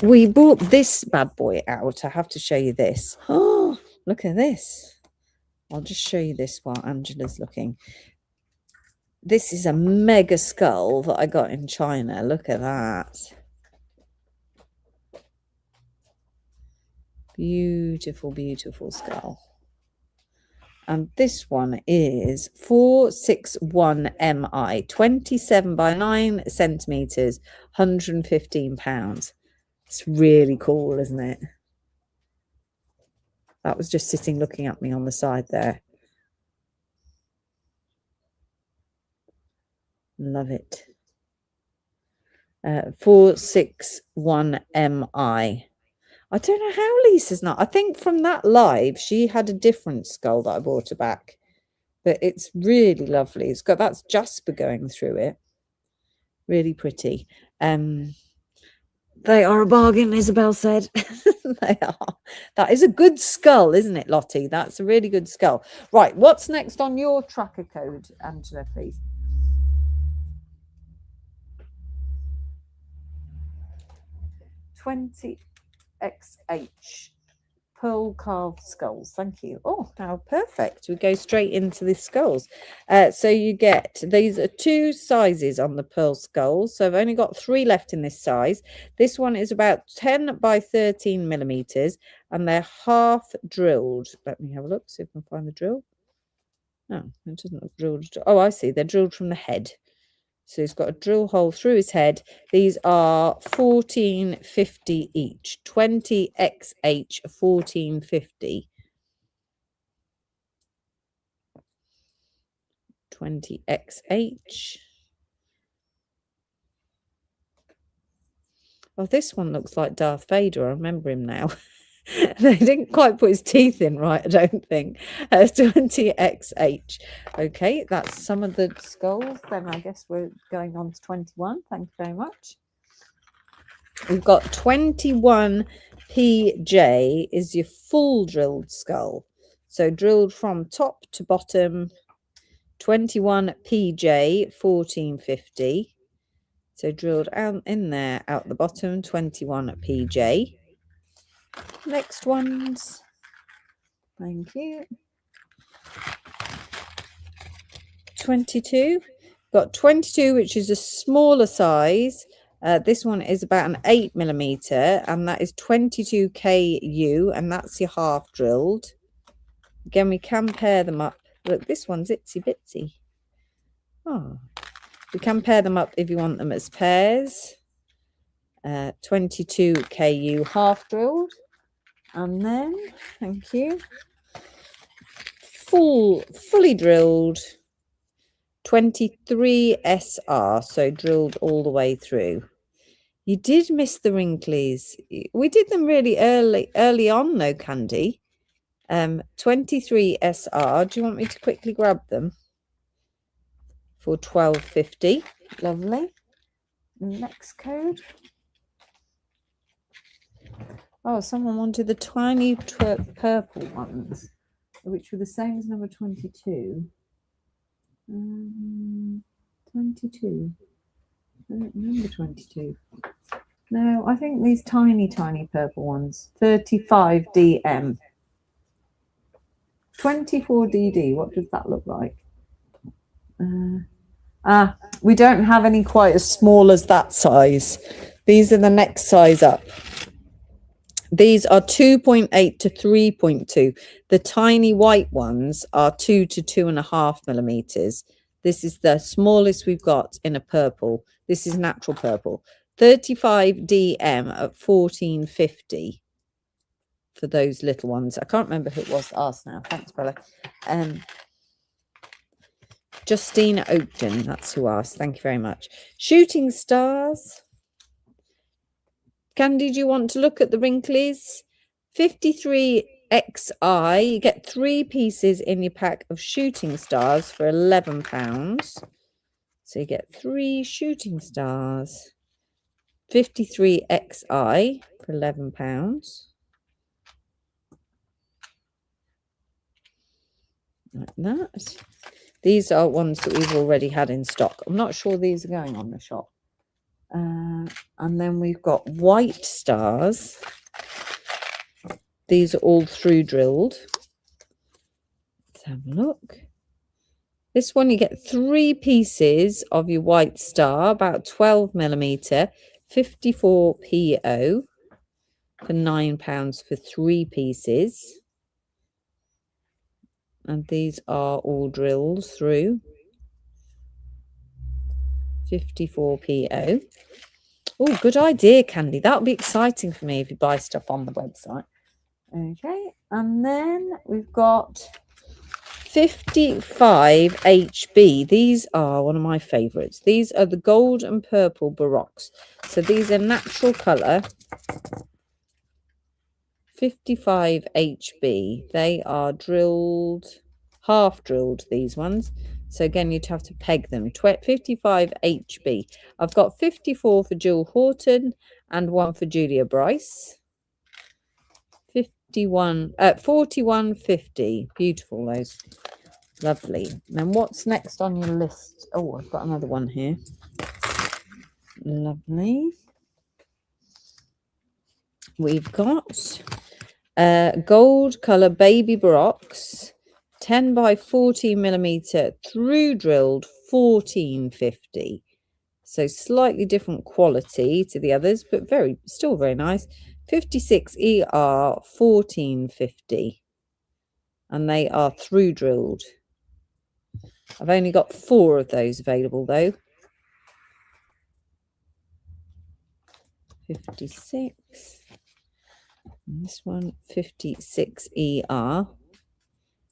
Speaker 1: We bought this bad boy out. I have to show you this. Oh, look at this. I'll just show you this while Angela's looking. This is a mega skull that I got in China. Look at that. Beautiful skull. And this one is 461MI, 27 by 9 centimeters, £115. It's really cool, isn't it? That was just sitting looking at me on the side there. Love it. 461MI. I don't know how Lisa's not. I think from that live, she had a different skull that I bought her back. But it's really lovely. It's got that's Jasper going through it. Really pretty. They are a bargain, Isabel said. They are. That is a good skull, isn't it, Lottie? That's a really good skull. Right, what's next on your tracker code, Angela, please? XH pearl carved skulls. Thank you. Oh, how perfect. We go straight into the skulls. So you get, these are 2 sizes on the pearl skulls. So I've only got 3 left in this size. This one is about 10 by 13mm, and they're half drilled. Let me have a look, see if I can find the drill. No, it doesn't look drilled. Oh, I see. They're drilled from the head. So he's got a drill hole through his head. These are 1450 each. 20XH 1450. 20XH. Oh, this one looks like Darth Vader. I remember him now. They didn't quite put his teeth in right, I don't think. 20XH. Okay, that's some of the skulls. Then I guess we're going on to 21. Thank you very much. We've got 21PJ is your full drilled skull. So drilled from top to bottom. 21PJ 1450. So drilled out in there, out the bottom, 21PJ. Next ones. Thank you. 22. Got 22, which is a smaller size. This one is about an 8mm, and that is 22 KU, and that's your half drilled. Again, we can pair them up. Look, this one's itsy bitsy. Oh, we can pair them up if you want them as pairs. 22 KU half drilled. And then, thank you, fully drilled 23 SR, so drilled all the way through. You did miss the wrinklies. We did them really early on though, Candy. 23 SR. Do you want me to quickly grab them for 12.50? Lovely. Next code. Oh, someone wanted the tiny purple ones, which were the same as number 22. 22. I don't remember 22. No, I think these tiny purple ones. 35 DM. 24 DD. What does that look like? We don't have any quite as small as that size. These are the next size up. These are 2.8 to 3.2. The tiny white ones are 2 to 2.5mm. This is the smallest we've got in a purple. This is natural purple. 35 DM at 14.50 for those little ones. I can't remember who it was that asked now. Thanks, Bella. Justina Oakton, that's who asked. Thank you very much. Shooting stars. Candy, do you want to look at the wrinklies? 53 XI. You get 3 pieces in your pack of shooting stars for £11. So you get 3 shooting stars. 53 XI for £11. Like that. These are ones that we've already had in stock. I'm not sure these are going on the shop. And then we've got white stars. These are all through drilled. Let's have a look. This one you get 3 pieces of your white star, about 12mm, 54 PO for £9 for 3 pieces. And these are all drilled through. 54 PO. Oh, good idea, Candy. That'll be exciting for me if you buy stuff on the website. Okay, and then we've got 55 HB. These are one of my favorites. These are the gold and purple Baroques. So these are natural color. 55 HB. They are drilled, half drilled, these ones. So again, you'd have to peg them. 55 HB. I've got 54 for Jill Horton and 1 for Julia Bryce. 41.50. Beautiful, those. Lovely. And then what's next on your list? Oh, I've got another one here. Lovely. We've got gold color baby Baroques, 10 by 14mm through drilled, 14.50. So slightly different quality to the others, but still very nice. 56 ER 14.50, and they are through drilled. I've only got 4 of those available though. 56. And this one 56 ER.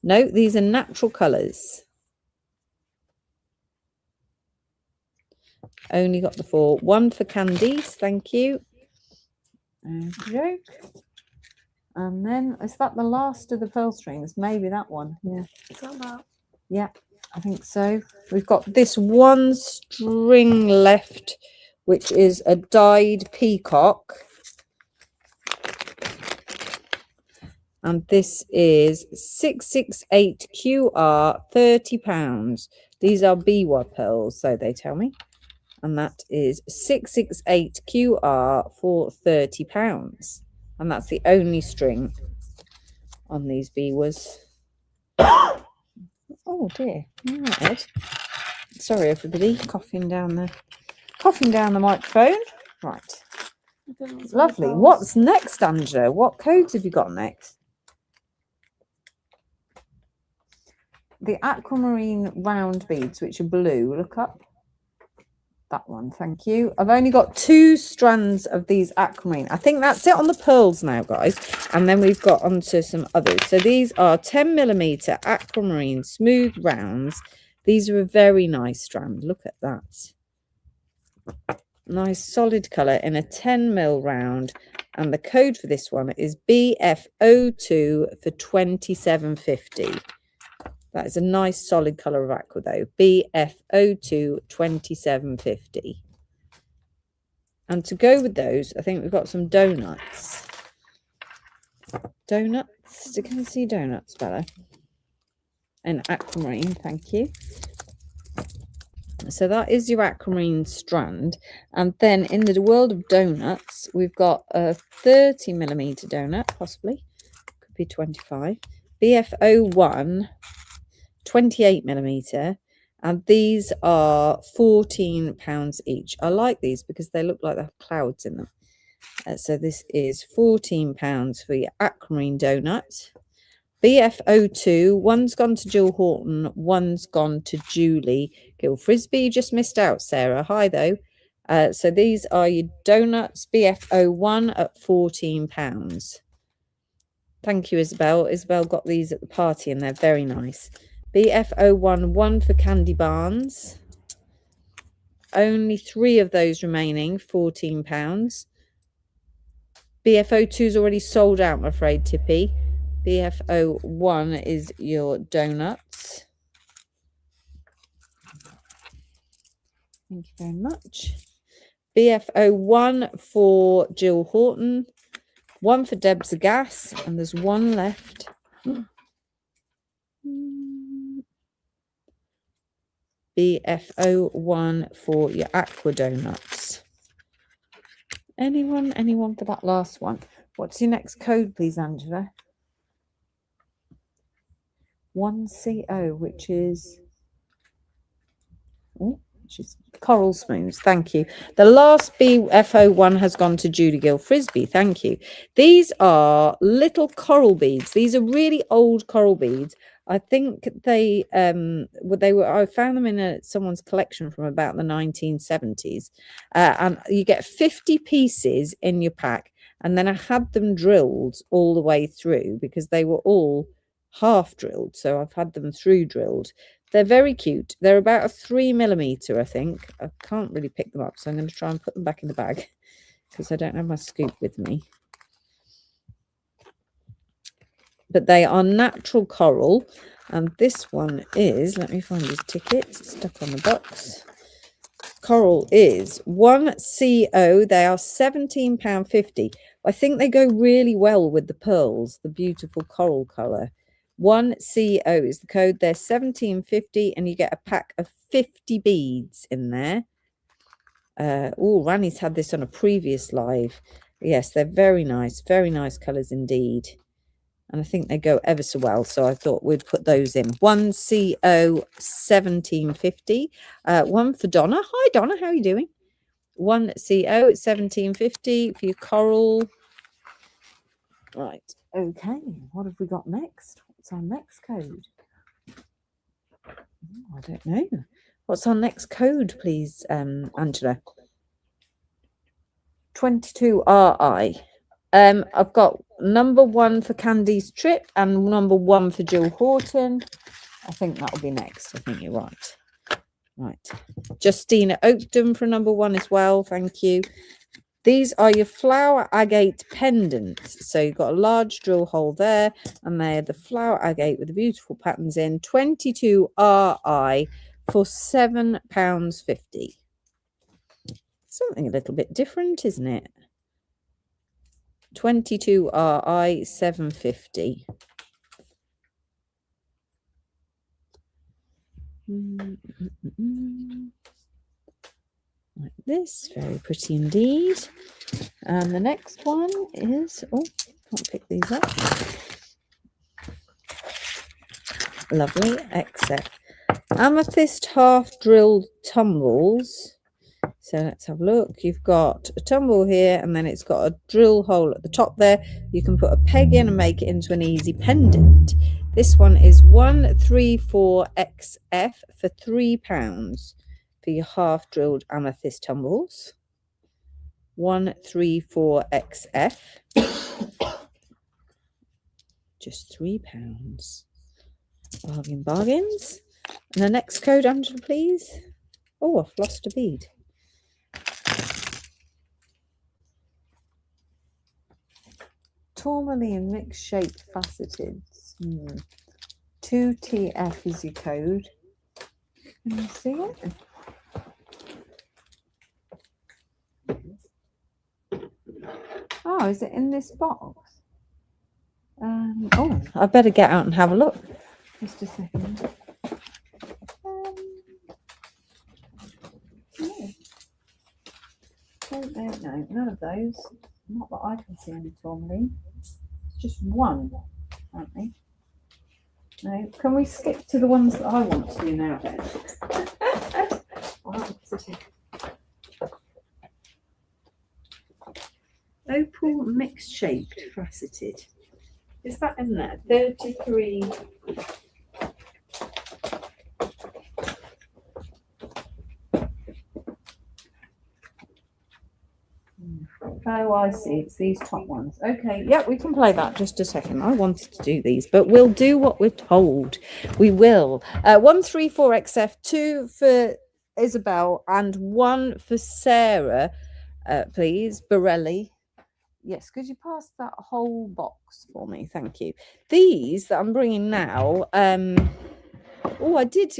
Speaker 1: No, these are natural colours. Only got the 4. 1 for Candice, thank you. Okay. And then is that the last of the pearl strings? Maybe that one. Yeah. Yeah, I think so. We've got this one string left, which is a dyed peacock. And this is 668 QR, £30. These are Biwa pearls, so they tell me. And that is 668 QR for £30. and that's the only string on these Biwas. Oh dear. All right, Ed. Sorry, everybody. Coughing down the microphone. Right.
Speaker 3: I don't know what's
Speaker 1: Lovely.
Speaker 3: on the
Speaker 1: What's next, Angela? What codes have you got next? The aquamarine round beads, which are blue. Look up. That one, thank you. I've only got 2 strands of these aquamarine. I think that's it on the pearls now, guys. And then we've got onto some others. So these are 10mm aquamarine smooth rounds. These are a very nice strand. Look at that. Nice solid colour in a 10mm round. And the code for this one is BF02 for 2750. That is a nice solid colour of aqua though. BF02 2750. And to go with those, I think we've got some donuts. Donuts? Can you see donuts, Bella? And aquamarine, thank you. So that is your aquamarine strand. And then in the world of donuts, we've got a 30mm donut, possibly. Could be 25. BF01, 28mm. And these are £14 each. I like these because they look like they have clouds in them. So this is £14 for your aquamarine donut. BF02, one's gone to Jill Horton, one's gone to Julie Gill Frisbee. You just missed out, Sarah. Hi, though. So these are your donuts, BF01 at £14. Thank you, Isabel. Isabel got these at the party and they're very nice. BF01, one for Candy Barnes. Only 3 of those remaining, £14. BF02 is already sold out, I'm afraid, Tippy. BF01 is your donuts. Thank you very much. BF01 for Jill Horton. 1 for Deb's Gas. And there's 1 left. BF01 for your aqua donuts. Anyone for that last one? What's your next code, please, Angela? 1CO, which is coral smooths. Thank you. The last BF01 has gone to Judy Gill Frisbee. Thank you. These are little coral beads. These are really old coral beads. I think they were. I found them in someone's collection from about the 1970s, and you get 50 pieces in your pack. And then I had them drilled all the way through because they were all half drilled. So I've had them through drilled. They're very cute. They're about a 3mm, I think. I can't really pick them up, so I'm going to try and put them back in the bag because I don't have my scoop with me. But they are natural coral, and this one is, let me find his ticket, stuck on the box. Coral is 1CO. They are £17.50. I think they go really well with the pearls, the beautiful coral colour. 1CO is the code. They're £17.50, and you get a pack of 50 beads in there. Oh, Rani's had this on a previous live. Yes, they're very nice colours indeed. And I think they go ever so well, so I thought we'd put those in. 1CO, £17.50. 1 for Donna. Hi, Donna, how are you doing? 1CO, it's £17.50 for your coral. Right, okay. What have we got next? What's our next code? Oh, I don't know. What's our next code, please, Angela? 22RI. I've got number 1 for Candy's Trip and number 1 for Jill Horton. I think that'll be next. I think you're right. Right. Justina Oakdom for number 1 as well. Thank you. These are your flower agate pendants. So you've got a large drill hole there, and they're the flower agate with the beautiful patterns in. 22RI for £7.50. Something a little bit different, isn't it? 22RI, £7.50. Like this, very pretty indeed. And the next one is, oh, can't pick these up. Lovely, XF. Amethyst half drilled tumbles. So let's have a look. You've got a tumble here, and then it's got a drill hole at the top there. You can put a peg in and make it into an easy pendant. This one is 134XF for £3 for your half drilled amethyst tumbles. 134XF. Just £3. Bargains. And the next code, Angela, please. Oh, I've lost a bead. Tourmaline mixed shaped faceted. 2TF is your code. Can you see it? Oh, is it in this box? Oh, I better get out and have a look. Just a second. No, none of those. Not that I can see any tourmaline. It's just one, apparently. No, can we skip to the ones that I want to do now then? Opal mixed shaped faceted. Is that in there? 33. Oh, I see. It's these top ones. Okay, yeah, we can play that. Just a second. I wanted to do these, but we'll do what we're told. We will. 134XF, 2 for Isabel, and 1 for Sarah, please. Borelli. Yes, could you pass that whole box for me? Thank you. These that I'm bringing now, oh, I did,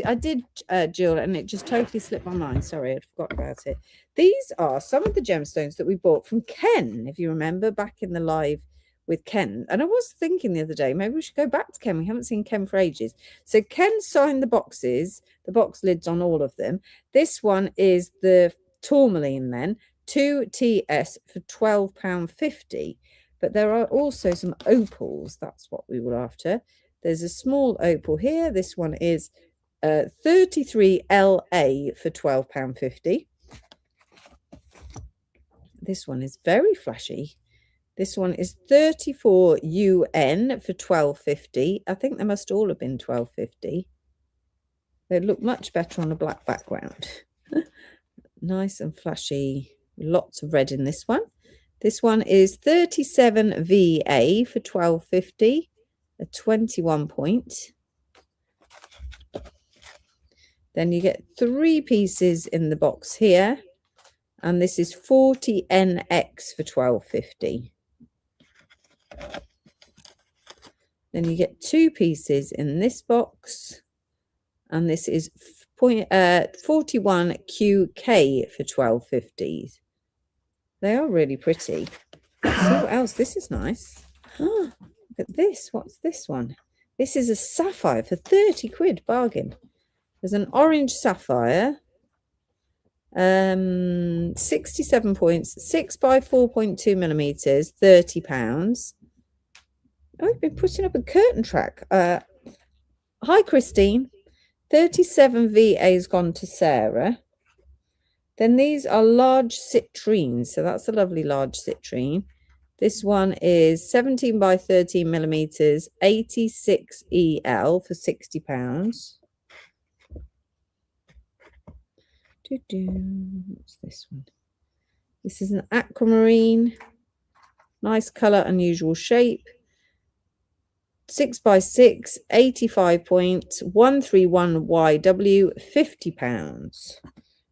Speaker 1: Jill, and it just totally slipped my mind. Sorry, I forgot about it. These are some of the gemstones that we bought from Ken, if you remember, back in the live with Ken. And I was thinking the other day, maybe we should go back to Ken. We haven't seen Ken for ages. So Ken signed the boxes, the box lids on all of them. This one is the tourmaline then, 2TS for £12.50. But there are also some opals. That's what we were after. There's a small opal here. This one is 33LA for £12.50. This one is very flashy. This one is 34UN for £12.50. I think they must all have been £12.50. They look much better on a black background. Nice and flashy. Lots of red in this one. This one is 37VA for £12.50. A 21 point. Then you get 3 pieces in the box here. And this is 40NX for £12.50. Then you get 2 pieces in this box. And this is 41QK for £12.50. They are really pretty. Let's see what else. This is nice. Look at this. What's this one? This is a sapphire for 30 quid. Bargain. There's an orange sapphire. 67 points. 6 by 4.2 millimeters. £30. Oh, we've been putting up a curtain track. Hi, Christine. 37 VA has gone to Sarah. Then these are large citrines. So that's a lovely large citrine. This one is 17 by 13 millimeters, 86 EL for £60. What's this one? This is an aquamarine. Nice colour, unusual shape. 6 by 6, 85 points, 131YW, £50.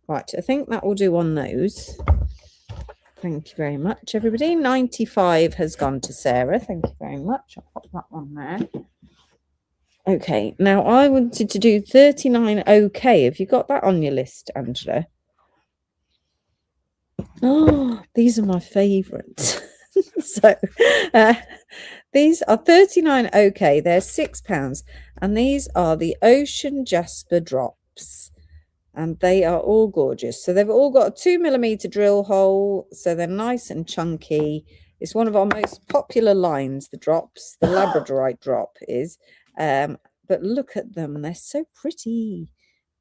Speaker 1: Right, I think that will do on those. Thank you very much, everybody. 95 has gone to Sarah. Thank you very much. I'll pop that one there. Okay, now I wanted to do 39 OK. Have you got that on your list, Angela? Oh, these are my favourites. So these are 39 OK. They're £6. And these are the Ocean Jasper drops. And they are all gorgeous. So they've all got a 2mm drill hole. So they're nice and chunky. It's one of our most popular lines, the drops. The Labradorite drop is. But look at them. They're so pretty.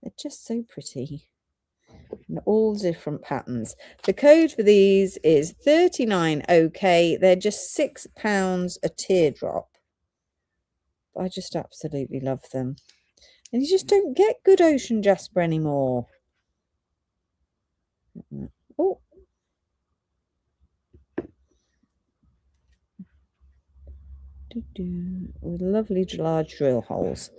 Speaker 1: They're just so pretty. And all different patterns. The code for these is 39 OK. They're just £6 a teardrop. I just absolutely love them. And you just don't get good ocean jasper anymore. Oh. With lovely large drill holes.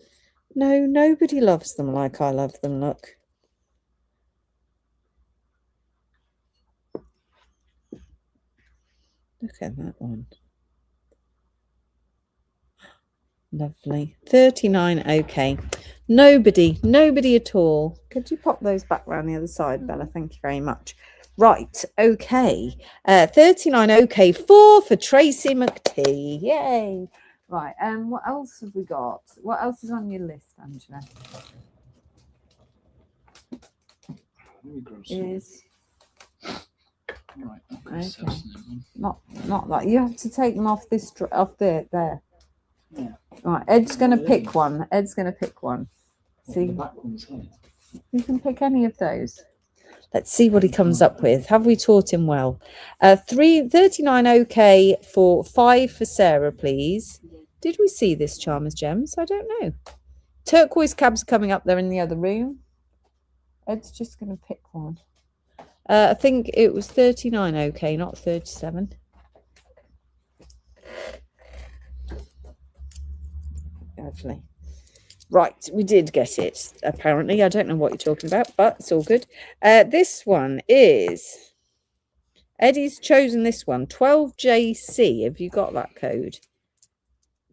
Speaker 1: No, nobody loves them like I love them. Look. Look at that one. Lovely. 39 OK. Nobody at all. Could you pop those back round the other side, Bella? Thank you very much. Right, okay. 39 OK. 4 for Tracy McT. Yay. Right, what else have we got? What else is on your list, Angela? Is
Speaker 4: Right,
Speaker 1: okay. Not that. You have to take them off this off there.
Speaker 4: Yeah.
Speaker 1: Right, Ed's gonna pick one. Ed's gonna pick one. See,
Speaker 4: The back one's here.
Speaker 1: you can pick any of those. Let's see what he comes up with. Have we taught him well? 39 OK for 5 for Sarah, please. Did we see this Charmers Gems? I don't know. Turquoise cabs coming up there in the other room. Ed's just going to pick one. I think it was 39 OK, not 37. Lovely. Right, we did get it, apparently. I don't know what you're talking about, but it's all good. This one is... Eddie's chosen this one, 12JC. Have you got that code?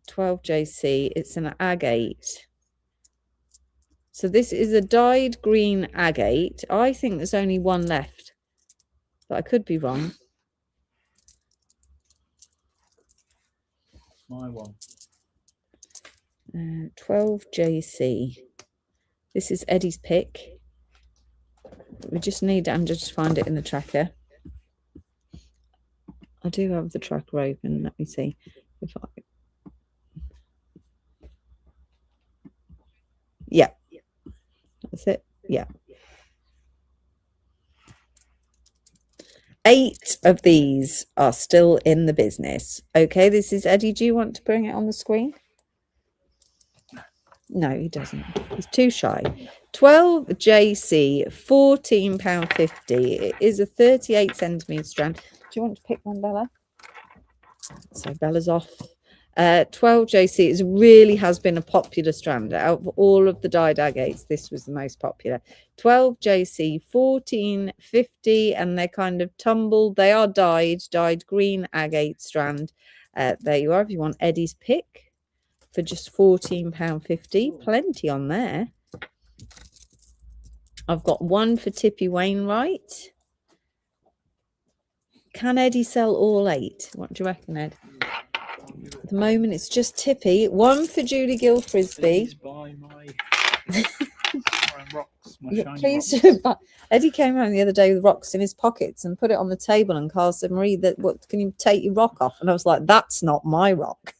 Speaker 1: 12JC. It's an agate. So this is a dyed green agate. I think there's only one left, but I could be wrong.
Speaker 4: My one.
Speaker 1: 12JC. This is Eddie's pick. We just need Andrew to find it in the tracker. I do have the tracker open. Let me see if I... Yeah. That's it. Yeah. 8 of these are still in the business. Okay, this is Eddie. Do you want to bring it on the screen? No, he doesn't. He's too shy. 12JC, £14.50. It is a 38cm strand. Do you want to pick one, Bella? So Bella's off. 12JC is really has been a popular strand. Out of all of the dyed agates, this was the most popular. 12JC, £14.50, and they're kind of tumbled. They are dyed green agate strand. There you are. If you want Eddie's pick for just £14.50, plenty on there. I've got one for Tippy Wainwright. Can Eddie sell all 8? What do you reckon, Ed? At the moment, it's just Tippy. One for Julie Gill Frisbee.
Speaker 4: Please buy my rocks, my
Speaker 1: Yeah,
Speaker 4: shiny
Speaker 1: please.
Speaker 4: rocks.
Speaker 1: Eddie came home the other day with rocks in his pockets and put it on the table, and Carl said, Marie, what can you take your rock off? And I was like, that's not my rock.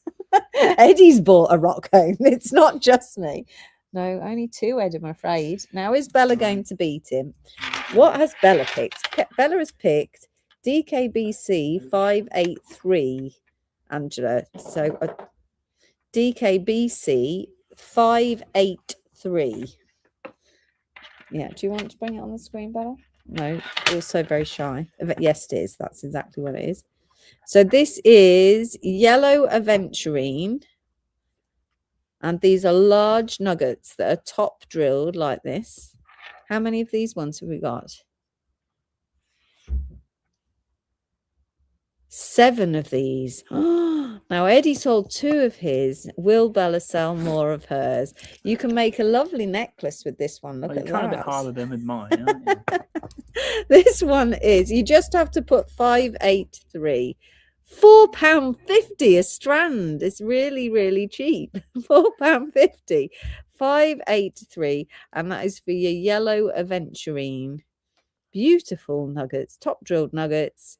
Speaker 1: Eddie's bought a rock home. It's not just me. No, only 2, Ed, I'm afraid. Now, is Bella going to beat him? What has Bella picked? Bella has picked DKBC 583, Angela. So DKBC 583. Yeah, do you want to bring it on the screen, Bella? No, also very shy. Yes, it is. That's exactly what it is. So this is yellow aventurine. And these are large nuggets that are top drilled like this. How many of these ones have we got? 7 of these. Now, Eddie sold 2 of his. Will Bella sell more of hers? You can make a lovely necklace with this one. Look at that.
Speaker 2: You're trying a bit harder than with mine, aren't you?
Speaker 1: This one is, you just have to put 583 £4.50 a strand. It's really, really cheap. £4.50. 583, and that is for your yellow aventurine. Beautiful nuggets, top drilled nuggets,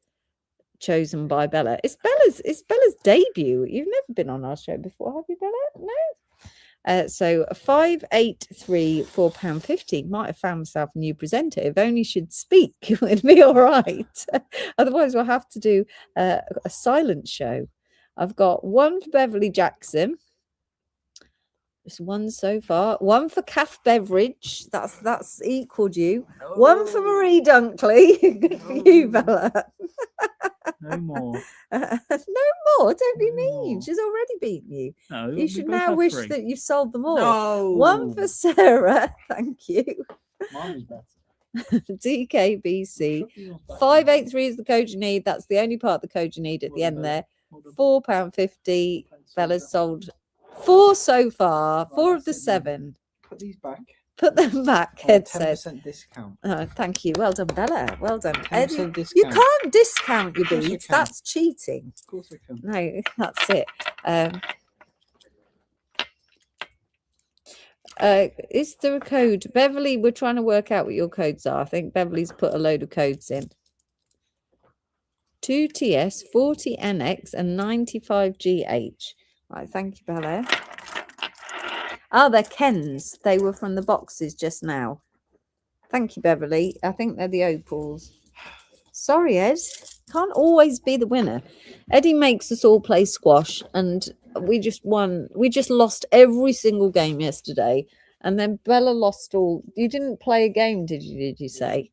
Speaker 1: chosen by Bella. It's Bella's debut. You've never been on our show before, have you, Bella? No. So 583, £4.50. Might have found myself a new presenter. If only she'd speak, it'd be all right. Otherwise, we'll have to do a silent show. I've got one for Beverly Jackson. Just one so far. One for Kath Beveridge. That's equaled you. One for Marie Dunkley. Good for you, Bella.
Speaker 2: No more.
Speaker 1: No more. Don't be
Speaker 2: No
Speaker 1: mean.
Speaker 2: more.
Speaker 1: She's already beaten you.
Speaker 2: No,
Speaker 1: You
Speaker 2: we
Speaker 1: should
Speaker 2: both
Speaker 1: now
Speaker 2: have
Speaker 1: wish
Speaker 2: 3.
Speaker 1: that you've sold them all.
Speaker 2: No.
Speaker 1: One for Sarah. Thank you.
Speaker 4: Mine was better.
Speaker 1: DKBC.
Speaker 4: Shopping was better.
Speaker 1: 583 is the code you need. That's the only part of the code you need at the end there. £4.50. Bella's sold 4 so far. 4 of the 7.
Speaker 4: Put these back.
Speaker 1: Put them back,
Speaker 4: On a
Speaker 1: Ed says.
Speaker 4: 10% discount.
Speaker 1: Oh, thank you. Well done, Bella. Well done.
Speaker 4: 10%
Speaker 1: Eddie, you
Speaker 4: discount.
Speaker 1: can't discount your
Speaker 4: Of course I
Speaker 1: beads.
Speaker 4: can.
Speaker 1: That's cheating.
Speaker 4: Of course I can.
Speaker 1: No, that's it. Is there a code? Beverly, we're trying to work out what your codes are. I think Beverly's put a load of codes in. 2TS, 40NX, and 95GH. Right, thank you, Bella. Oh, they're Kens. They were from the boxes just now. Thank you, Beverly. I think they're the opals. Sorry, Ed. Can't always be the winner. Eddie makes us all play squash, and we just won. We just lost every single game yesterday. And then Bella lost all. You didn't play a game, did you? Did you say?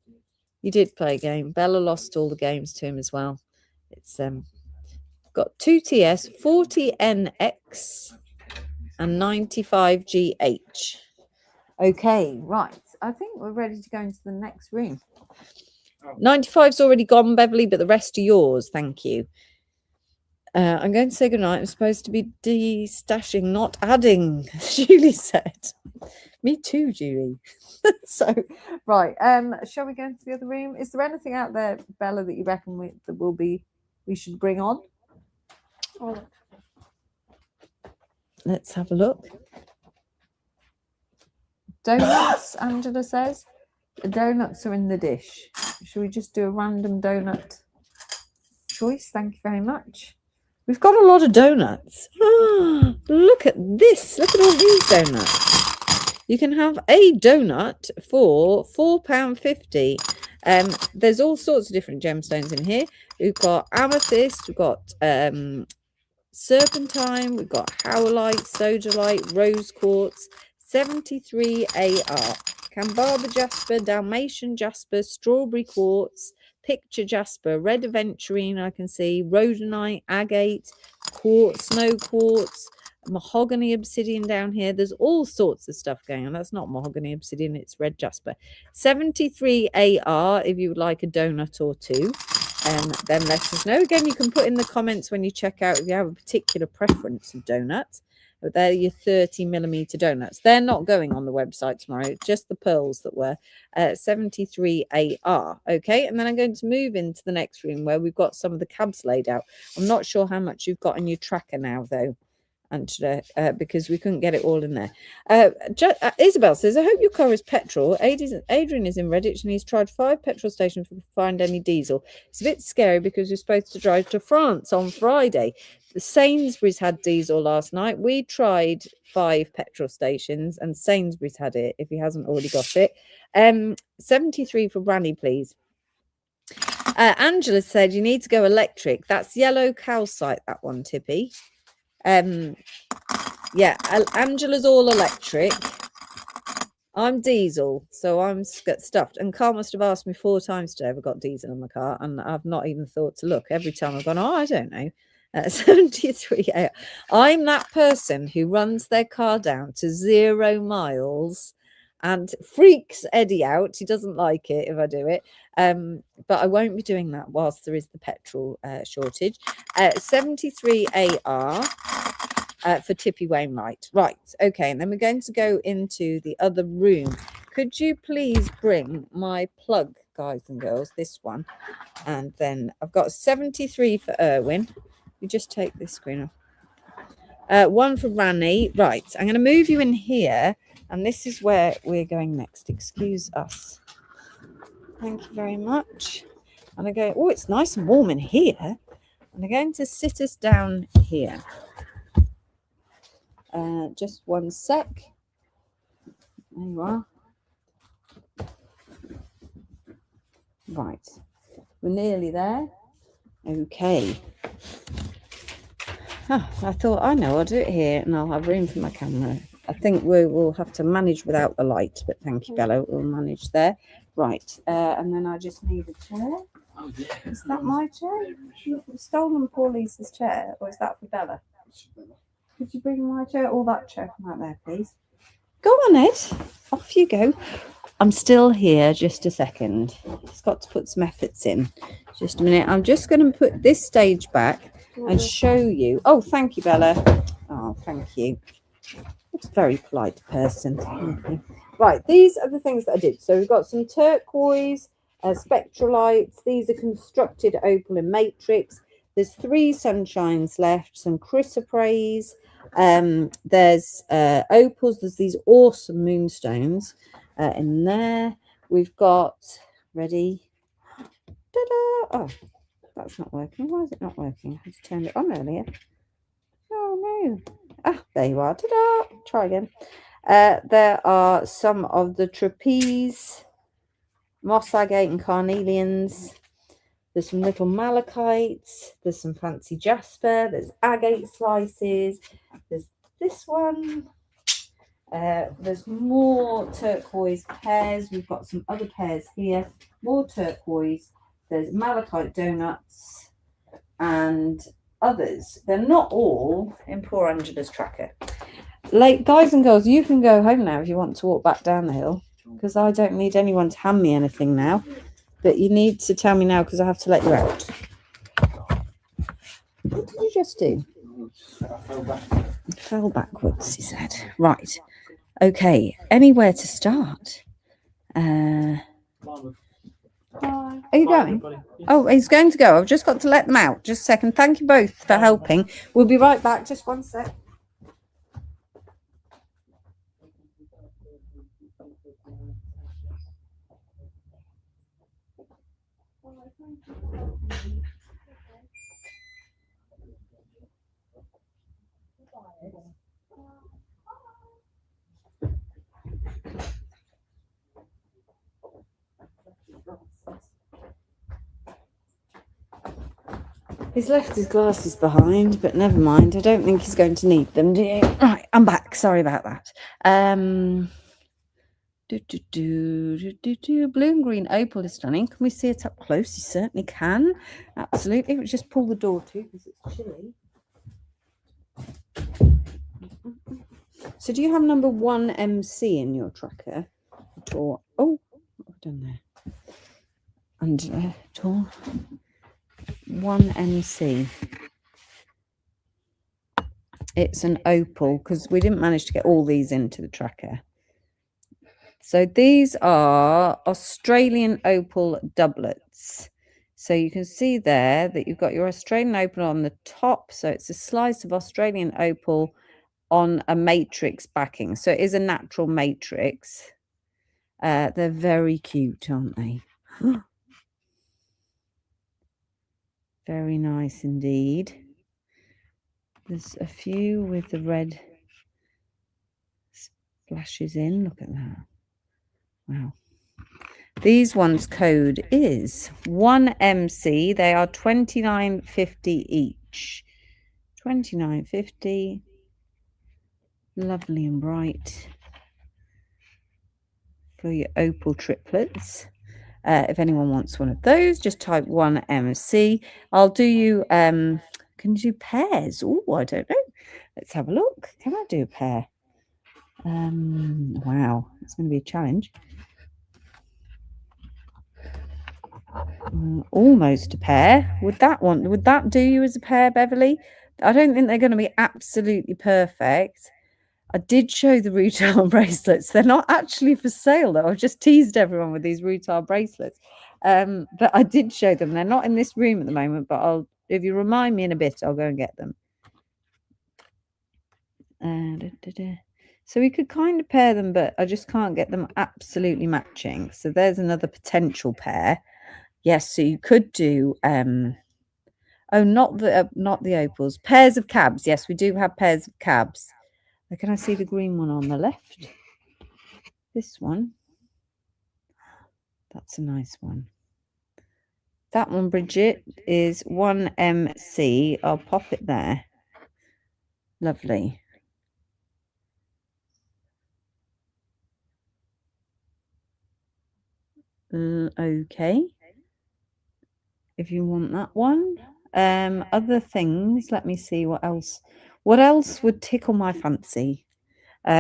Speaker 1: You did play a game. Bella lost all the games to him as well. It's got 2TS, 40NX, and 95GH. Okay, right. I think we're ready to go into the next room. 95's already gone, Beverly, but the rest are yours. Thank you. I'm going to say goodnight. I'm supposed to be de-stashing, not adding, Julie said. Me too, Julie. So, right. Shall we go into the other room? Is there anything out there, Bella, that you reckon we should bring on?
Speaker 3: Oh,
Speaker 1: Let's have a look. Donuts, Angela says. The donuts are in the dish. Should we just do a random donut choice? Thank you very much. We've got a lot of donuts. Look at this. Look at all these donuts. You can have a donut for £4.50. There's all sorts of different gemstones in here. We've got amethyst, we've got serpentine, we've got howlite, sodalite, rose quartz, 73 AR, Cambarba jasper, Dalmatian jasper, strawberry quartz, picture jasper, red aventurine, I can see, rhodonite, agate, quartz, snow quartz, mahogany obsidian down here. There's all sorts of stuff going on. That's not mahogany obsidian, it's red jasper. 73 AR if you would like a donut or two. Then let us know. Again, you can put in the comments when you check out if you have a particular preference of donuts. But they're your 30mm donuts. They're not going on the website tomorrow, just the pearls that were 73 AR. Okay, and then I'm going to move into the next room where we've got some of the cabs laid out. I'm not sure how much you've got in your tracker now, though, Angela, because we couldn't get it all in there. Isabel says, I hope your car is petrol. Adrian is in Redditch and he's tried 5 petrol stations to find any diesel. It's a bit scary because we're supposed to drive to France on Friday. The Sainsbury's had diesel last night. We tried 5 petrol stations and Sainsbury's had it, if he hasn't already got it. 73 for Branny, please. Angela said you need to go electric. That's yellow calcite, that one, Tippy. Yeah, Angela's all electric. I'm diesel, so I'm stuffed. And Carl must have asked me 4 times today if I got diesel in my car, and I've not even thought to look. Every time I've gone, oh, I don't know. 73. I'm that person who runs their car down to 0 miles and freaks Eddie out. He doesn't like it if I do it. But I won't be doing that whilst there is the petrol shortage. 73 AR for Tippy Wainwright. Right, okay, and then we're going to go into the other room. Could you please bring my plug, guys and girls, this one? And then I've got 73 for Erwin. You just take this screen off. One for Rani. Right, I'm going to move you in here, and this is where we're going next. Excuse us. Thank you very much. And I go, oh, it's nice and warm in here. And I'm going to sit us down here. Just one sec. There you are. Right. We're nearly there. Okay. I thought, I know, I'll do it here and I'll have room for my camera. I think we will have to manage without the light, but thank you, Bella. We'll manage there. Right. And then I just need a chair.
Speaker 4: Oh, yeah.
Speaker 1: Is that my chair? You've stolen Poor Lisa's chair, or is that for Bella? Could you bring my chair or that chair from out there, please? Go on, Ed. Off you go. I'm still here. Just a second. It's got to put some efforts in. Just a minute. I'm just going to put this stage back and show you. Oh, thank you, Bella. Oh, thank you. It's a very polite person. Thank you. Right. These are the things that I did. So we've got some turquoise, spectralites. These are constructed opal and matrix. There's 3 sunshines left, some chrysoprase. There's opals. There's these awesome moonstones in there. We've got ready. Ta-da! Oh, that's not working. Why is it not working? I had to turn it on earlier. Oh no! Ah, there you are. Ta-da! Try again. There are some of the trapeze, moss agate, and carnelians. There's some little malachites. There's some fancy jasper. There's agate slices. There's this one. There's more turquoise pears. We've got some other pears here. More turquoise. There's malachite donuts and others. They're not all in poor Angela's tracker. Like, guys and girls, you can go home now if you want to walk back down the hill, because I don't need anyone to hand me anything now. But you need to tell me now because I have to let you out. What did you just do?
Speaker 4: I fell back.
Speaker 1: You fell backwards, he said. Right. Okay. Anywhere to start? Are you going? Oh, he's going to go. I've just got to let them out. Just a second. Thank you both for helping. We'll be right back. Just one sec. He's left his glasses behind, but never mind. I don't think he's going to need them, do you? Right, I'm back. Sorry about that. Blue and green opal is stunning. Can we see it up close? You certainly can. Absolutely. We'll just pull the door to because it's chilly. So do you have number 1 MC in your tracker? Or oh, what have I done there? Under door 1 MC. It's an opal because we didn't manage to get all these into the tracker. So these are Australian opal doublets. So you can see there that you've got your Australian opal on the top. So it's a slice of Australian opal on a matrix backing. So it is a natural matrix. They're very cute, aren't they? Very nice indeed. There's a few with the red splashes in. Look at that. Wow. These ones' code is 1MC. They are $29.50 each. $29.50. Lovely and bright for your opal triplets. If anyone wants one of those, just type 1MC. I'll do you. Can you do pairs? Oh, I don't know. Let's have a look. Can I do a pair? Wow, it's going to be a challenge. Almost a pair. Would that do you as a pair, Beverly? I don't think they're going to be absolutely perfect. I did show the rutile bracelets. They're not actually for sale though. I've just teased everyone with these rutile bracelets. But I did show them. They're not in this room at the moment, but I'll If you remind me in a bit, I'll go and get them. So we could kind of pair them, but I just can't get them absolutely matching. So there's another potential pair. Yes, so you could do oh, not the opals, pairs of cabs. Yes, we do have pairs of cabs. Can I see the green one on the left? This one. That's a nice one. That one, Bridget, is 1MC. I'll pop it there. Lovely. Okay. If you want that one. Other things, let me see what else. What else would tickle my fancy?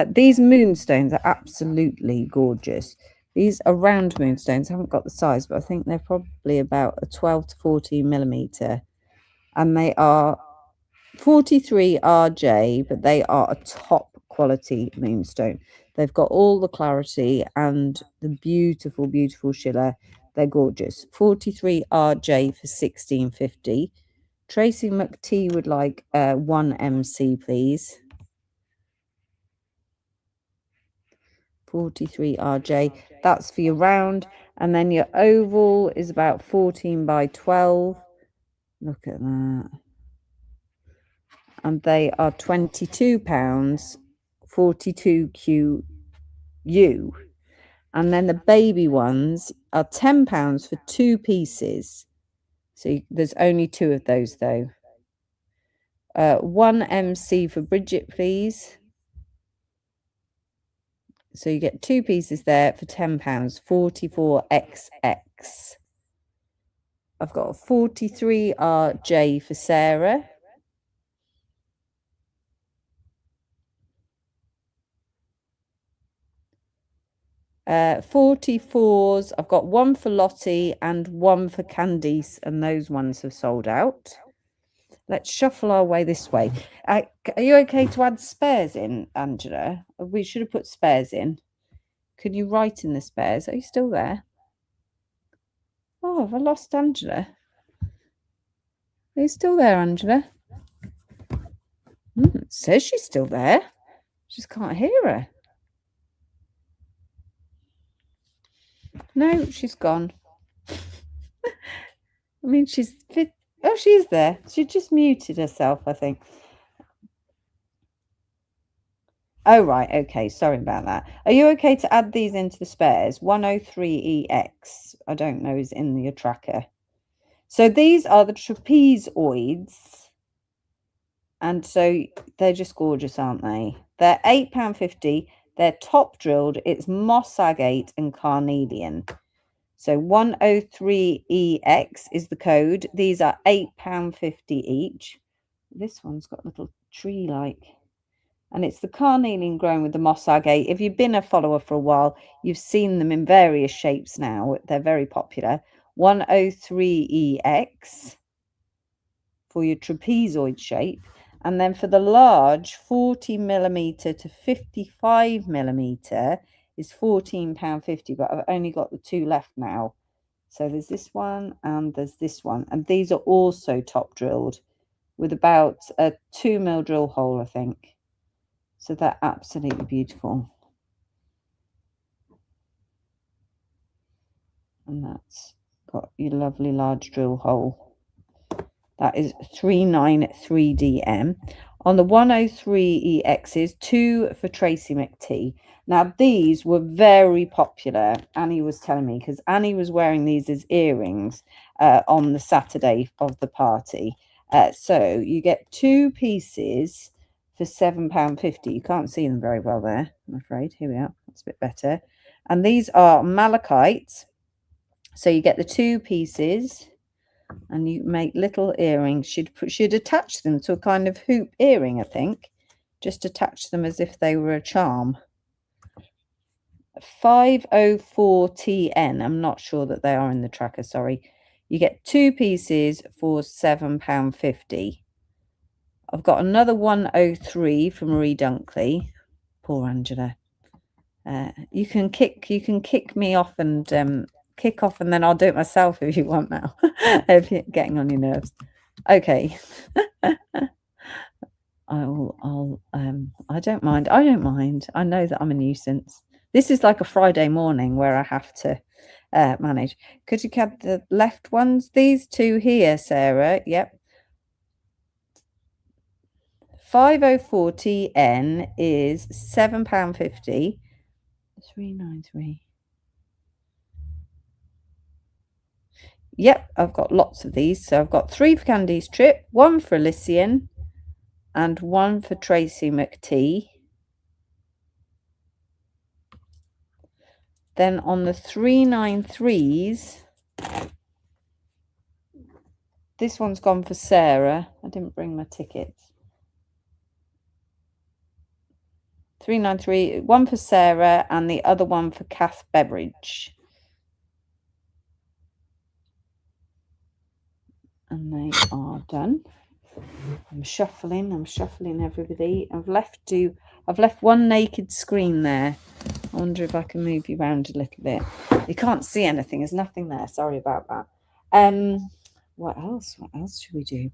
Speaker 1: These moonstones are absolutely gorgeous. These are round moonstones. I haven't got the size, but I think they're probably about a 12 to 14 millimeter. And they are 43 RJ, but they are a top quality moonstone. They've got all the clarity and the beautiful, beautiful schiller. They're gorgeous. 43 RJ for 16.50. Tracy McT would like 1MC, please. 43 RJ. That's for your round. And then your oval is about 14 by 12. Look at that. And they are £22, 42QU. And then the baby ones are £10 for 2 pieces. So there's only 2 of those though. 1MC for Bridget, please. So you get 2 pieces there for £10, 44XX. I've got a 43RJ for Sarah. Uh, 44s. I've got one for Lottie and one for Candice, and those ones have sold out. Let's shuffle our way this way. Are you okay to add spares in, Angela? We should have put spares in. Could you write in the spares? Are you still there? Oh, have I lost Angela? Are you still there, Angela? It says she's still there. Just can't hear her. No, she's gone. I mean, she's fit. Oh, she's there. She just muted herself, I think. Oh, right. Okay. Sorry about that. Are you okay to add these into the spares? 103EX. I don't know is in your tracker. So these are the trapezoids. And so they're just gorgeous, aren't they? They're £8.50. They're top drilled. It's moss agate and carnelian. So 103EX is the code. These are £8.50 each. This one's got a little tree-like. And it's the carnelian grown with the moss agate. If you've been a follower for a while, you've seen them in various shapes now. They're very popular. 103EX for your trapezoid shape. And then for the large, 40 millimeter to 55 millimeter is £14.50, but I've only got the 2 left now. So there's this one and there's this one. And these are also top drilled with about a 2 mil drill hole, I think. So they're absolutely beautiful. And that's got your lovely large drill hole. That is 393DM. On the 103EXs, 2 for Tracy McT. Now, these were very popular, Annie was telling me, because Annie was wearing these as earrings on the Saturday of the party. So you get 2 pieces for £7.50. You can't see them very well there, I'm afraid. Here we are. That's a bit better. And these are malachite. So you get the 2 pieces. And you make little earrings. Should attach them to a kind of hoop earring, I think. Just attach them as if they were a charm. 504TN. I'm not sure that they are in the tracker, sorry. You get 2 pieces for £7.50. I've got another 103 for Marie Dunkley. Poor Angela. You can kick me off and kick off, and then I'll do it myself if you want now. If you're getting on your nerves. Okay. I don't mind. I don't mind. I know that I'm a nuisance. This is like a Friday morning where I have to manage. Could you have the left ones? These two here, Sarah. Yep. 5040N is £7.50. 393. Yep, I've got lots of these. So I've got 3 for Candy's trip, 1 for Elysian, and 1 for Tracy McTee. Then on the 393s, this one's gone for Sarah. I didn't bring my tickets. 393, 1 for Sarah and the other one for Kath Beveridge. And they are done. I'm shuffling everybody. I've left one naked screen there. I wonder if I can move you around a little bit. You can't see anything, there's nothing there. Sorry about that. What else should we do?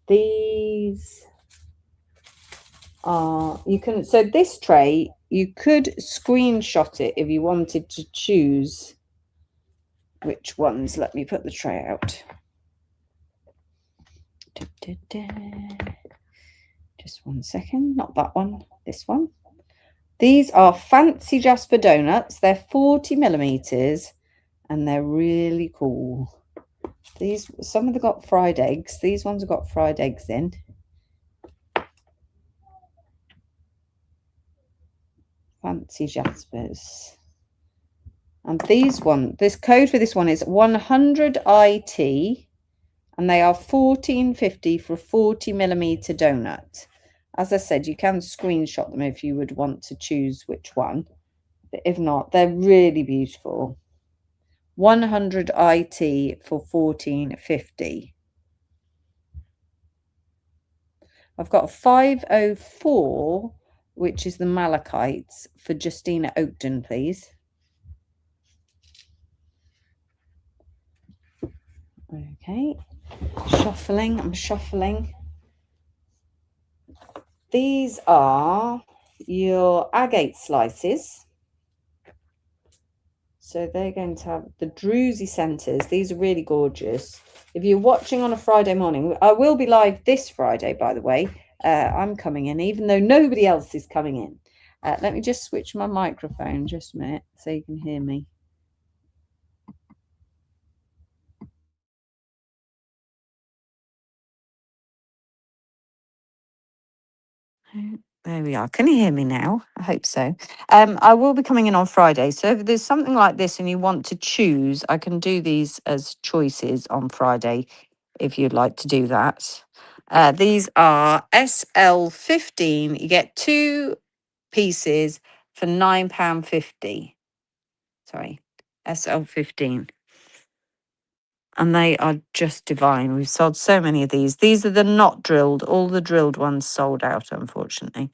Speaker 1: These are, so this tray, you could screenshot it if you wanted to choose which ones. Let me put the tray out. Just 1 second, not that one, this one. These are Fancy Jasper donuts. They're 40mm and they're really cool. Some of them got fried eggs. These ones have got fried eggs in. Fancy Jaspers. And this code for this one is 100IT, and they are £14.50 for a 40mm donut. As I said, you can screenshot them if you would want to choose which one. But if not, they're really beautiful. 100IT for £14.50. I've got a 504, which is the Malachites, for Justina Oakton, please. Okay, I'm shuffling. These are your agate slices. So they're going to have the druzy centres. These are really gorgeous. If you're watching on a Friday morning, I will be live this Friday, by the way. I'm coming in, even though nobody else is coming in. Let me just switch my microphone just a minute so you can hear me. There we are. Can you hear me now? I hope so. I will be coming in on Friday. So if there's something like this and you want to choose, I can do these as choices on Friday if you'd like to do that. These are SL15. You get 2 pieces for £9.50. Sorry, SL15. And they are just divine. We've sold so many of these. These are the not drilled. All the drilled ones sold out, unfortunately.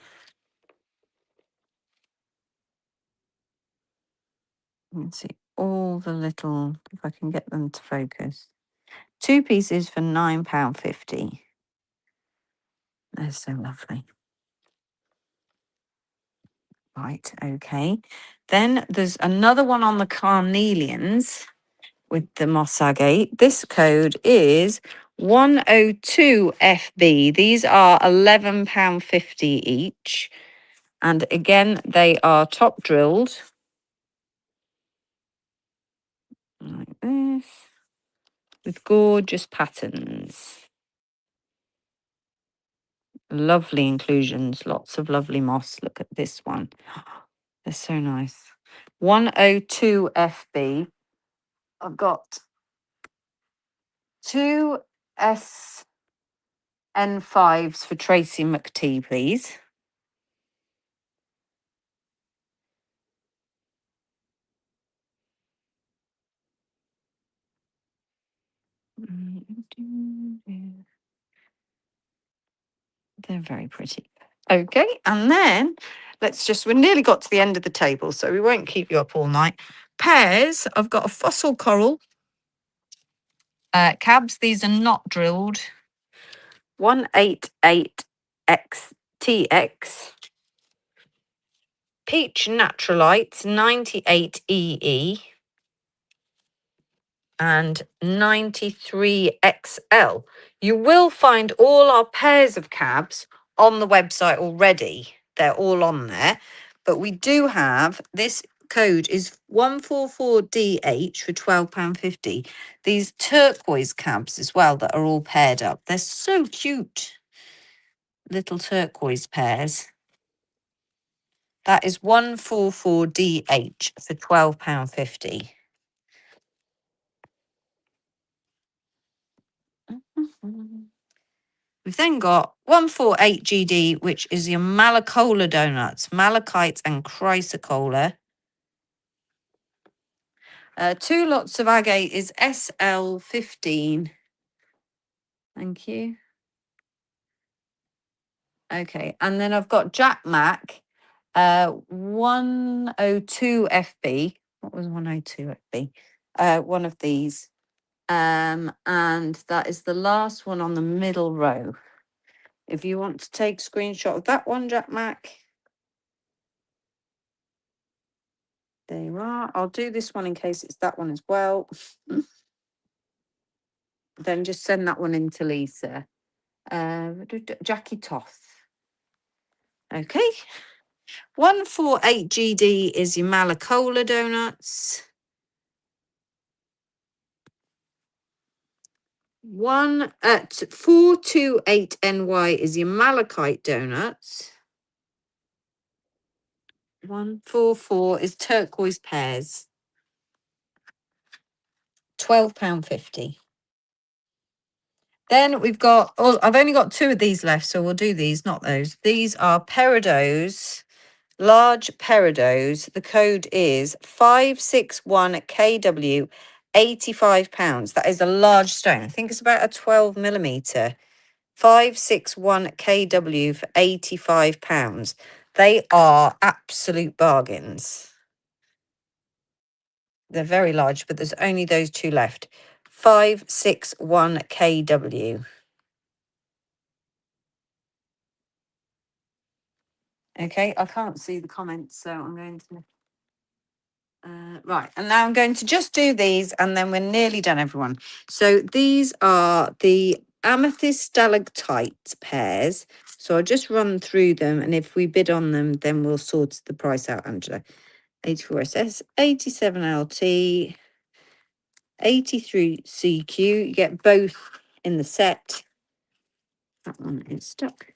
Speaker 1: Let's see, all the little, if I can get them to focus. 2 pieces for £9.50. They're so lovely. Right, okay. Then there's another one on the carnelians with the moss agate. This code is 102FB. These are £11.50 each. And again, they are top drilled. Like this. With gorgeous patterns. Lovely inclusions, lots of lovely moss. Look at this one. They're so nice. 102FB. I've got 2 SN5s for Tracy McTee, please. They're very pretty. Okay, and then we nearly got to the end of the table, so we won't keep you up all night. Pears, I've got a fossil coral. Cabs, these are not drilled. 188XTX. Peach Naturalites 98EE. And 93XL. You will find all our pairs of cabs on the website already. They're all on there. But we do have, this code is 144DH for £12.50. These turquoise cabs as well that are all paired up. They're so cute. Little turquoise pairs. That is 144DH for £12.50. We've then got 148GD, which is your Malacola donuts, malachite and chrysocolla. 2 lots of agate is SL15. Thank you. Okay, and then I've got Jack Mac, 102 FB. What was 102 FB? One of these. And that is the last one on the middle row. If you want to take a screenshot of that one, Jack Mac. There you are. I'll do this one in case it's that one as well. Then just send that one in to Lisa. Jackie Toth. Okay. 148GD is your Malacola donuts. 428NY is your malachite donuts. 144 is turquoise pears. £12.50. Then we've got, oh, I've only got 2 of these left, so we'll do these, not those. These are peridots, large peridots. The code is 561KW, £85. That is a large stone. I think it's about a 12mm. 561KW for £85. They are absolute bargains. They're very large, but there's only those 2 left. 561KW. Okay, I can't see the comments, so I'm going to... right, and now I'm going to just do these, and then we're nearly done, everyone. So these are the amethyst stalactite pairs. So I'll just run through them, and if we bid on them, then we'll sort the price out, Angela. 84SS, 87LT, 83CQ. You get both in the set. That one is stuck.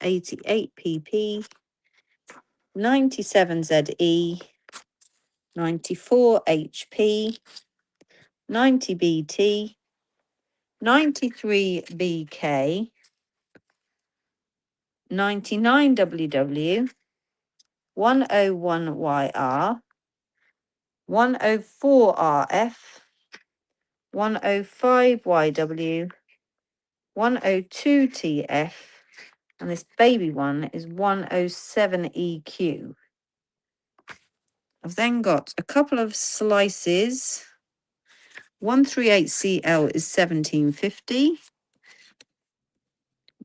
Speaker 1: 88PP, 97ZE, 94 HP, 90 BT, 93 BK, 99 WW, 101 YR, 104 RF, 105 YW, 102 TF, and this baby one is 107 EQ. I've then got a couple of slices. 138CL is 1750.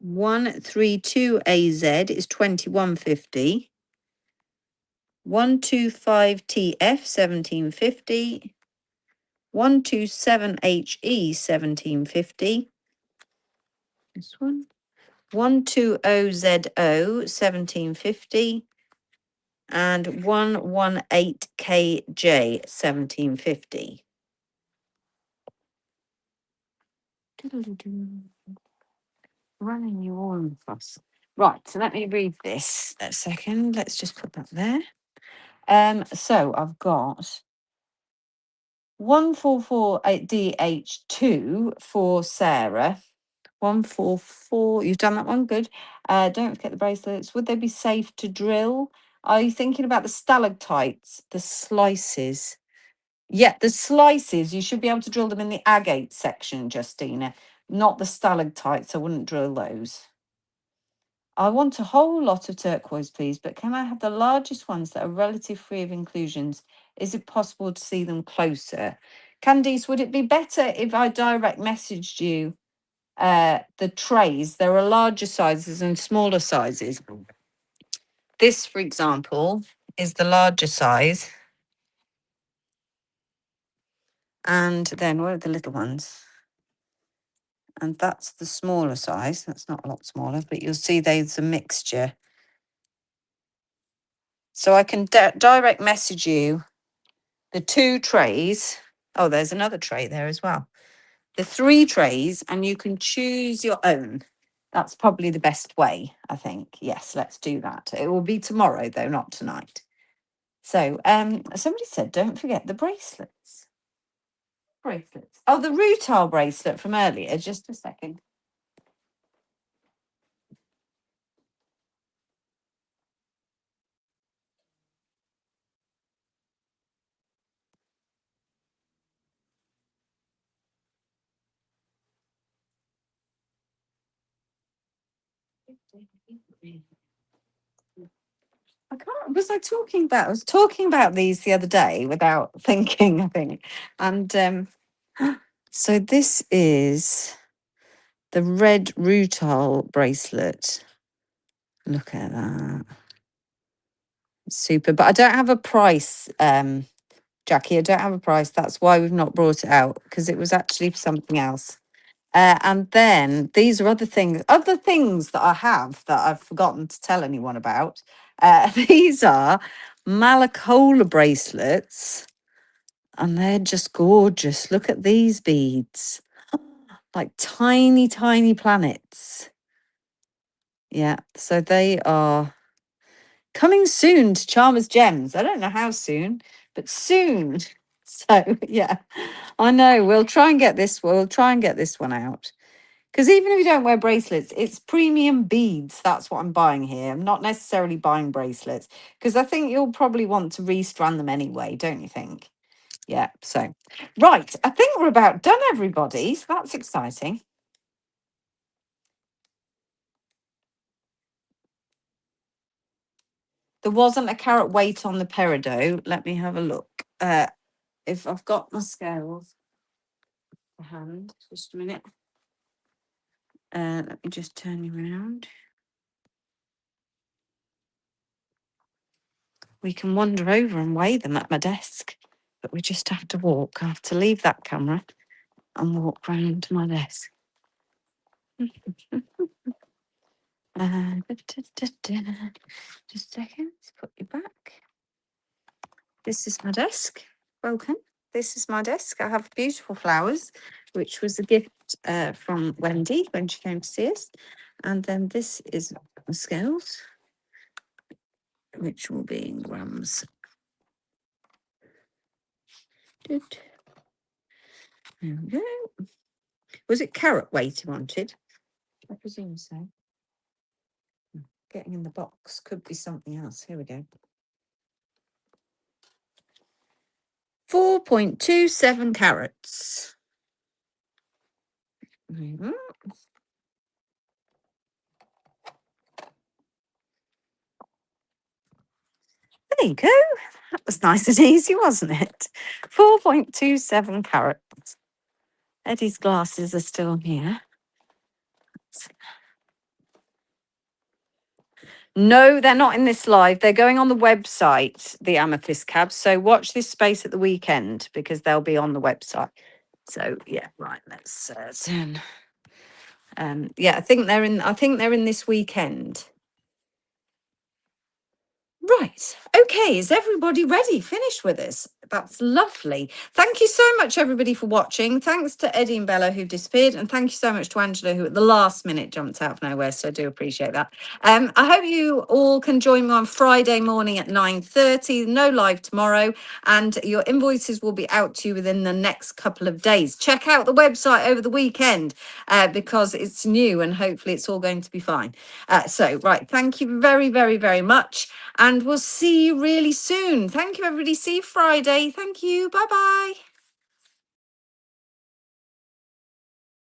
Speaker 1: 132AZ is 2150. 125TF 1750. 127HE 1750. This one. 120ZO 1750. And 118KJ 1750. Running you all in the fuss. Right, so let me read this a second. Let's just put that there. So I've got 144DH2 for Sarah. 144. You've done that one, good. Don't forget the bracelets. Would they be safe to drill? Are you thinking about the stalactites, the slices? Yeah, the slices, you should be able to drill them in the agate section, Justina, not the stalactites. I wouldn't drill those. I want a whole lot of turquoise, please, but can I have the largest ones that are relatively free of inclusions? Is it possible to see them closer? Candice, would it be better if I direct messaged you the trays. There are larger sizes and smaller sizes. This, for example, is the larger size. And then what are the little ones? And that's the smaller size. That's not a lot smaller, but you'll see there's a mixture. So I can direct message you the 2 trays. Oh, there's another tray there as well. The 3 trays, and you can choose your own. That's probably the best way, I think. Yes, let's do that. It will be tomorrow, though, not tonight. So, somebody said, don't forget the bracelets. Bracelets. Oh, the rutile bracelet from earlier. Just a second. Was I talking about? I was talking about these the other day without thinking, I think. And so this is the red rutile bracelet. Look at that. Super. But I don't have a price, Jackie. I don't have a price. That's why we've not brought it out, because it was actually for something else. And then these are other things that I have that I've forgotten to tell anyone about. These are Malacola bracelets, and they're just gorgeous. Look at these beads, like tiny, tiny planets. Yeah, so they are coming soon to Charmers Gems. I don't know how soon, but soon. So yeah, I know. We'll try and get this. We'll try and get this one out. Because even if you don't wear bracelets, it's premium beads. That's what I'm buying here. I'm not necessarily buying bracelets, because I think you'll probably want to restrand them anyway, don't you think? Yeah, so. Right, I think we're about done, everybody. So that's exciting. There wasn't a carat weight on the peridot. Let me have a look. If I've got my scales to hand, just a minute. Let me just turn you around. We can wander over and weigh them at my desk, but we just have to walk. I have to leave that camera and walk round to my desk. Just a second, let's put you back. This is my desk. Welcome. This is my desk. I have beautiful flowers, which was a gift from Wendy when she came to see us. And then this is the scales, which will be in grams. There we go. Was it carat weight you wanted? I presume so. Getting in the box could be something else. Here we go. 4.27 carats. There you go. That was nice and easy, wasn't it? 4.27 carats. Eddie's glasses are still here. No, they're not in this live. They're going on the website, the amethyst cabs. So watch this space at the weekend, because they'll be on the website. So yeah, right. Let's turn. Yeah, I think they're in this weekend. Right. Okay. Is everybody ready? Finished with us? That's lovely. Thank you so much, everybody, for watching. Thanks to Eddie and Bella, who disappeared. And thank you so much to Angela, who at the last minute jumped out of nowhere. So I do appreciate that. I hope you all can join me on Friday morning at 9:30. No live tomorrow. And your invoices will be out to you within the next couple of days. Check out the website over the weekend, because it's new and hopefully it's all going to be fine. Right. Thank you very, very, very much. And we'll see you really soon. Thank you, everybody. See you Friday. Thank you. Bye-bye.